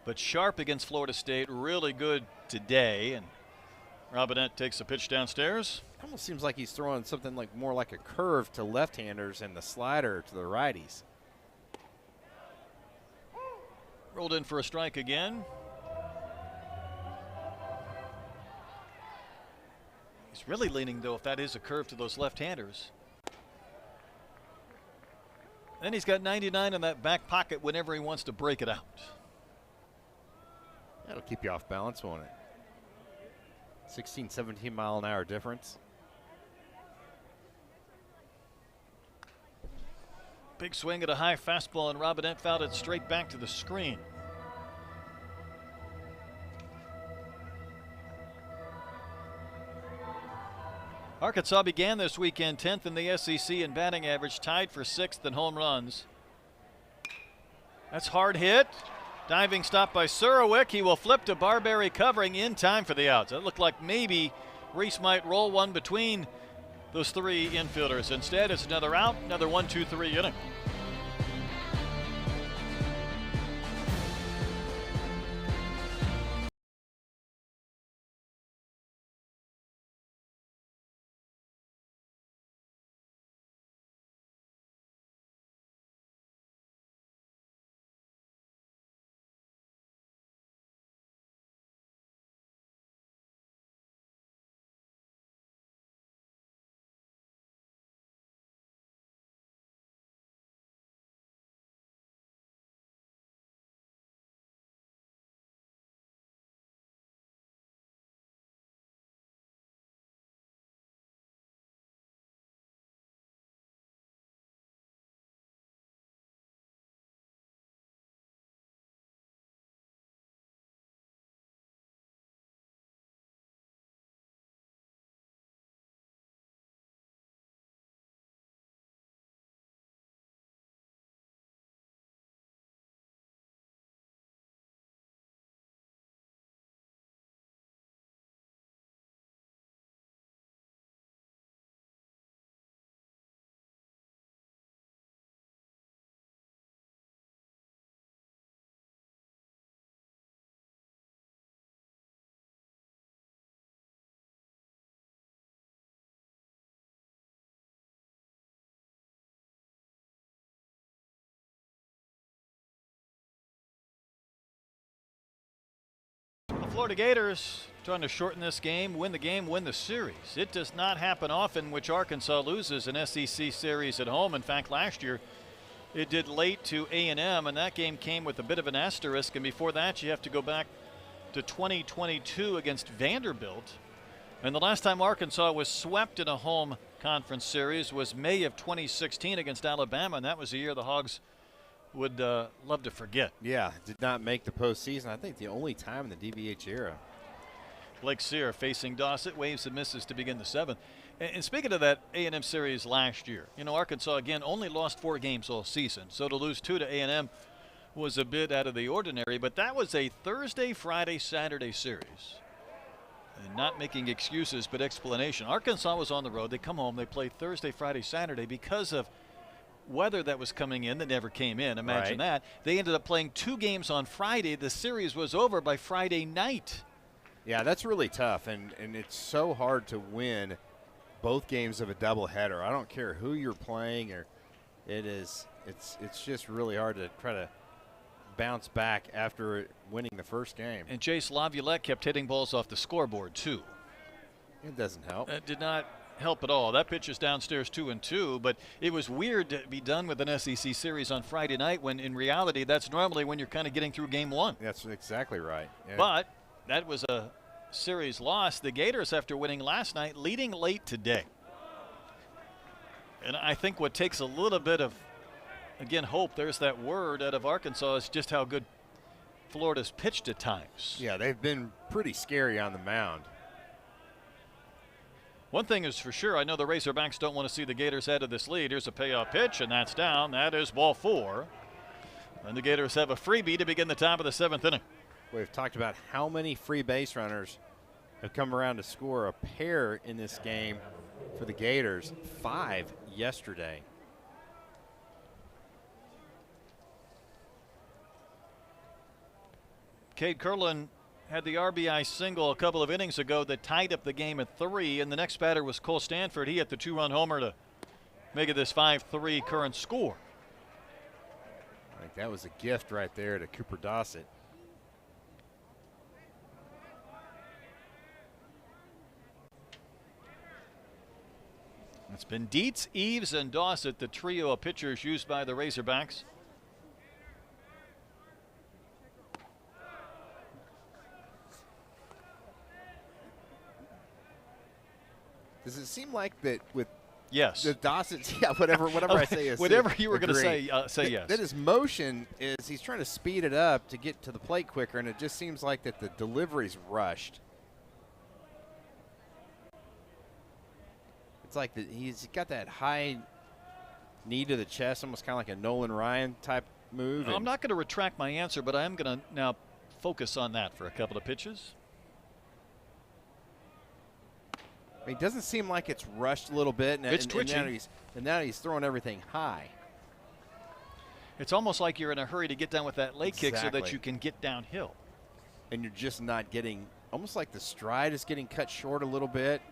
But sharp against Florida State, really good today. And Robinette takes a pitch downstairs. Almost seems like he's throwing something like more like a curve to left-handers and the slider to the righties. Rolled in for a strike again. He's really leaning, though, if that is a curve to those left-handers. Then he's got 99 in that back pocket whenever he wants to break it out. That'll keep you off balance, won't it? 16, 17 mile an hour difference. Big swing at a high fastball, and Robinette fouled it straight back to the screen. Arkansas began this weekend 10th in the SEC in batting average, tied for 6th in home runs. That's hard hit. Diving stop by Surowick. He will flip to Barberry covering in time for the outs. It looked like maybe Reese might roll one between those 3 infielders. Instead, it's another out, another 1-2-3 inning. The Florida Gators trying to shorten this game, win the series. It does not happen often which Arkansas loses an SEC series at home. In fact, last year it did late to A&M, and that game came with a bit of an asterisk. And before that, you have to go back to 2022 against Vanderbilt. And the last time Arkansas was swept in a home conference series was May of 2016 against Alabama, and that was a year the Hogs would love to forget. Yeah, did not make the postseason. I think the only time in the DVH era. Blake Sear facing Dossett, waves and misses to begin the 7th. And speaking of that A&M series last year, you know, Arkansas again only lost 4 games all season, so to lose 2 to A&M was a bit out of the ordinary. But that was a Thursday, Friday, Saturday series. And not making excuses, but explanation. Arkansas was on the road. They come home. They play Thursday, Friday, Saturday because of weather that was coming in that never came in. Imagine that. They ended up playing 2 games on Friday. The series was over by Friday night. Yeah, that's really tough, and it's so hard to win both games of a doubleheader. I don't care who you're playing, or it's just really hard to try to bounce back after winning the first game. And Jace Laviolette kept hitting balls off the scoreboard too. It doesn't help. That did not help at all. That pitch is downstairs 2-2, but it was weird to be done with an SEC series on Friday night when in reality that's normally when you're kind of getting through game 1. That's exactly right. Yeah. But that was a series loss. The Gators, after winning last night, leading late today. And I think what takes a little bit of, again, hope, there's that word out of Arkansas, is just how good Florida's pitched at times. Yeah, they've been pretty scary on the mound. One thing is for sure, I know the Razorbacks don't want to see the Gators out of this lead. Here's a payoff pitch, and that's down. That is ball 4. And the Gators have a freebie to begin the top of the 7th inning. We've talked about how many free base runners have come around to score a pair in this game for the Gators. 5 yesterday. Cade Curlin had the RBI single a couple of innings ago that tied up the game at 3, and the next batter was Cole Stanford. He hit the 2-run homer to make it this 5-3 current score. I think that was a gift right there to Cooper Dossett. It's been Dietz, Eves, and Dossett, the trio of pitchers used by the Razorbacks. Does it seem like that with Yes. the Dossett, yeah, whatever I say is whatever you were going to agree. say yes. That his motion is he's trying to speed it up to get to the plate quicker, and it just seems like that the delivery's rushed. It's like he's got that high knee to the chest, almost kind of like a Nolan Ryan type move. I'm not going to retract my answer, but I am going to now focus on that for a couple of pitches. I mean, it doesn't seem like it's rushed a little bit. And, It's twitching. And now he's throwing everything high. It's almost like you're in a hurry to get down with that leg kick so that Exactly. you can get downhill. And you're just not getting, almost like the stride is getting cut short a little bit.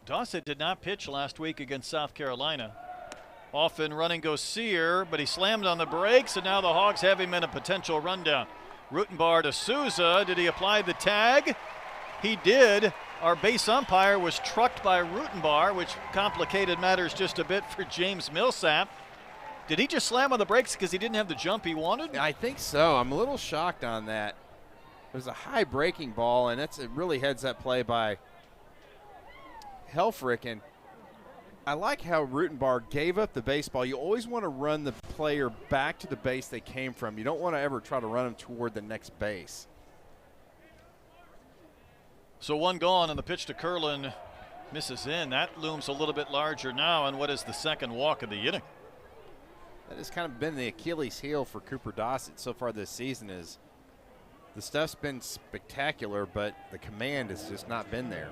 Dossett did not pitch last week against South Carolina. Off and running goes Sear, but he slammed on the brakes, and now the Hogs have him in a potential rundown. Rutenbar to Souza. Did he apply the tag? He did. Our base umpire was trucked by Rutenbar, which complicated matters just a bit for James Millsap. Did he just slam on the brakes because he didn't have the jump he wanted? I think so. I'm a little shocked on that. It was a high breaking ball, and it really heads that play by Helfrich. And I like how Rutenbar gave up the baseball. You always want to run the player back to the base they came from. You don't want to ever try to run them toward the next base. So one gone, and the pitch to Curlin misses in. That looms a little bit larger now, and what is the second walk of the inning? That has kind of been the Achilles heel for Cooper Dossett so far this season. Is the stuff's been spectacular, but the command has just not been there.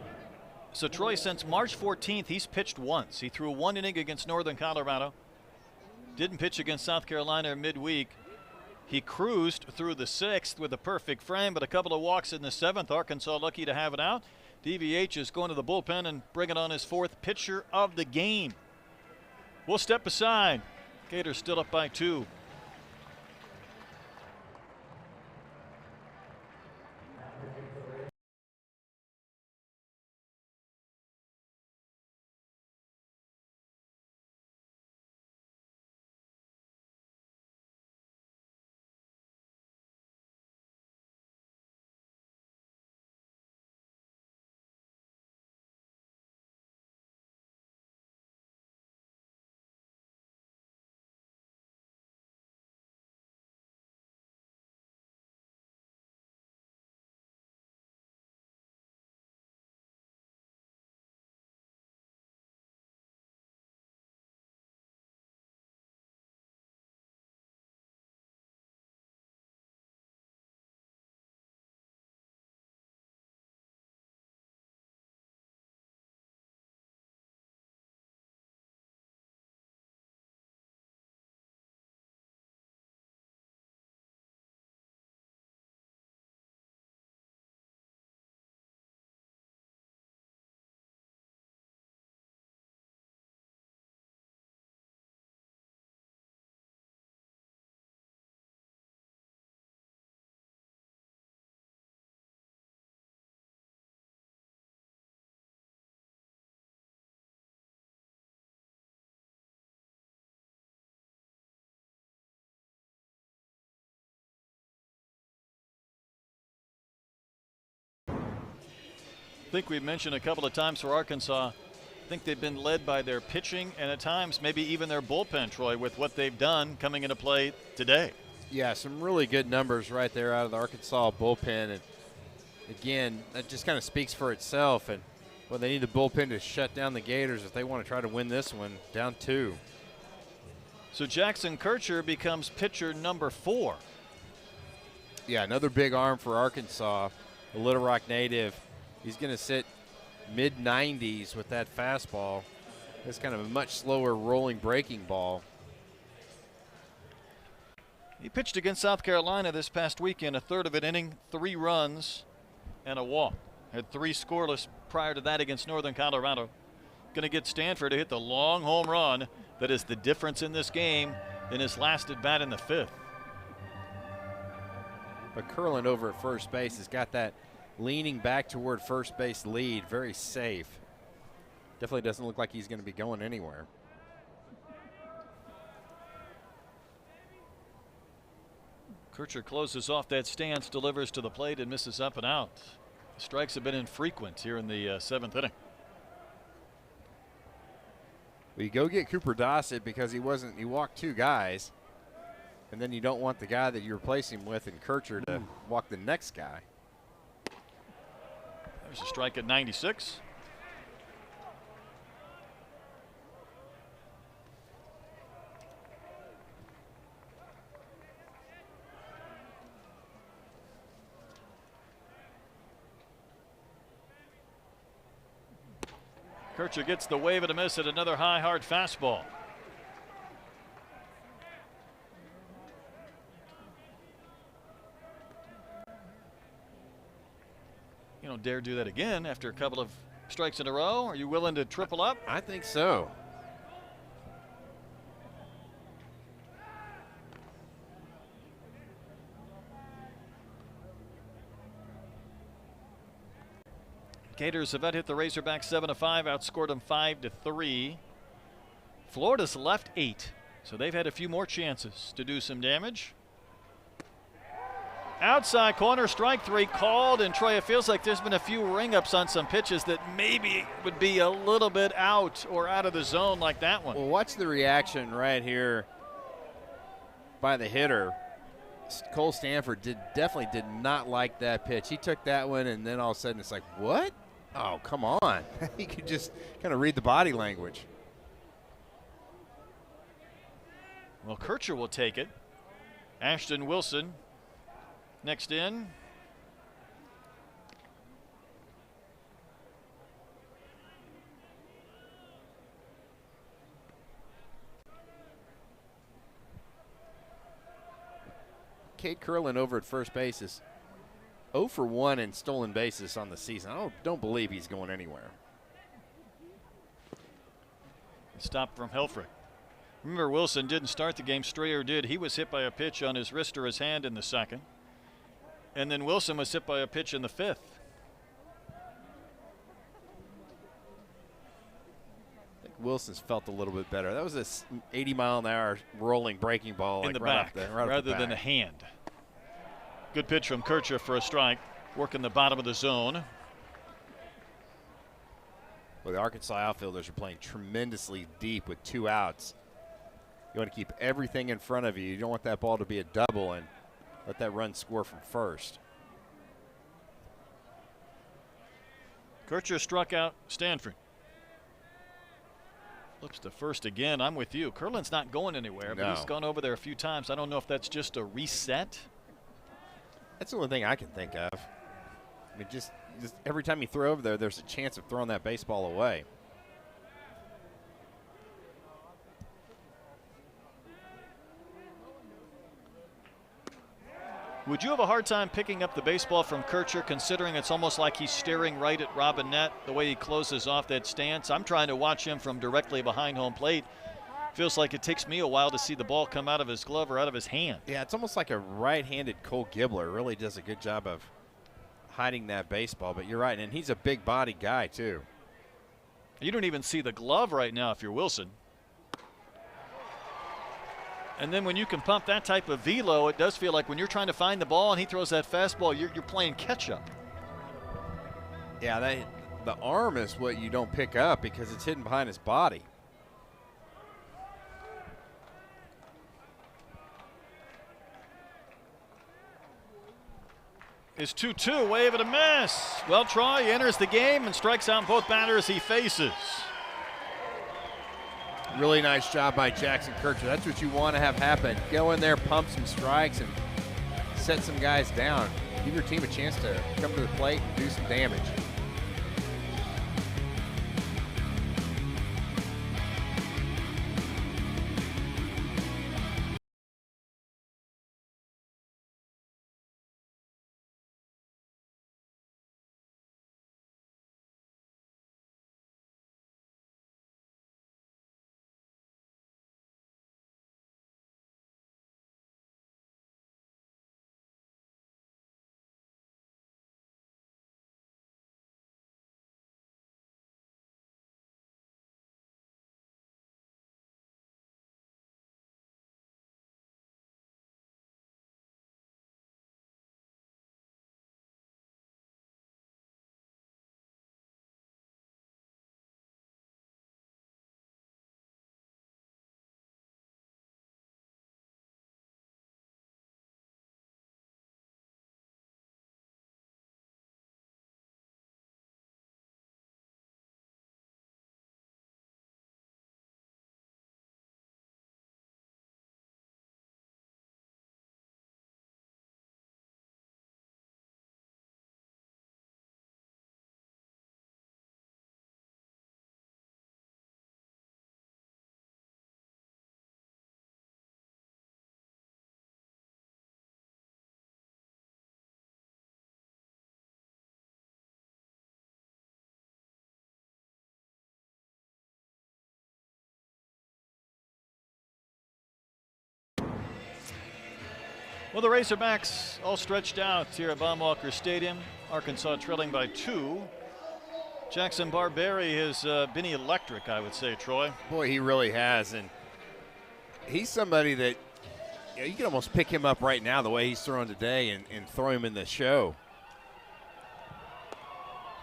So Troy, since March 14th, he's pitched once. He threw 1 inning against Northern Colorado. Didn't pitch against South Carolina midweek. He cruised through the 6th with a perfect frame, but a couple of walks in the 7th. Arkansas lucky to have it out. DVH is going to the bullpen and bringing on his 4th pitcher of the game. We'll step aside. Gators still up by 2. think we've mentioned a couple of times for Arkansas, I think they've been led by their pitching and at times maybe even their bullpen, Troy, with what they've done coming into play today. Yeah, some really good numbers right there out of the Arkansas bullpen. And again, that just kind of speaks for itself. And well, they need the bullpen to shut down the Gators if they want to try to win this one, down 2. So Jackson Kircher becomes pitcher number 4. Yeah, another big arm for Arkansas, a Little Rock native. He's going to sit mid-90s with that fastball. It's kind of a much slower rolling breaking ball. He pitched against South Carolina this past weekend, a third of an inning, 3 runs and a walk. Had 3 scoreless prior to that against Northern Colorado. Going to get Stanford to hit the long home run that is the difference in this game in his last at bat in the 5th. But Curlin over at first base has got that leaning back toward first base lead, very safe. Definitely doesn't look like he's going to be going anywhere. Kircher closes off that stance, delivers to the plate, and misses up and out. Strikes have been infrequent here in the 7th inning. Well, you go get Cooper Dossett because he walked 2 guys, and then you don't want the guy that you replace him with in Kircher to walk the next guy. There's a strike at 96. Kircher gets the wave and a miss at another high, hard fastball. You don't dare do that again after a couple of strikes in a row. Are you willing to triple up? I think so. Gators have hit the Razorbacks 7-5, outscored them 5-3. Florida's left 8, so they've had a few more chances to do some damage. Outside corner, strike 3 called, and Troy, it feels like there's been a few ring-ups on some pitches that maybe would be a little bit out or out of the zone like that one. Well, watch the reaction right here by the hitter. Cole Stanford definitely did not like that pitch. He took that one, and then all of a sudden it's like, what? Oh, come on. He could just kind of read the body language. Well, Kircher will take it. Ashton Wilson next in. Cade Curlin over at first base is 0 for 1 in stolen bases on the season. I don't believe he's going anywhere. Stop from Helfrich. Remember, Wilson didn't start the game. Strayer did. He was hit by a pitch on his wrist or his hand in the 2nd. And then Wilson was hit by a pitch in the 5th. I think Wilson's felt a little bit better. That was a 80-mile-an-hour rolling breaking ball in like the right back, right rather the than a hand. Good pitch from Kircher for a strike, working the bottom of the zone. Well, the Arkansas outfielders are playing tremendously deep with 2 outs. You want to keep everything in front of you. You don't want that ball to be a double and let that run score from first. Kircher struck out Stanford. Looks to first again. I'm with you. Curlin's not going anywhere, but he's gone over there a few times. I don't know if that's just a reset. That's the only thing I can think of. I mean, just every time you throw over there, there's a chance of throwing that baseball away. Would you have a hard time picking up the baseball from Kircher, considering it's almost like he's staring right at Robinette, the way he closes off that stance? I'm trying to watch him from directly behind home plate. Feels like it takes me a while to see the ball come out of his glove or out of his hand. Yeah, it's almost like a right-handed Cole Gibbler. Really does a good job of hiding that baseball, but you're right, and he's a big-bodied guy, too. You don't even see the glove right now if you're Wilson. And then when you can pump that type of velo, it does feel like when you're trying to find the ball and he throws that fastball, you're playing catch-up. Yeah, the arm is what you don't pick up because it's hidden behind his body. Is 2-2, wave and a miss. Well, Troy enters the game and strikes out both batters he faces. Really nice job by Jackson Kircher. That's what you want to have happen. Go in there, pump some strikes, and set some guys down. Give your team a chance to come to the plate and do some damage. Well, the Razorbacks all stretched out here at Baum-Walker Stadium. Arkansas trailing by 2. Jackson Barbieri has been electric, I would say, Troy. Boy, he really has, and he's somebody that you can almost pick him up right now the way he's throwing today and throw him in the show.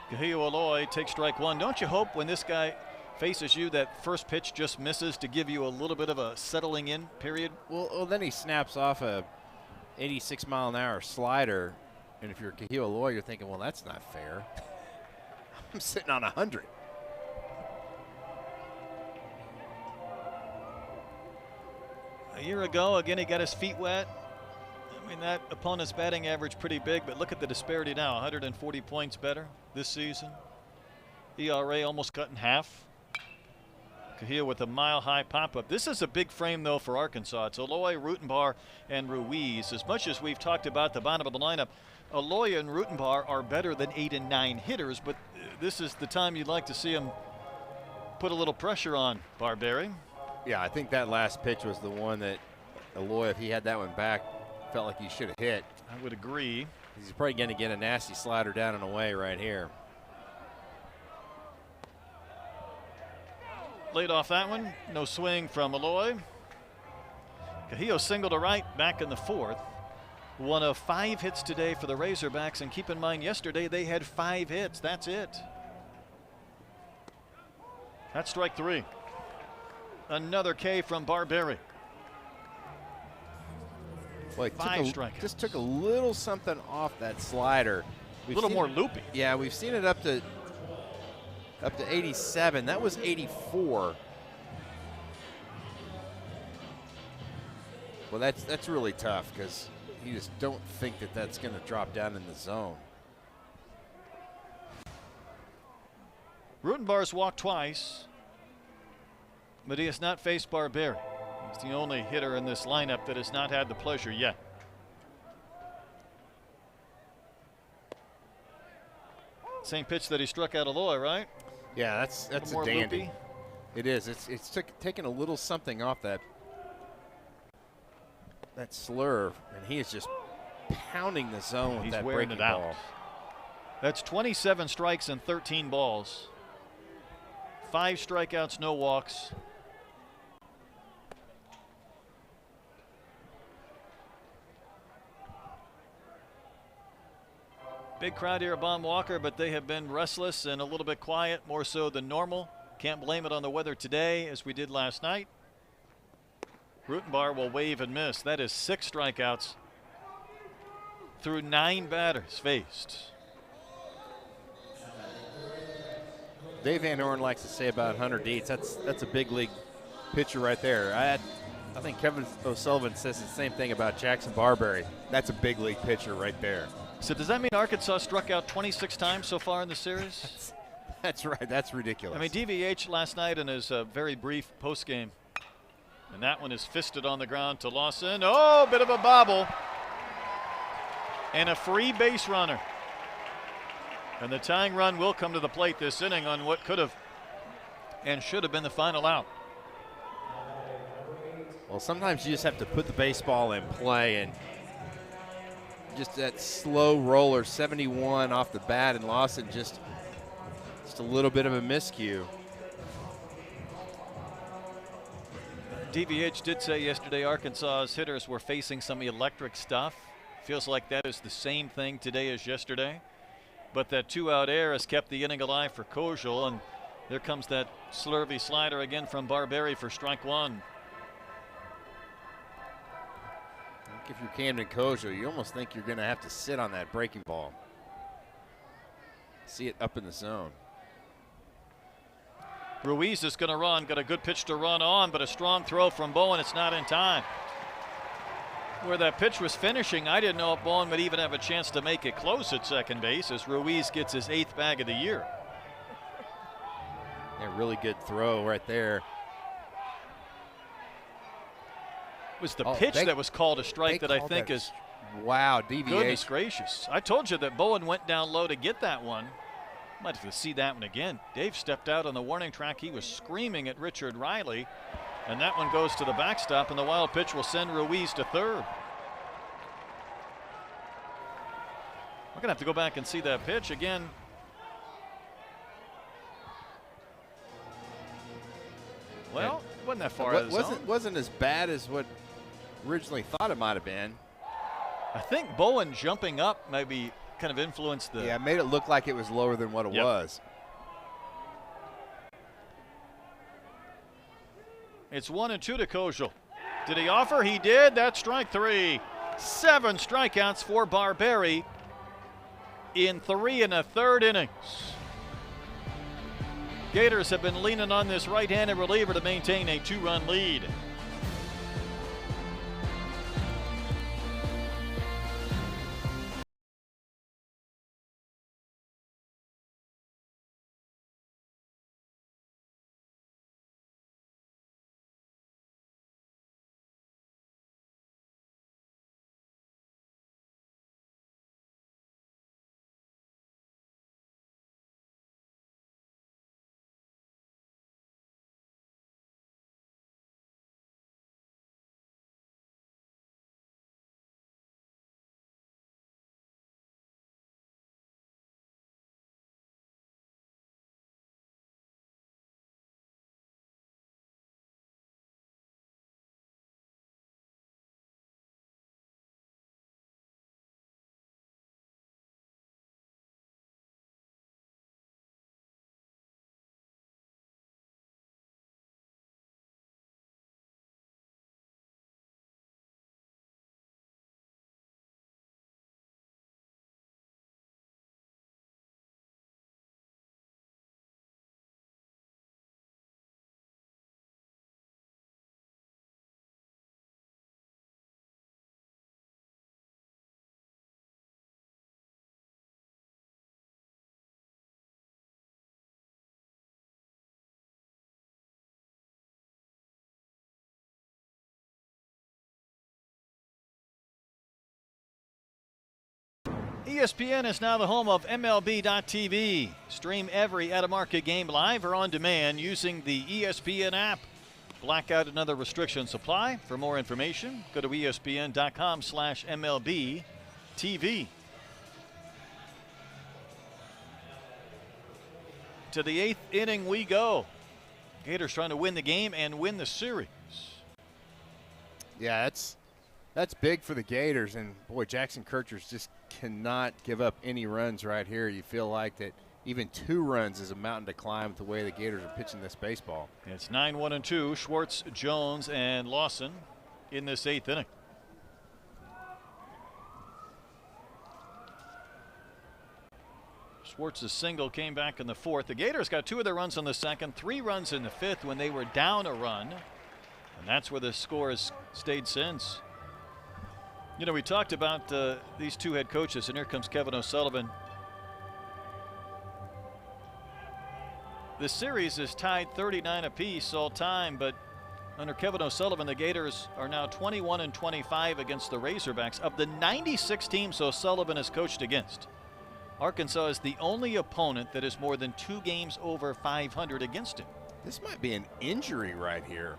Kahio Aloy takes strike 1. Don't you hope when this guy faces you that first pitch just misses to give you a little bit of a settling in period? Well, then he snaps off a 86-mile-an-hour slider, and if you're Kahio Aloy, you're thinking, well, that's not fair. I'm sitting on 100. A year ago, again, he got his feet wet. I mean, that opponent's batting average pretty big, but look at the disparity now. 140 points better this season. ERA almost cut in half. Kahia with a mile-high pop-up. This is a big frame, though, for Arkansas. It's Aloy, Rutenbar, and Ruiz. As much as we've talked about the bottom of the lineup, Aloy and Rutenbar are better than 8 and 9 hitters, but this is the time you'd like to see them put a little pressure on Barbieri. Yeah, I think that last pitch was the one that Aloy, if he had that one back, felt like he should have hit. I would agree. He's probably going to get a nasty slider down and away right here. Laid off that one. No swing from Aloy. Kahio single to right back in the 4th. 1 of 5 hits today for the Razorbacks, and keep in mind yesterday they had 5 hits. That's it. That's strike 3. Another K from Barbieri. Boy, 5 strikeouts. Just took a little something off that slider. A little more loopy. Yeah, we've seen it up to 87. That was 84. Well, that's really tough because you just don't think that that's going to drop down in the zone. Rutenbar's walked twice, but he has not faced Barbieri. He's the only hitter in this lineup that has not had the pleasure yet. Same pitch that he struck out Aloy, right? Yeah, that's a more dandy. loopy. It is. It's taking a little something off that slur, and he is just pounding the zone with He's that wearing breaking it out. ball. That's 27 strikes and 13 balls. 5 strikeouts, no walks. Big crowd here at Baum Walker, but they have been restless and a little bit quiet, more so than normal. Can't blame it on the weather today as we did last night. Rutenbar will wave and miss. That is 6 strikeouts through 9 batters faced. Dave Van Horn likes to say about Hunter Dietz, that's a big league pitcher right there. I think Kevin O'Sullivan says the same thing about Jackson Barberry. That's a big league pitcher right there. So does that mean Arkansas struck out 26 times so far in the series? That's right. That's ridiculous. I mean, DVH last night in his very brief postgame, and that one is fisted on the ground to Lawson. Oh, bit of a bobble. And a free base runner. And the tying run will come to the plate this inning on what could have and should have been the final out. Well, sometimes you just have to put the baseball in play, and just that slow roller, 71 off the bat, and Lawson just a little bit of a miscue. DVH did say yesterday Arkansas's hitters were facing some electric stuff. Feels like that is the same thing today as yesterday. But that 2-out error has kept the inning alive for Kojal, and there comes that slurvy slider again from Barberry for strike 1. If you're Camden Kojal, you almost think you're going to have to sit on that breaking ball. See it up in the zone. Ruiz is going to run, got a good pitch to run on, but a strong throw from Bowen. It's not in time. Where that pitch was finishing, I didn't know if Bowen would even have a chance to make it close at second base as Ruiz gets his 8th bag of the year. Yeah, really good throw right there. It was the pitch that was called a strike that I think is. Wow, DVH. Goodness gracious. I told you that Bowen went down low to get that one. Might have to see that one again. Dave stepped out on the warning track. He was screaming at Richard Riley. And that one goes to the backstop, and the wild pitch will send Ruiz to third. We're going to have to go back and see that pitch again. Well, it wasn't that far out of the zone. Wasn't as bad as what originally thought it might have been. I think Bowen jumping up maybe kind of influenced the. Yeah, it made it look like it was lower than what it was. It's 1-2 to Kojal. Did he offer? He did. That's strike 3. 7 strikeouts for Barberry in 3 1/3 innings. Gators have been leaning on this right-handed reliever to maintain a 2-run lead. ESPN is now the home of MLB.tv. Stream every at-a-market game live or on demand using the ESPN app. Blackout and other restrictions apply. For more information, go to ESPN.com/MLB.tv. To the 8th inning we go. Gators trying to win the game and win the series. Yeah, that's big for the Gators, and boy, Jackson Kirchner's just cannot give up any runs right here. You feel like that even 2 runs is a mountain to climb with the way the Gators are pitching this baseball. It's 9-1-2. Schwartz, Jones, and Lawson in this 8th inning. Schwartz's single came back in the 4th. The Gators got 2 of their runs on the 2nd, 3 runs in the 5th when they were down a run. And that's where the score has stayed since. You know, we talked about these 2 head coaches, and here comes Kevin O'Sullivan. The series is tied 39 apiece all time, but under Kevin O'Sullivan, the Gators are now 21-25 against the Razorbacks. Of the 96 teams O'Sullivan has coached against, Arkansas is the only opponent that is more than 2 games over 500 against him. This might be an injury right here.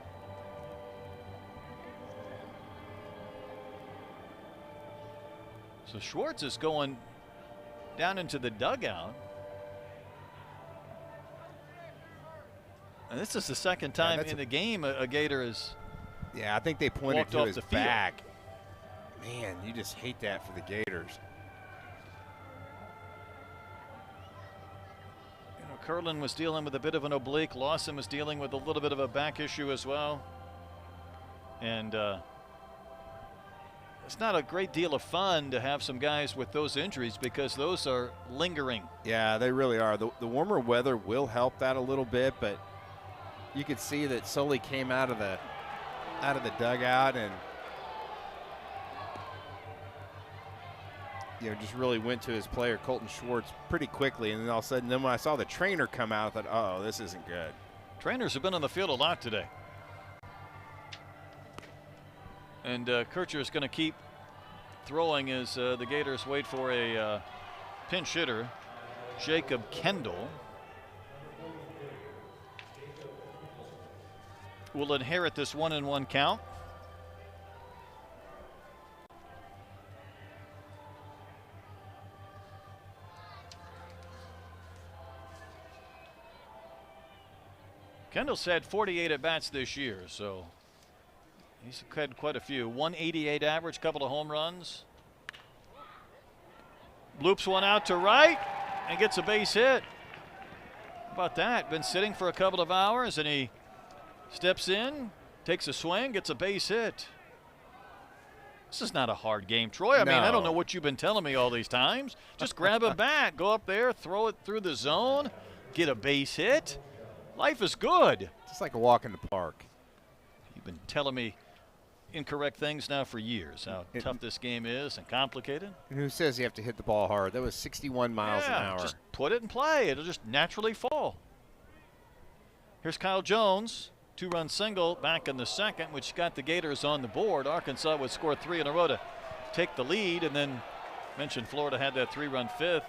So Schwartz is going down into the dugout. And this is the 2nd time in the game a Gator is. Yeah, I think they pointed walked to off his the field. back. Man, you just hate that for the Gators. You know, Curlin was dealing with a bit of an oblique. Lawson was dealing with a little bit of a back issue as well. And it's not a great deal of fun to have some guys with those injuries because those are lingering. Yeah, they really are. The warmer weather will help that a little bit, but you could see that Sully came out of the dugout and just really went to his player Colton Schwartz pretty quickly, and then all of a sudden, when I saw the trainer come out, I thought, oh, this isn't good. Trainers have been on the field a lot today. And Kircher is going to keep throwing as the Gators wait for a pinch hitter, Jacob Kendall. Will inherit this 1-1 count. Kendall's had 48 at-bats this year, so he's had quite a few. 188 average, couple of home runs. Loops one out to right and gets a base hit. How about that? Been sitting for a couple of hours, and he steps in, takes a swing, gets a base hit. This is not a hard game, Troy. I mean, I don't know what you've been telling me all these times. Just grab a bat, go up there, throw it through the zone, get a base hit. Life is good. Just like a walk in the park. You've been telling me incorrect things now for years, how tough this game is and complicated. And who says you have to hit the ball hard? That was 61 miles an hour. Just put it in play. It'll just naturally fall. Here's Kyle Jones. 2-run single back in the 2nd, which got the Gators on the board. Arkansas would score 3 in a row to take the lead, and then mentioned Florida had that 3-run 5th.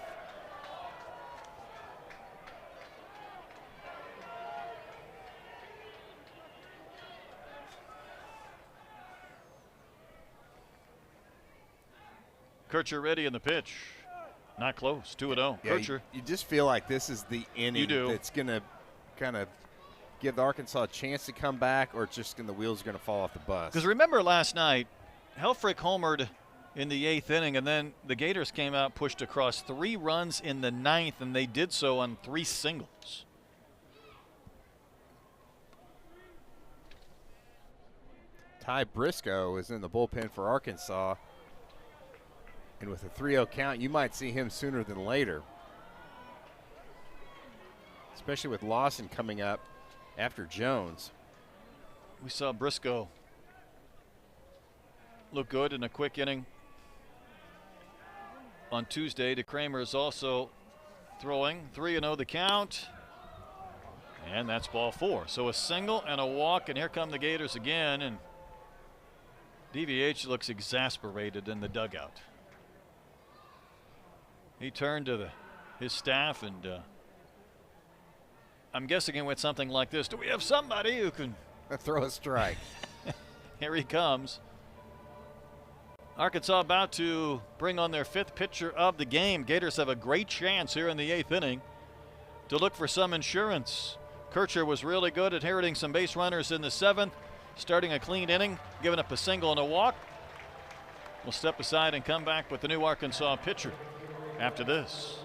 Kircher ready in the pitch. Not close. 2-0. Yeah, Kircher. you just feel like this is the inning You do. that's going to kind of give Arkansas a chance to come back, or it's just the wheels are going to fall off the bus. Because remember last night, Helfrich homered in the 8th inning, and then the Gators came out, pushed across 3 runs in the 9th, and they did so on 3 singles. Ty Briscoe is in the bullpen for Arkansas. And with a 3-0 count, you might see him sooner than later. Especially with Lawson coming up after Jones. We saw Briscoe look good in a quick inning on Tuesday. DeCramer is also throwing. 3-0 the count. And that's ball 4. So a single and a walk, and here come the Gators again. And DVH looks exasperated in the dugout. He turned to his staff, and I'm guessing it went something like this. Do we have somebody who can throw a strike? Here he comes. Arkansas about to bring on their 5th pitcher of the game. Gators have a great chance here in the 8th inning to look for some insurance. Kircher was really good at inheriting some base runners in the 7th, starting a clean inning, giving up a single and a walk. We'll step aside and come back with the new Arkansas pitcher after this.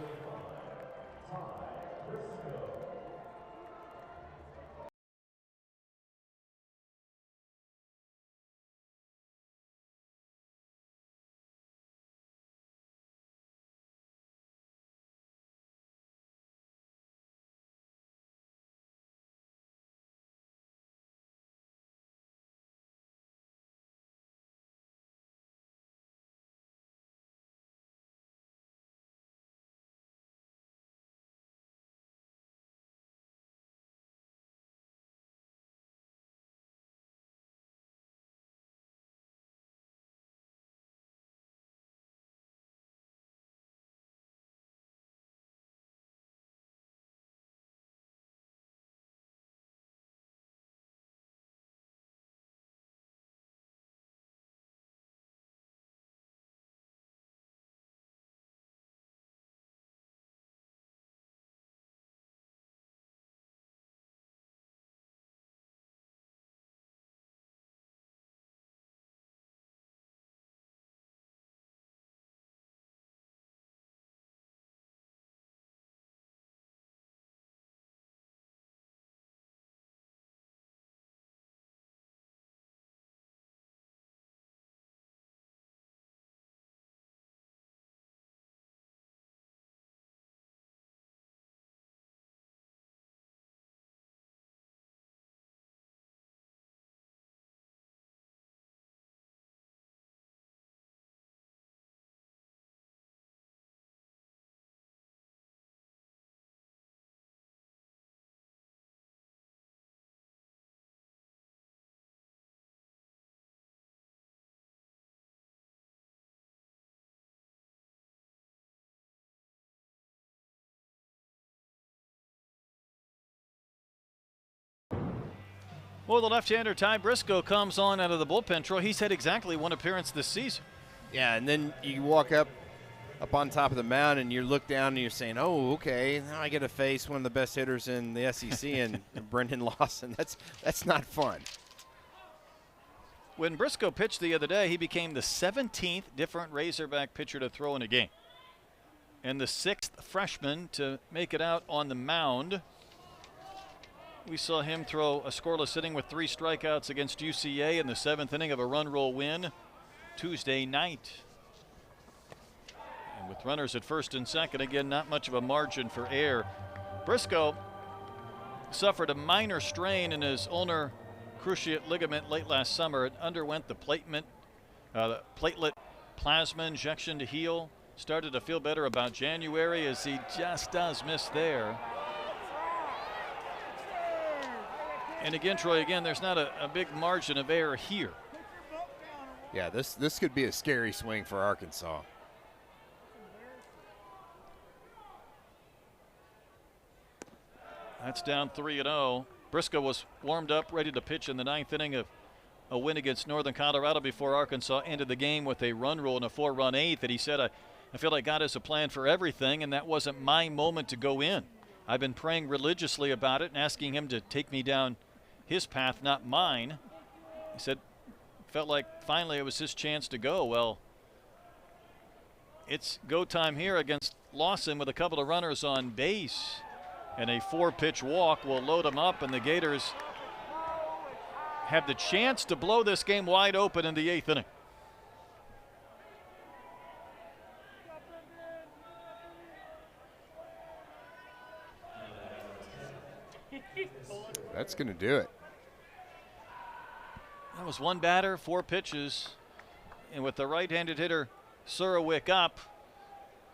Well, the left-hander Ty Briscoe comes on out of the bullpen. Troy, he's had exactly one appearance this season. Yeah, and then you walk up on top of the mound and you look down and you're saying, oh, okay, now I get to face one of the best hitters in the SEC and Brendan Lawson. That's not fun. When Briscoe pitched the other day, he became the 17th different Razorback pitcher to throw in a game, and the 6th freshman to make it out on the mound. We saw him throw a scoreless inning with 3 strikeouts against UCA in the 7th inning of a run roll win Tuesday night. And with runners at first and second, again, not much of a margin for error. Briscoe suffered a minor strain in his ulnar cruciate ligament late last summer. It underwent the platelet plasma injection to heal. Started to feel better about January, as he just does miss there. And again, Troy, there's not a big margin of error here. Yeah, this could be a scary swing for Arkansas. That's down 3-0. Briscoe was warmed up, ready to pitch in the 9th inning of a win against Northern Colorado before Arkansas ended the game with a run rule and a 4-run 8th. And he said, I feel like God has a plan for everything, and that wasn't my moment to go in. I've been praying religiously about it and asking him to take me down his path, not mine. He said, felt like finally it was his chance to go. Well, it's go time here against Lawson with a couple of runners on base. And a 4-pitch walk will load him up, and the Gators have the chance to blow this game wide open in the 8th inning. That's going to do it. That was one batter, 4 pitches. And with the right-handed hitter Surowick up,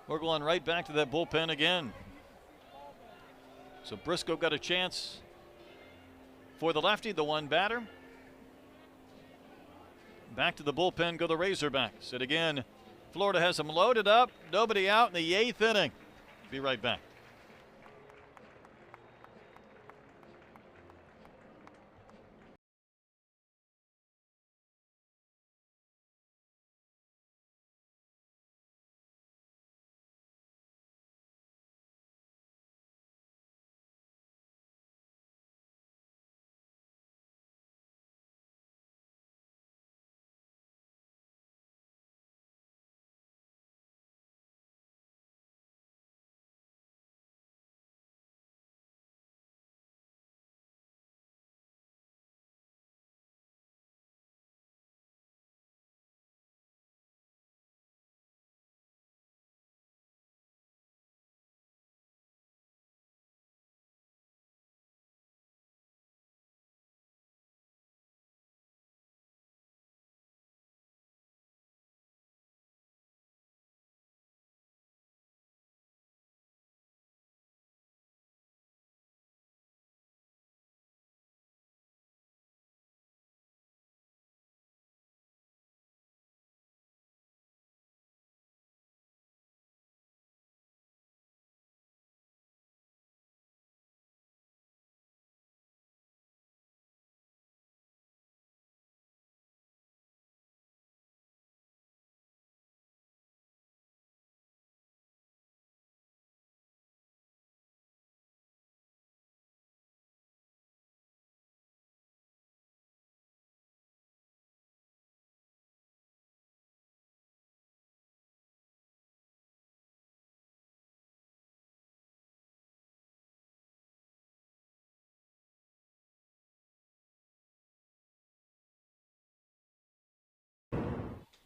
we're going right back to that bullpen again. So Briscoe got a chance for the lefty, the one batter. Back to the bullpen go the Razorbacks. And again, Florida has them loaded up. Nobody out in the 8th inning. Be right back.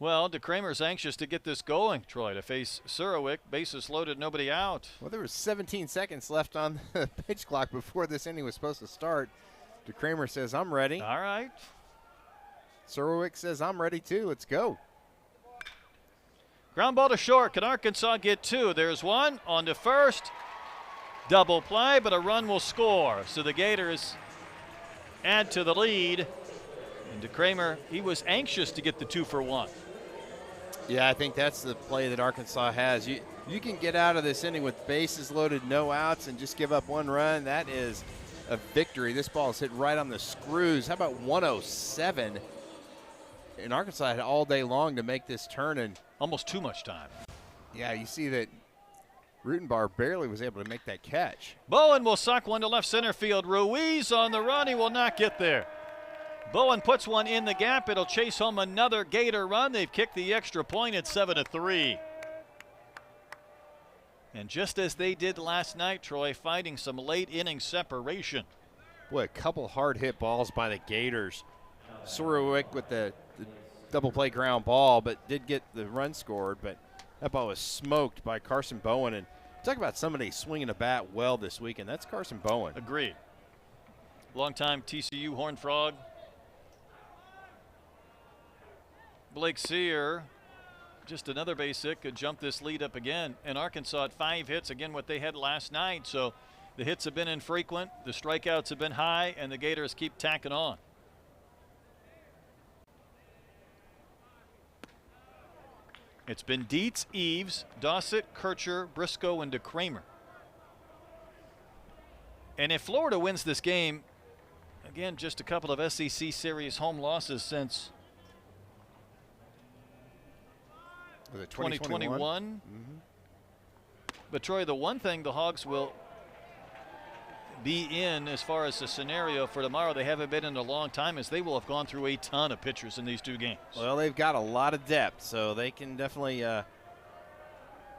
Well, DeKramer's anxious to get this going, Troy, to face Surowick. Bases loaded, nobody out. Well, there was 17 seconds left on the pitch clock before this inning was supposed to start. DeKramer says, I'm ready. All right. Surowick says, I'm ready too. Let's go. Ground ball to short. Can Arkansas get two? There's one on to first. Double play, but a run will score. So the Gators add to the lead. And DeKramer, he was anxious to get the 2-for-1. Yeah, I think that's the play that Arkansas has. You can get out of this inning with bases loaded, no outs, and just give up one run. That is a victory. This ball is hit right on the screws. How about 107? And Arkansas had all day long to make this turn. And almost too much time. yeah, you see that Rutenbar barely was able to make that catch. Bowen will suck one to left center field. Ruiz on the run. He will not get there. Bowen puts one in the gap. It'll chase home another Gator run. They've kicked the extra point at 7-3. And just as they did last night, Troy, finding some late inning separation. Boy, a couple hard hit balls by the Gators. Surowick with the double play ground ball, but did get the run scored. But that ball was smoked by Carson Bowen. And talk about somebody swinging a bat well this weekend. That's Carson Bowen. Agreed. Longtime TCU Horned Frog. Blake Sear, just another base hit, could jump this lead up again. And Arkansas at 5 hits, again what they had last night. So the hits have been infrequent, the strikeouts have been high, and the Gators keep tacking on. It's been Dietz, Eves, Dossett, Kircher, Briscoe, and DeKramer. And if Florida wins this game, again, just a couple of SEC series home losses since Was it 2021. Mm-hmm. But Troy, the one thing the Hogs will be in as far as the scenario for tomorrow, they haven't been in a long time, is they will have gone through a ton of pitchers in these two games. Well, they've got a lot of depth, so they can definitely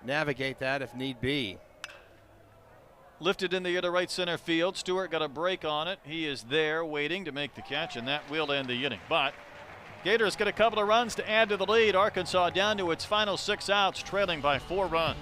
navigate that if need be. Lifted in the air to right center field. Stewart got a break on it. He is there waiting to make the catch, and that will end the inning. But Gators get a couple of runs to add to the lead. Arkansas down to its final 6 outs, trailing by 4 runs.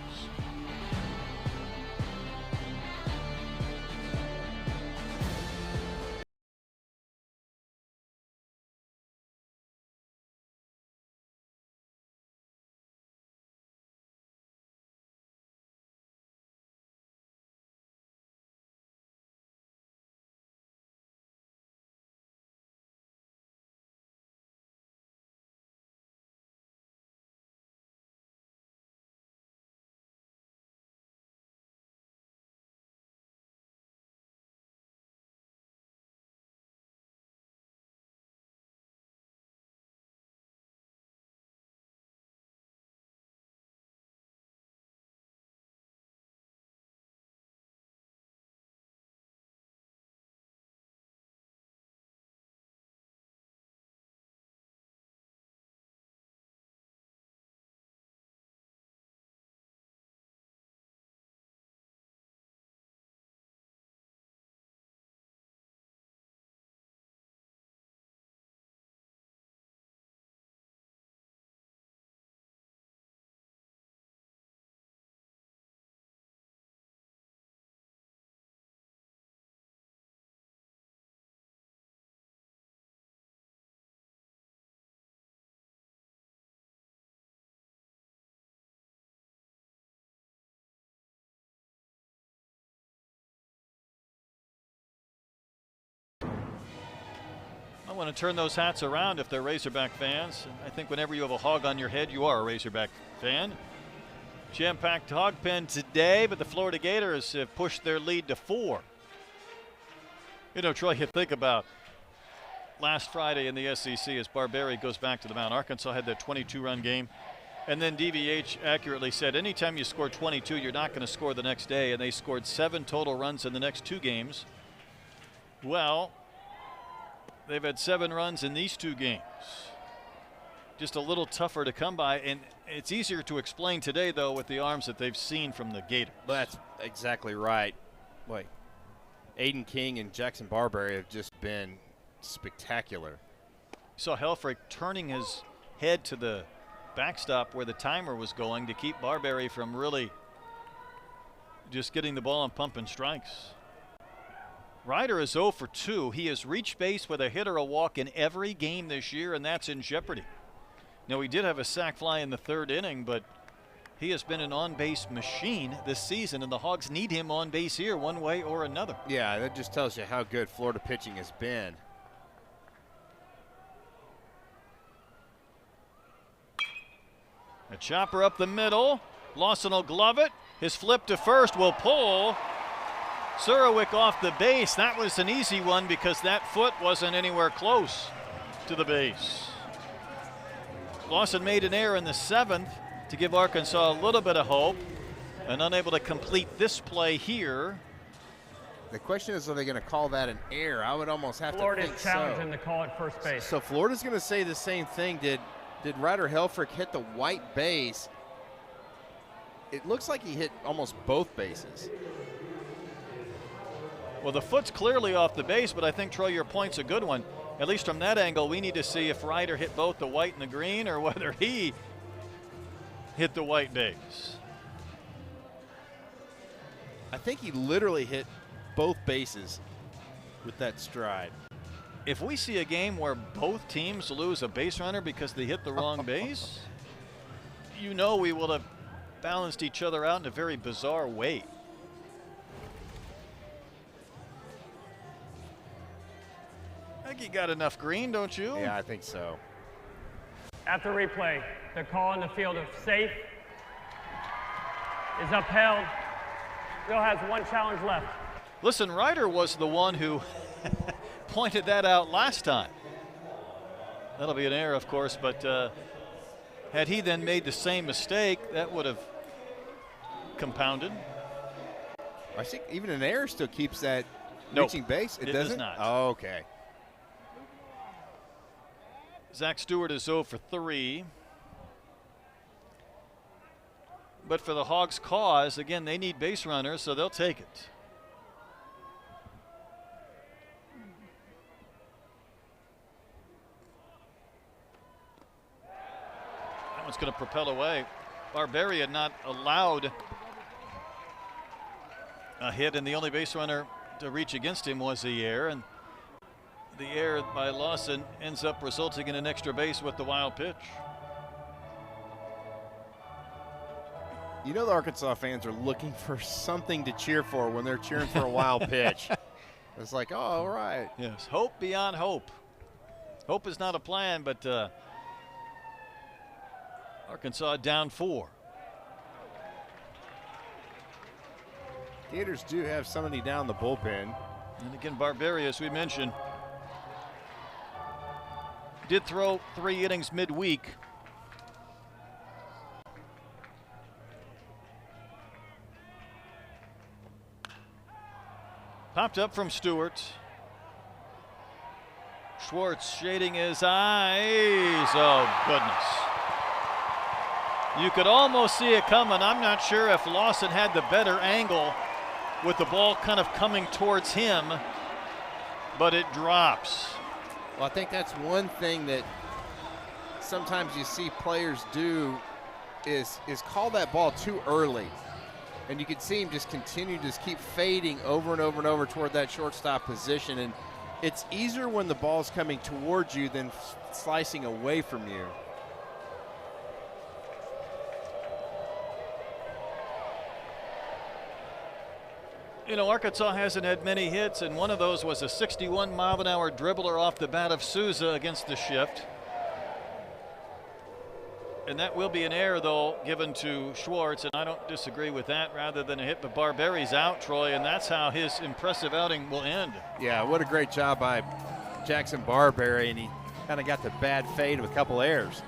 I want to turn those hats around if they're Razorback fans. I think whenever you have a hog on your head, you are a Razorback fan. Jam-packed hog pen today, but the Florida Gators have pushed their lead to 4. You know, Troy, you think about last Friday in the SEC as Barberi goes back to the mound. Arkansas had that 22-run game. And then DVH accurately said anytime you score 22, you're not going to score the next day. And they scored 7 total runs in the next 2 games. Well, they've had 7 runs in these 2 games. Just a little tougher to come by. And it's easier to explain today, though, with the arms that they've seen from the Gators. That's exactly right. Boy, Aiden King and Jackson Barberi have just been spectacular. You saw Helfrich turning his head to the backstop where the timer was going to keep Barberry from really just getting the ball and pumping strikes. Ryder is 0 for 2. He has reached base with a hit or a walk in every game this year, and that's in jeopardy. Now, he did have a sac fly in the 3rd inning, but he has been an on-base machine this season, and the Hogs need him on base here one way or another. Yeah, that just tells you how good Florida pitching has been. A chopper up the middle. Lawson will glove it. His flip to first will pull Surowick off the base. That was an easy one because that foot wasn't anywhere close to the base. Lawson made an error in the 7th to give Arkansas a little bit of hope, and unable to complete this play here. The question is, are they going to call that an error? I would almost have Florida's to think challenging the call at first base. So Florida's going to say the same thing. Did Ryder Helfrich hit the white base? It looks like he hit almost both bases. Well, the foot's clearly off the base, but I think, Troy, your point's a good one. At least from that angle, we need to see if Ryder hit both the white and the green or whether he hit the white base. I think he literally hit both bases with that stride. If we see a game where both teams lose a base runner because they hit the wrong base, you know we will have balanced each other out in a very bizarre way. I think you got enough green, don't you? Yeah, I think so. After replay, the call in the field of safe is upheld. Still has one challenge left. Listen, Ryder was the one who pointed that out last time. That'll be an error, of course, but had he then made the same mistake, that would have compounded. I think even an error still keeps that Nope, reaching base. it doesn't? does not. Oh, okay. Zach Stewart is 0 for 3. But for the Hogs' cause, again, they need base runners, so they'll take it. That one's going to propel away. Barberry had not allowed a hit, and the only base runner to reach against him was the error. And the error by Lawson ends up resulting in an extra base with the wild pitch. You know the Arkansas fans are looking for something to cheer for when they're cheering for a wild pitch. It's like, oh, all right. Yes, hope beyond hope. Hope is not a plan, but Arkansas down 4. Gators do have somebody down the bullpen. And again, Barberry, as we mentioned, did throw 3 innings midweek. Popped up from Stewart. Schwartz shading his eyes. Oh, goodness. You could almost see it coming. I'm not sure if Lawson had the better angle with the ball kind of coming towards him, but it drops. Well, I think that's one thing that sometimes you see players do is call that ball too early. And you can see him just continue to just keep fading over and over and over toward that shortstop position. And it's easier when the ball's coming towards you than slicing away from you. You know, Arkansas hasn't had many hits, and one of those was a 61-mile-an-hour dribbler off the bat of Souza against the shift. And that will be an error, though, given to Schwartz, and I don't disagree with that, rather than a hit. But Barberry's out, Troy, and that's how his impressive outing will end. Yeah, what a great job by Jackson Barberry, and he kind of got the bad fade with a couple errors.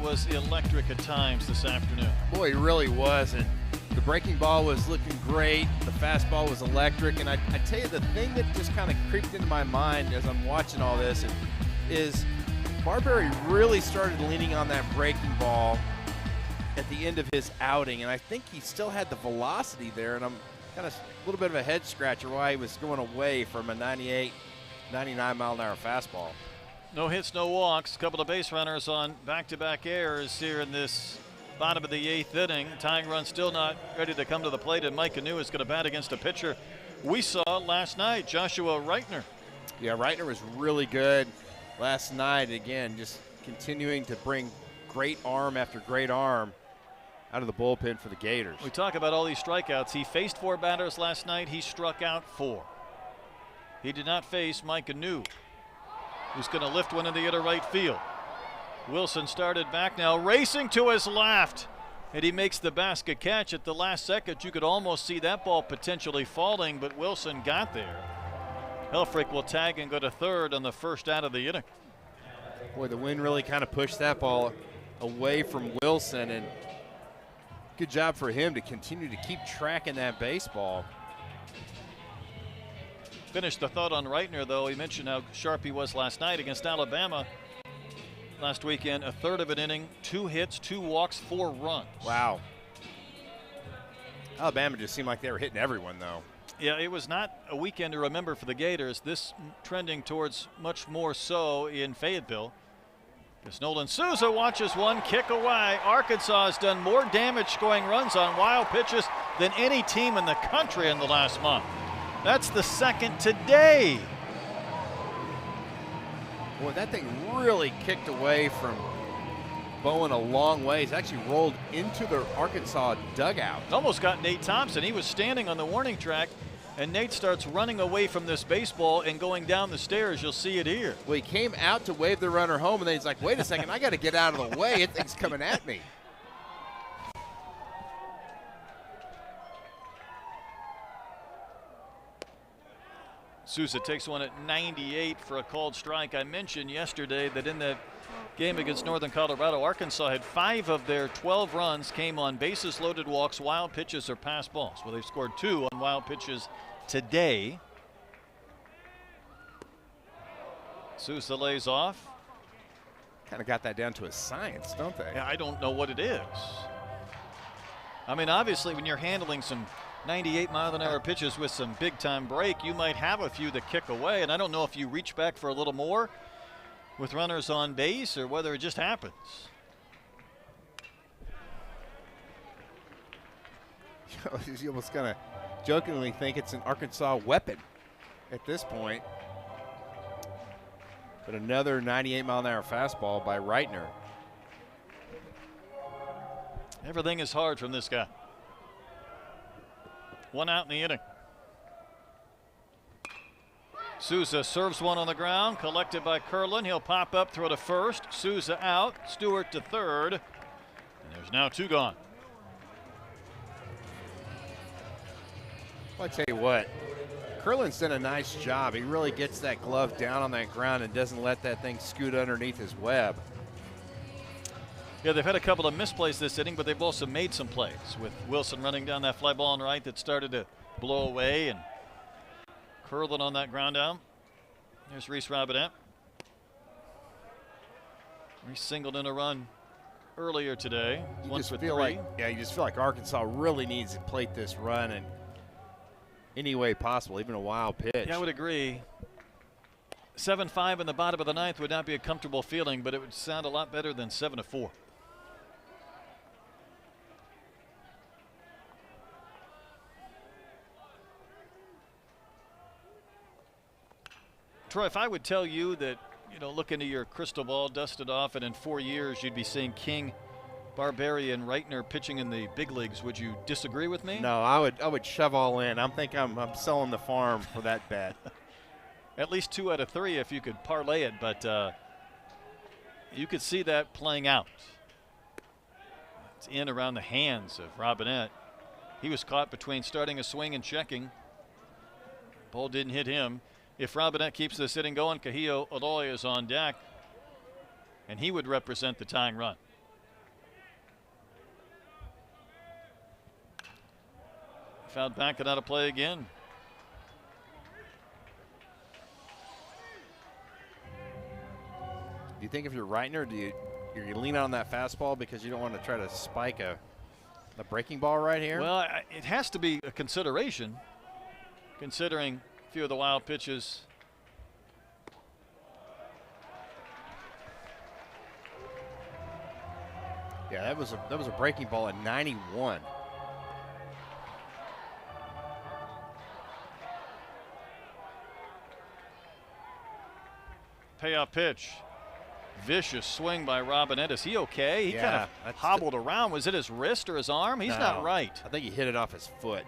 was electric at times this afternoon. Boy, he really was. And the breaking ball was looking great. The fastball was electric. And I tell you, the thing that just kind of creeped into my mind as I'm watching all this is Marbury really started leaning on that breaking ball at the end of his outing. And I think he still had the velocity there. And I'm kind of a little bit of a head scratcher why he was going away from a 98, 99 mile an hour fastball. No hits, no walks. A couple of base runners on back-to-back errors here in this bottom of the 8th inning. Tying run still not ready to come to the plate, and Mike Anu is going to bat against a pitcher we saw last night, Joshua Reitner. Yeah, Reitner was really good last night. Again, just continuing to bring great arm after great arm out of the bullpen for the Gators. We talk about all these strikeouts. He faced 4 batters last night. He struck out 4. He did not face Mike Anu, who's going to lift one in the inner right field. Wilson started back now, racing to his left, and he makes the basket catch at the last second. You could almost see that ball potentially falling, but Wilson got there. Helfrich will tag and go to third on the first out of the inning. Boy, the wind really kind of pushed that ball away from Wilson, and good job for him to continue to keep tracking that baseball. Finish the thought on Reitner, though. He mentioned how sharp he was last night against Alabama. Last weekend, a third of an inning, 2 hits, 2 walks, 4 runs. Wow. Alabama just seemed like they were hitting everyone, though. Yeah, it was not a weekend to remember for the Gators. This trending towards much more so in Fayetteville. As Nolan Souza watches one kick away. Arkansas has done more damage scoring runs on wild pitches than any team in the country in the last month. That's the second today. Boy, that thing really kicked away from Bowen a long way. He's actually rolled into the Arkansas dugout. It almost got Nate Thompson. He was standing on the warning track, and Nate starts running away from this baseball and going down the stairs. You'll see it here. Well, he came out to wave the runner home, and then he's like, wait a second, I got to get out of the way. That thing's coming at me. Souza takes one at 98 for a called strike. I mentioned yesterday that in that game against Northern Colorado, Arkansas had 5 of their 12 runs came on bases loaded walks, wild pitches, or pass balls. Well, they've scored 2 on wild pitches today. Souza lays off. Kind of got that down to a science, don't they? Yeah, I don't know what it is. I mean, obviously, when you're handling some 98-mile-an-hour pitches with some big-time break, you might have a few that kick away, and I don't know if you reach back for a little more with runners on base or whether it just happens. You almost kind of jokingly think it's an Arkansas weapon at this point. But another 98-mile-an-hour fastball by Reitner. Everything is hard from this guy. 1 out in the inning. Souza serves one on the ground, collected by Curlin. He'll pop up, throw to first. Souza out, Stewart to third. And there's now 2 gone. Well, I tell you what, Curlin's done a nice job. He really gets that glove down on that ground and doesn't let that thing scoot underneath his web. Yeah, they've had a couple of misplays this inning, but they've also made some plays with Wilson running down that fly ball on right that started to blow away, and Curlin on that ground out. There's Reese Robinette. He singled in a run earlier today. You 1 just for feel 3. like, yeah, you just feel like Arkansas really needs to plate this run in any way possible, even a wild pitch. Yeah, I would agree. 7-5 in the bottom of the 9th would not be a comfortable feeling, but it would sound a lot better than 7-4. Troy, if I would tell you that, look into your crystal ball, dust it off, and in 4 years you'd be seeing King, Barberi, and Reitner pitching in the big leagues, would you disagree with me? No, I would shove all in. I'm selling the farm for that bet. At least 2 out of 3 if you could parlay it, but you could see that playing out. It's in around the hands of Robinette. He was caught between starting a swing and checking. Ball didn't hit him. If Robinette keeps this inning going, Kahio Aloy is on deck, and he would represent the tying run. found backing out of play again. Do you think if you're Reitner, do you lean on that fastball because you don't want to try to spike a breaking ball right here? Well, it has to be a consideration, considering a few of the wild pitches. Yeah, that was a breaking ball at 91. Payoff pitch. Vicious swing by Robinette. Is he okay? He kind of hobbled around. Was it his wrist or his arm? He's not right. I think he hit it off his foot.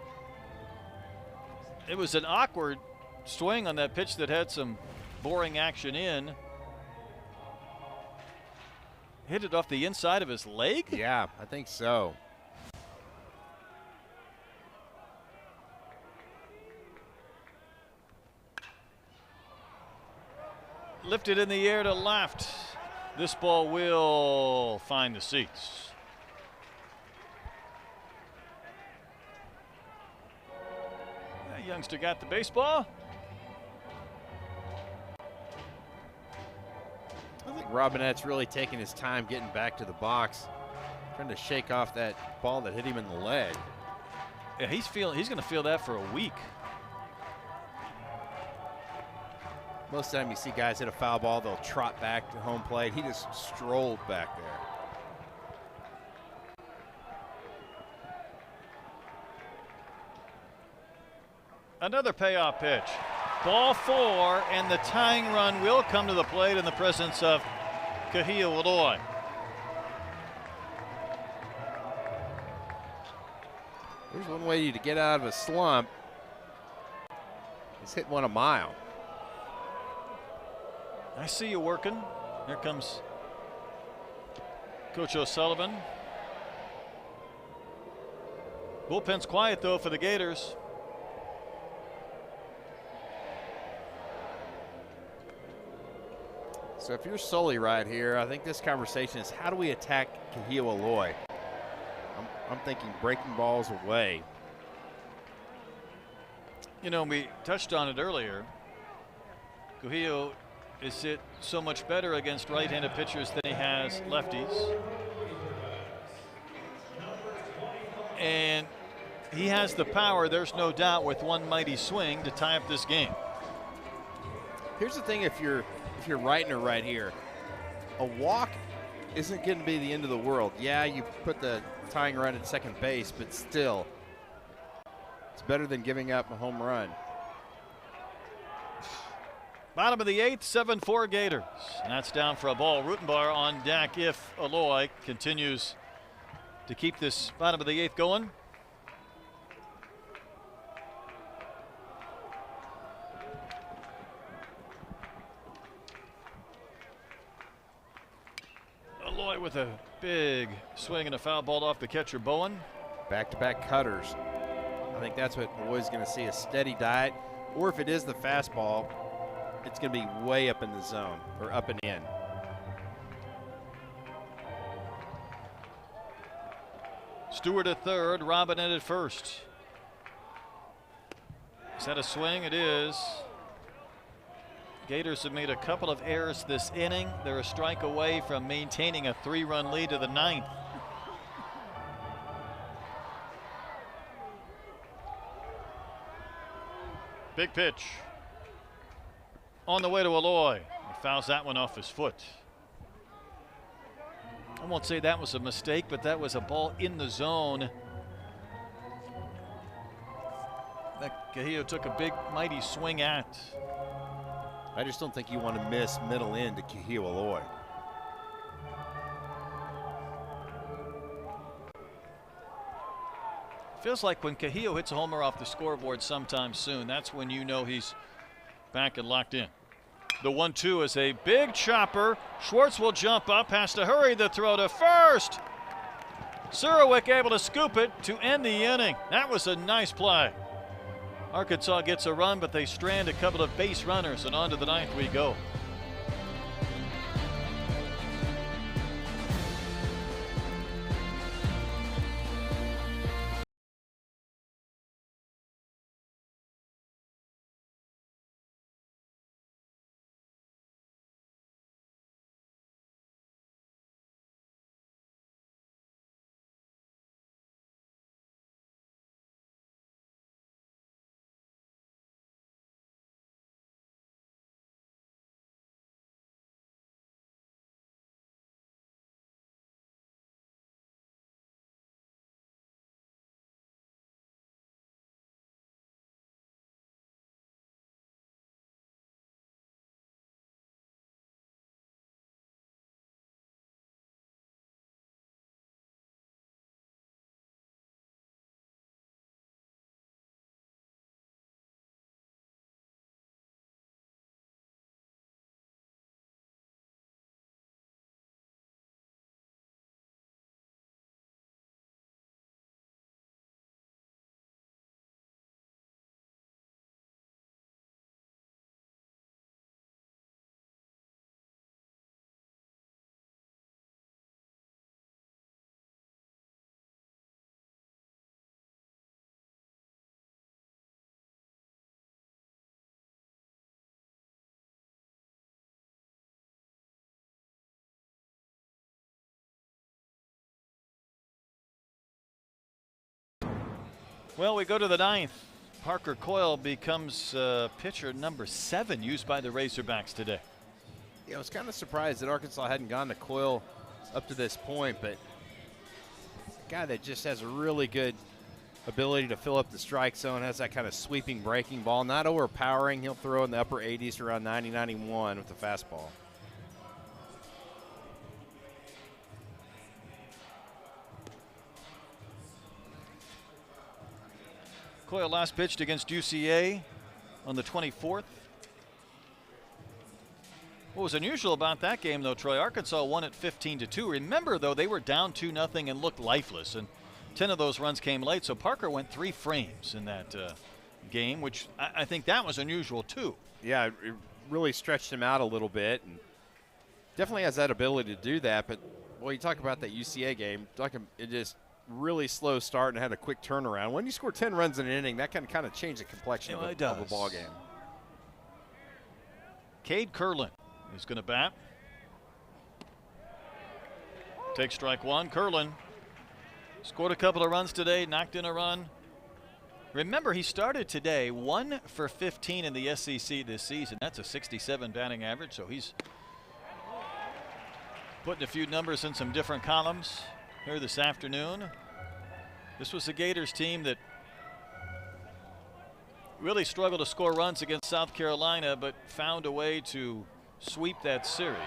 It was an awkward swing on that pitch that had some boring action in. Hit it off the inside of his leg? Yeah, I think so. Lifted in the air to left. This ball will find the seats. That youngster got the baseball. I think Robinette's really taking his time getting back to the box, trying to shake off that ball that hit him in the leg. Yeah, he's going to feel that for a week. Most of the time you see guys hit a foul ball, they'll trot back to home plate. He just strolled back there. Another payoff pitch. Ball 4, and the tying run will come to the plate in the presence of Kahia Waloy. There's one way to get out of a slump. He's hit one a mile. I see you working. Here comes Coach O'Sullivan. Bullpen's quiet, though, for the Gators. So if you're Sully right here, I think this conversation is how do we attack Kahia Waloy? I'm thinking breaking balls away. You know, we touched on it earlier. Kahia is hit so much better against right-handed pitchers than he has lefties. And he has the power, there's no doubt, with one mighty swing to tie up this game. Here's the thing, if you're Reitner right here, a walk isn't going to be the end of the world. Yeah, you put the tying run at second base, but still, it's better than giving up a home run. Bottom of the 8th, 7-4 Gators. And that's down for a ball. Rutenbar on deck if Aloy continues to keep this bottom of the 8th going. Aloy with a big swing and a foul ball off the catcher Bowen. Back-to-back cutters. I think that's what Aloy's going to see, a steady diet. Or if it is the fastball, it's going to be way up in the zone or up and in. Stewart at third, Robinette at first. Is that a swing? It is. Gators have made a couple of errors this inning. They're a strike away from maintaining a 3-run lead to the 9th. Big pitch. On the way to Aloy. He fouls that one off his foot. I won't say that was a mistake, but that was a ball in the zone that Kahia took a big, mighty swing at. I just don't think you want to miss middle end to Kahia Waloy. Feels like when Kahia hits a homer off the scoreboard sometime soon, that's when you know he's back and locked in. The 1-2 is a big chopper. Schwartz will jump up, has to hurry the throw to first. Surowick able to scoop it to end the inning. That was a nice play. Arkansas gets a run, but they strand a couple of base runners, and on to the 9th we go. Well, we go to the ninth. Parker Coyle becomes pitcher number 7 used by the Razorbacks today. Yeah, I was kind of surprised that Arkansas hadn't gone to Coyle up to this point, but a guy that just has a really good ability to fill up the strike zone, has that kind of sweeping breaking ball, not overpowering. He'll throw in the upper 80s to around 90, 91 with the fastball. Coyle last pitched against UCA on the 24th. What was unusual about that game, though, Troy, Arkansas won it 15-2. Remember, though, they were down 2-0 and looked lifeless, and 10 of those runs came late, so Parker went 3 frames in that game, which I think that was unusual, too. Yeah, it really stretched him out a little bit, and definitely has that ability to do that, but, well, you talk about that UCA game, it just really slow start and had a quick turnaround. When you score 10 runs in an inning, that can kind of change the complexion of a ball game. Cade Curlin is going to bat. Take strike 1. Curlin scored a couple of runs today, knocked in a run. Remember, he started today 1 for 15 in the SEC this season. That's a 67 batting average, so he's putting a few numbers in some different columns here this afternoon. This was the Gators team that really struggled to score runs against South Carolina, but found a way to sweep that series.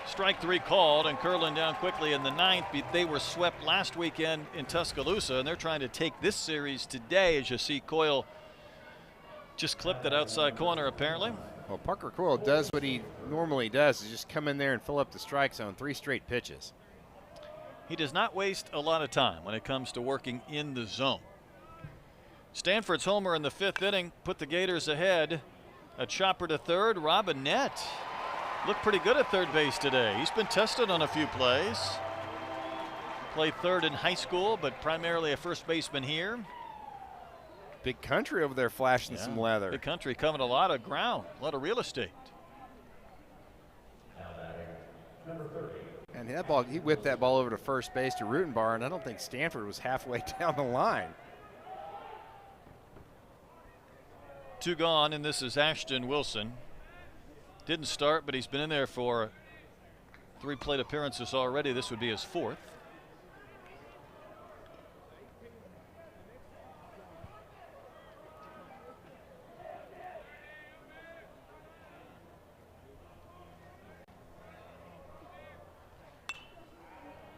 Strike 3 called, and Curlin down quickly in the 9th. They were swept last weekend in Tuscaloosa, and they're trying to take this series today, as you see Coyle just clipped that outside corner, apparently. Well, Parker Coyle does what he normally does, is just come in there and fill up the strike zone, 3 straight pitches. He does not waste a lot of time when it comes to working in the zone. Stanford's homer in the 5th inning put the Gators ahead. A chopper to third. Robinette looked pretty good at third base today. He's been tested on a few plays. Played third in high school, but primarily a first baseman here. Big country over there flashing some leather. Big country covering a lot of ground, a lot of real estate. And that ball, he whipped that ball over to first base to Rutenbar, and I don't think Stanford was halfway down the line. 2 gone, and this is Ashton Wilson. Didn't start, but he's been in there for 3 plate appearances already. This would be his 4th.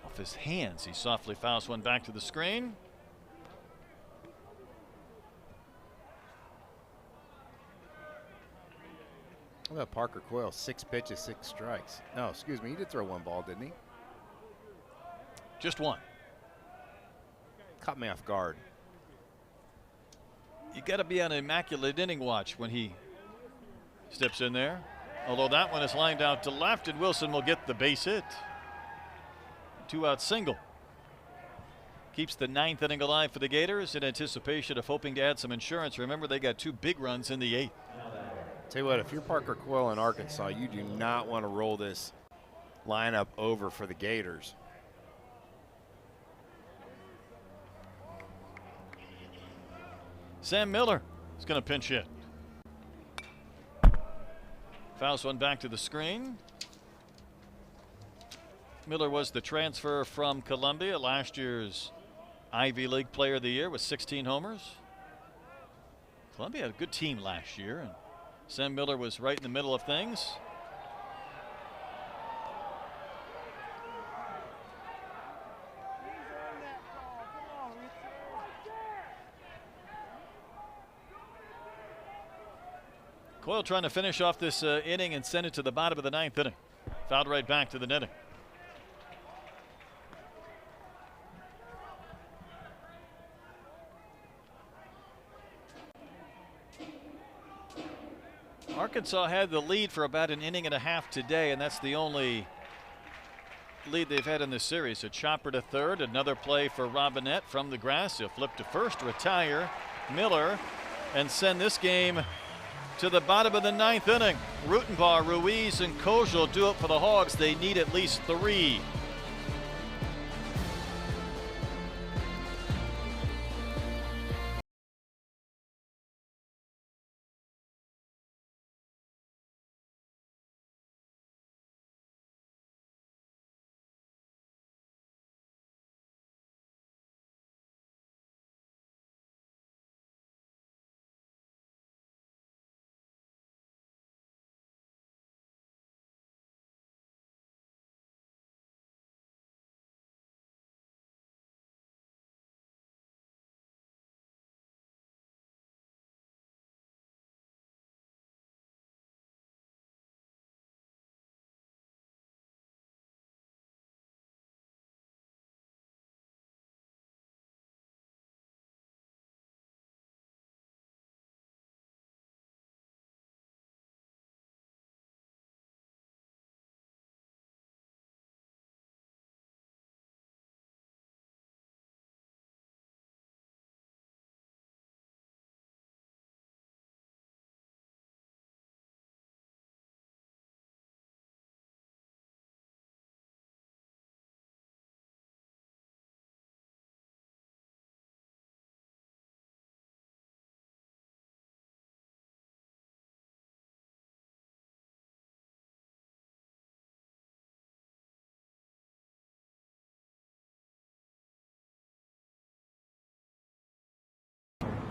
Off his hands, he softly fouls one back to the screen. How about Parker Coyle? 6 pitches, 6 strikes. No, excuse me, he did throw 1 ball, didn't he? Just 1. Caught me off guard. You got to be on immaculate inning watch when he steps in there. Although that one is lined out to left, and Wilson will get the base hit. 2-out single. Keeps the 9th inning alive for the Gators in anticipation of hoping to add some insurance. Remember, they got 2 big runs in the 8th. Tell you what, if you're Parker Coyle in Arkansas, you do not want to roll this lineup over for the Gators. Sam Miller is going to pinch hit. Fouls one back to the screen. Miller was the transfer from Columbia, last year's Ivy League Player of the Year with 16 homers. Columbia had a good team last year, and Sam Miller was right in the middle of things. Coyle trying to finish off this inning and send it to the bottom of the 9th inning. Fouled right back to the netting. Arkansas had the lead for about an inning and a half today, and that's the only lead they've had in this series. A chopper to third, another play for Robinette from the grass. He'll flip to first, retire Miller, and send this game to the bottom of the 9th inning. Rutenbar, Ruiz, and Kojal do it for the Hogs. They need at least 3.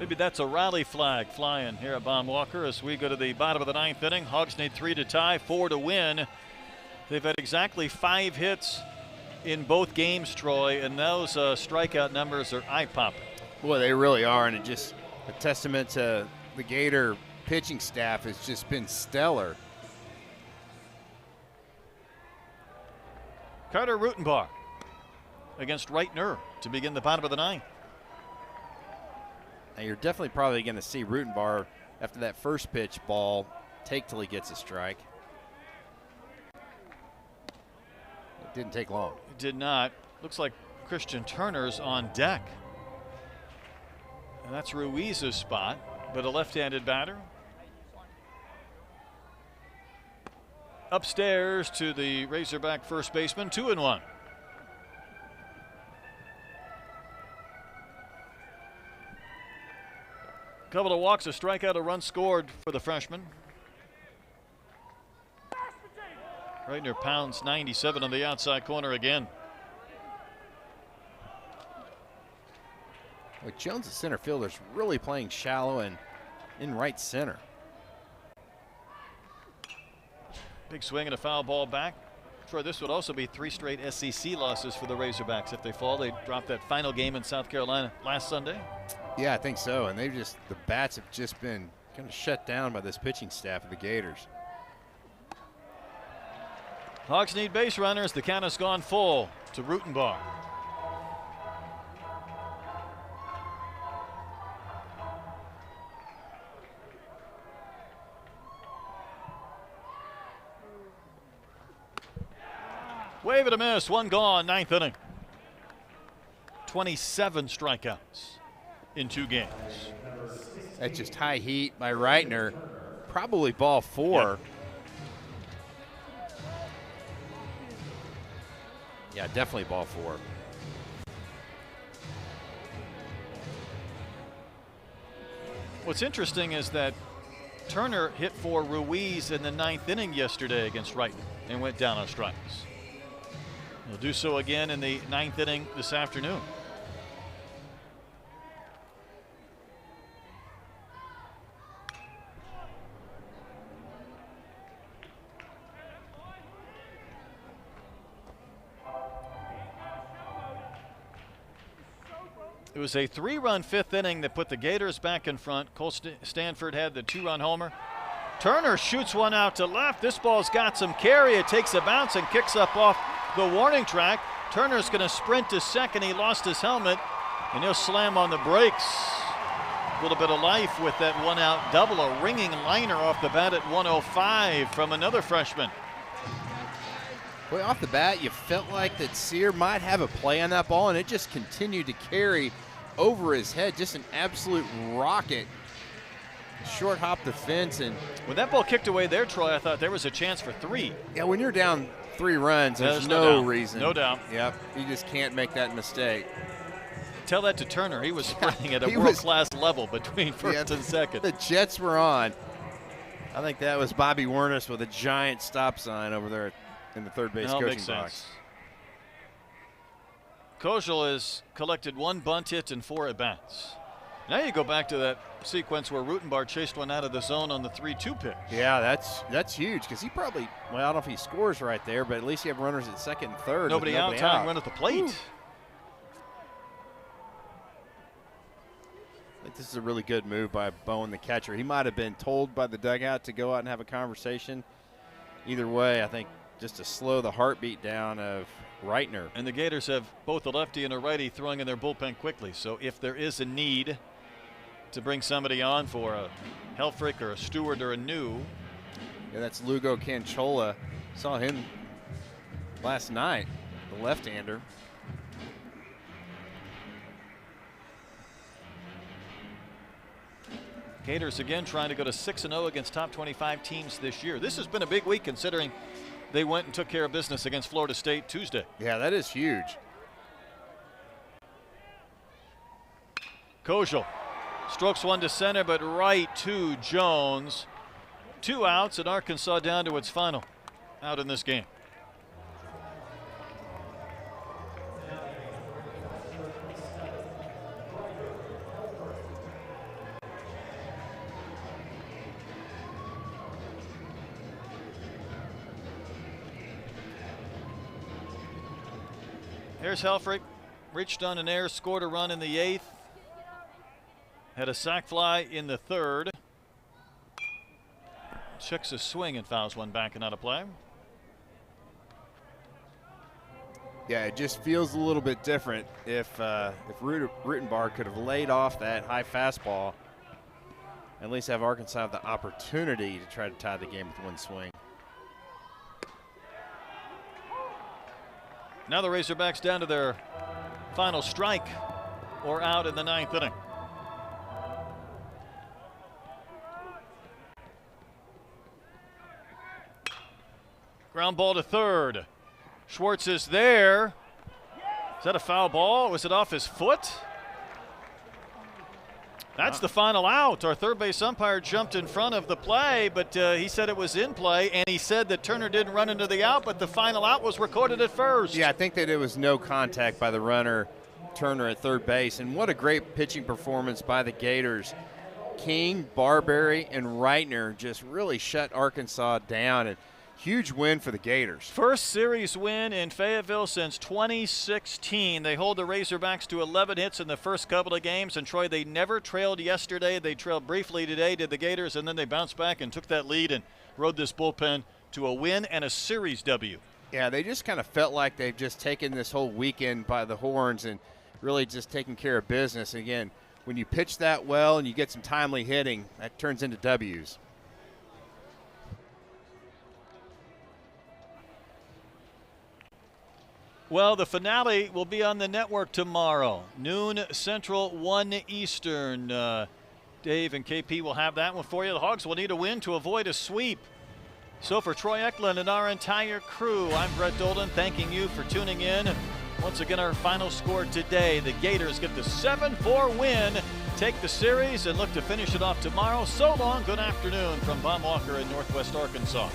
Maybe that's a rally flag flying here at Bon Walker as we go to the bottom of the 9th inning. Hogs need 3 to tie, 4 to win. They've had exactly 5 hits in both games, Troy, and those strikeout numbers are eye-popping. Boy, they really are, and it just a testament to the Gator pitching staff has just been stellar. Carter Rutenbar against Reitner to begin the bottom of the 9th. Now you're definitely probably going to see Rutenbar after that first pitch ball take till he gets a strike. It didn't take long. It did not. Looks like Christian Turner's on deck. And that's Ruiz's spot, but a left-handed batter. Upstairs to the Razorback first baseman, 2-1. Couple of walks, a strikeout, a run scored for the freshman. Reitner pounds 97 on the outside corner again. Well, Jones, the center fielder's really playing shallow and in right center. Big swing and a foul ball back. Troy, this would also be 3 straight SEC losses for the Razorbacks. If they fall, they drop that final game in South Carolina last Sunday. Yeah, I think so. And the bats have just been kind of shut down by this pitching staff of the Gators. Hogs need base runners. The count has gone full to Rutenbar. Wave and a miss, 1 gone, 9th inning. 27 strikeouts in 2 games. That's just high heat by Reitner. Probably ball 4. Yeah, definitely ball 4. What's interesting is that Turner hit for Ruiz in the 9th inning yesterday against Reitner and went down on strikes. He'll do so again in the 9th inning this afternoon. It was a 3-run 5th inning that put the Gators back in front. Cole Stanford had the 2-run homer. Turner shoots one out to left. This ball's got some carry. It takes a bounce and kicks up off the warning track. Turner's going to sprint to second. He lost his helmet, and he'll slam on the brakes. A little bit of life with that 1-out double. A ringing liner off the bat at 105 from another freshman. Boy, off the bat, you felt like that Sear might have a play on that ball, and it just continued to carry over his head. Just an absolute rocket. Short hop the fence. And when that ball kicked away there, Troy, I thought there was a chance for 3. Yeah, when you're down 3 runs, there's no reason. No doubt. Yep, you just can't make that mistake. Tell that to Turner. He was sprinting at a world-class level between first and second. The Jets were on. I think that was Bobby Wernis with a giant stop sign over there in the third base coaching box. Kojal has collected 1 bunt hit and 4 at-bats. Now you go back to that sequence where Rutenbar chased one out of the zone on the 3-2 pitch. Yeah, that's huge because he probably, well, I don't know if he scores right there, but at least you have runners at second and third. Nobody out, tying run at the plate. Ooh. I think this is a really good move by Bowen, the catcher. He might have been told by the dugout to go out and have a conversation. Either way, I think just to slow the heartbeat down of Reitner. And the Gators have both a lefty and a righty throwing in their bullpen quickly. So if there is a need to bring somebody on for a Helfrich or a Stewart or a New. Yeah, that's Lugo Canchola. Saw him last night, the left-hander. Gators again trying to go to 6-0 against top 25 teams this year. This has been a big week considering they went and took care of business against Florida State Tuesday. Yeah, that is huge. Kojal strokes one to center, but right to Jones. 2 outs, and Arkansas down to its final out in this game. Here's Helfrich. Reached on an air, scored a run in the 8th. Had a sac fly in the 3rd. Checks a swing and fouls one back and out of play. Yeah, it just feels a little bit different if Rutenbar could have laid off that high fastball, at least have Arkansas have the opportunity to try to tie the game with one swing. Now the Razorbacks down to their final strike or out in the 9th inning. Ground ball to 3rd. Schwartz is there. Is that a foul ball? Was it off his foot? That's the final out. Our third base umpire jumped in front of the play, but he said it was in play, and he said that Turner didn't run into the out, but the final out was recorded at first. Yeah, I think that it was no contact by the runner, Turner, at third base. And what a great pitching performance by the Gators. King, Barberry, and Reitner just really shut Arkansas down. And huge win for the Gators. First series win in Fayetteville since 2016. They hold the Razorbacks to 11 hits in the first couple of games. And, Troy, they never trailed yesterday. They trailed briefly today to the Gators, and then they bounced back and took that lead and rode this bullpen to a win and a series W. Yeah, they just kind of felt like they've just taken this whole weekend by the horns and really just taking care of business. And again, when you pitch that well and you get some timely hitting, that turns into W's. Well, the finale will be on the network tomorrow, noon Central, 1 Eastern. Dave and KP will have that one for you. The Hogs will need a win to avoid a sweep. So for Troy Eklund and our entire crew, I'm Brett Dolan, thanking you for tuning in. Once again, our final score today, the Gators get the 7-4 win, take the series, and look to finish it off tomorrow. So long, good afternoon from Bob Walker in Northwest Arkansas.